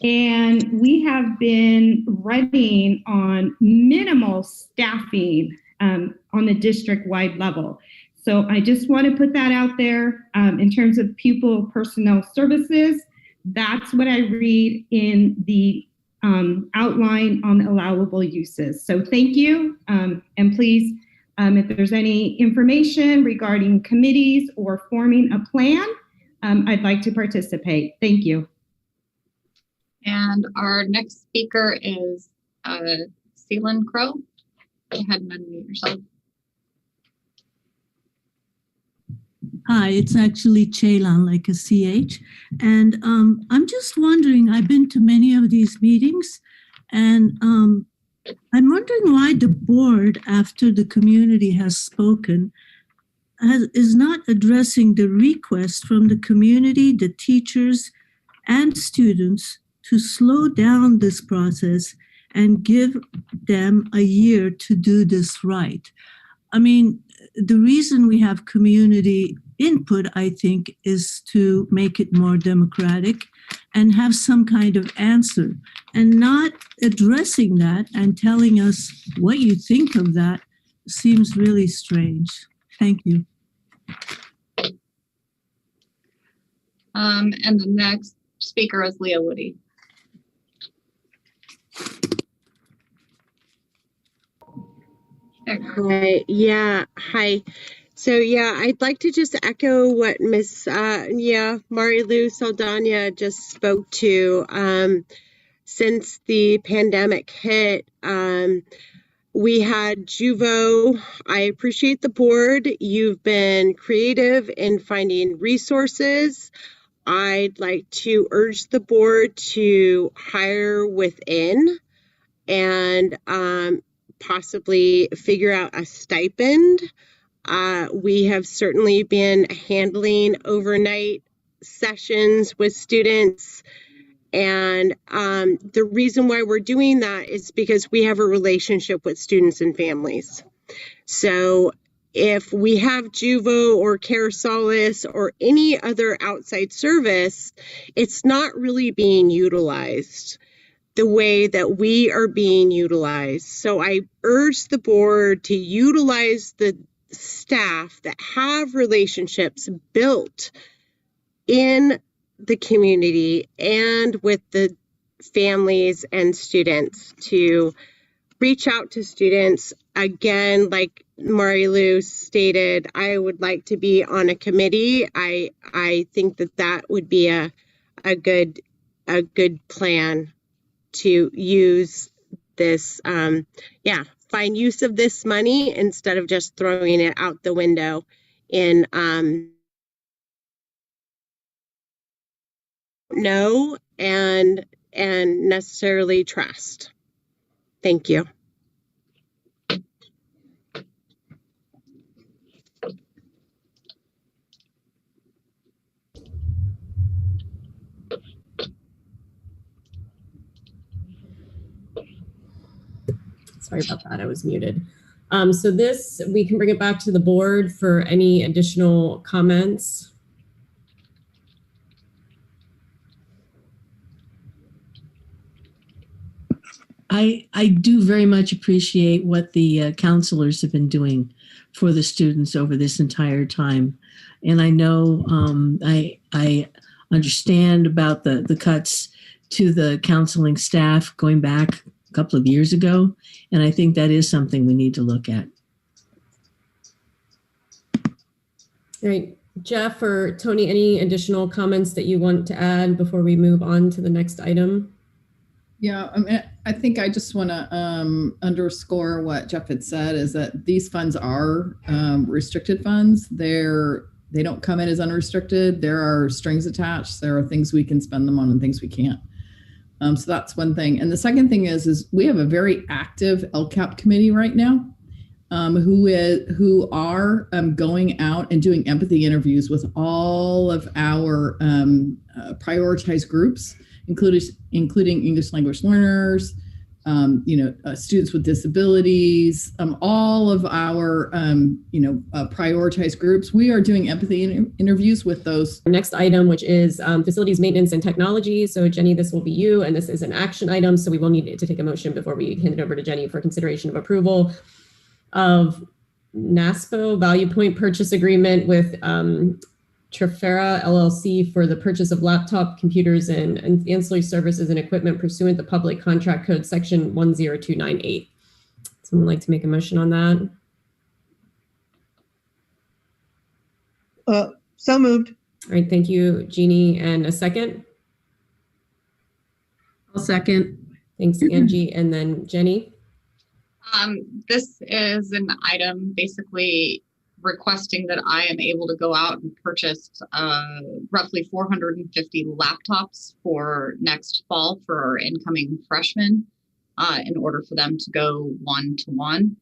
and we have been running on minimal staffing on the district-wide level. So I just want to put that out there in terms of pupil personnel services. That's what I read in the outline on allowable uses. So thank you, and please, if there's any information regarding committees or forming a plan, I'd like to participate. Thank you. And our next speaker is Seelan Crow. Go ahead and unmute yourself. Hi, it's actually Chelan, like a CH. And I'm just wondering, I've been to many of these meetings, and I'm wondering why the board, after the community has spoken, is not addressing the request from the community, the teachers, and students to slow down this process and give them a year to do this right. I mean, the reason we have community input, I think, is to make it more democratic and have some kind of answer. And not addressing that and telling us what you think of that seems really strange. Thank you. And the next speaker is Leah Woody. Hi. So I'd like to just echo what Miss Marilu Saldana just spoke to. Since the pandemic hit, we had Juvo. I appreciate the board. You've been creative in finding resources. I'd like to urge the board to hire within and possibly figure out a stipend. We have certainly been handling overnight sessions with students. And the reason why we're doing that is because we have a relationship with students and families. So if we have Juvo or Care Solace or any other outside service, it's not really being utilized the way that we are being utilized. So I urge the board to utilize the staff that have relationships built in the community and with the families and students to reach out to students. Again, like Marilu stated, I would like to be on a committee. I think that would be a good plan to use this, find use of this money instead of just throwing it out the window in know and necessarily trust. Thank you. Sorry about that, I was muted. So this, we can bring it back to the board for any additional comments. I do very much appreciate what the counselors have been doing for the students over this entire time. And I know I understand about the cuts to the counseling staff going back a couple of years ago. And I think that is something we need to look at. All right, Jeff or Tony, any additional comments that you want to add before we move on to the next item? Yeah, I mean, I think I just want to underscore what Jeff had said, is that these funds are restricted funds. They don't come in as unrestricted. There are strings attached. There are things we can spend them on and things we can't. So that's one thing. And the second thing is we have a very active LCAP committee right now, who are going out and doing empathy interviews with all of our prioritized groups, including English language learners, students with disabilities, all of our, prioritized groups. We are doing empathy interviews with those. Next item, which is facilities maintenance and technology. So Jenny, this will be you, and this is an action item. So we will need to take a motion before we hand it over to Jenny for consideration of approval of NASPO Value Point Purchase Agreement with Trifera LLC for the purchase of laptop computers and ancillary services and equipment pursuant to Public Contract Code Section 10298. Someone like to make a motion on that? So moved. All right, thank you, Jeannie. And a second? I'll second. Thanks, Angie. And then Jenny? This is an item basically requesting that I am able to go out and purchase roughly 450 laptops for next fall for our incoming freshmen in order for them to go one-to-one.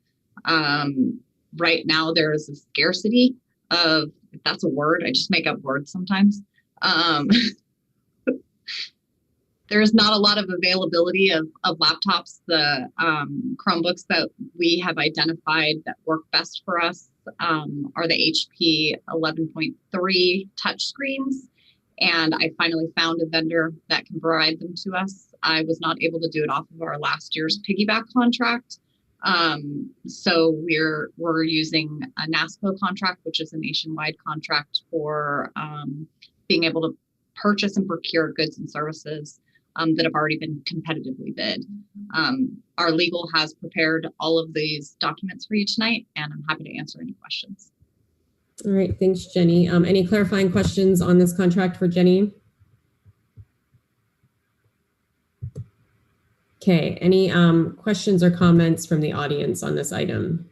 Right now, there is a scarcity of, if that's a word, I just make up words sometimes. There is not a lot of availability of laptops. The Chromebooks that we have identified that work best for us are the HP 11.3 touchscreens. And I finally found a vendor that can provide them to us. I was not able to do it off of our last year's piggyback contract. So we're using a NASPO contract, which is a nationwide contract for being able to purchase and procure goods and services that have already been competitively bid. Our legal has prepared all of these documents for you tonight, and I'm happy to answer any questions. All right, thanks, Jenny. Any clarifying questions on this contract for Jenny? Okay, any questions or comments from the audience on this item?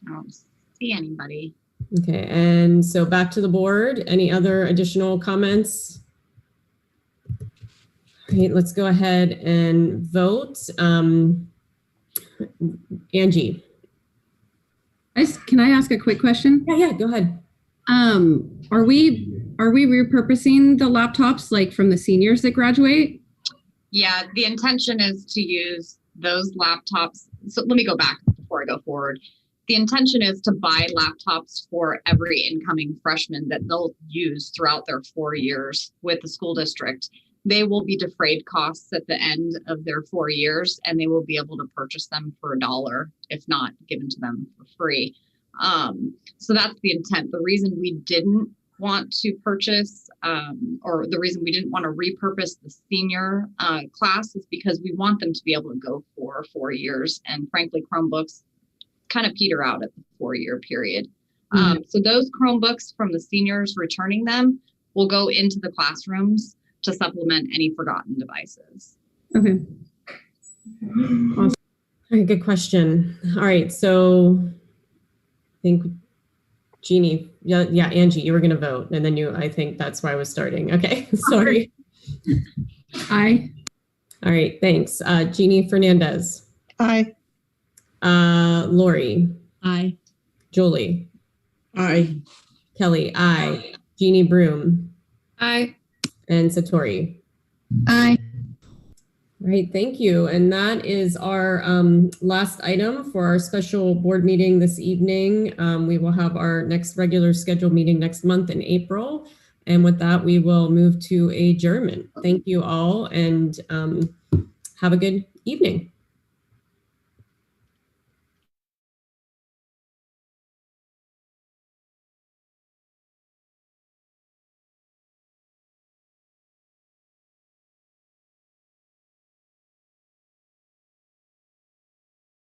I don't see anybody. Okay, and so back to the board. Any other additional comments? All right, let's go ahead and vote. Angie. Can I ask a quick question? Yeah, go ahead. Are we repurposing the laptops like from the seniors that graduate? Yeah, the intention is to use those laptops. So let me go back before I go forward. The intention is to buy laptops for every incoming freshman that they'll use throughout their 4 years with the school district. They will be defrayed costs at the end of their 4 years, and they will be able to purchase them for $1, if not given to them for free. So that's the intent. The reason we didn't want to purchase, or the reason we didn't want to repurpose the senior class is because we want them to be able to go for 4 years. And frankly, Chromebooks kind of peter out at the 4-year period. So those Chromebooks from the seniors returning them will go into the classrooms to supplement any forgotten devices. Okay. Awesome. All right, good question. All right, so I think Jeannie, Yeah, Angie, you were going to vote, and then I think that's why I was starting. Okay, sorry. Aye. All right, thanks. Jeannie Fernandez. Aye. Lori. Aye. Jolie. Aye. Kelly. Aye. Jeannie Broom. Aye. And Satori. Aye. All right, thank you. And that is our last item for our special board meeting this evening. We will have our next regular scheduled meeting next month in April. And with that, we will move to adjournment. Thank you all and have a good evening.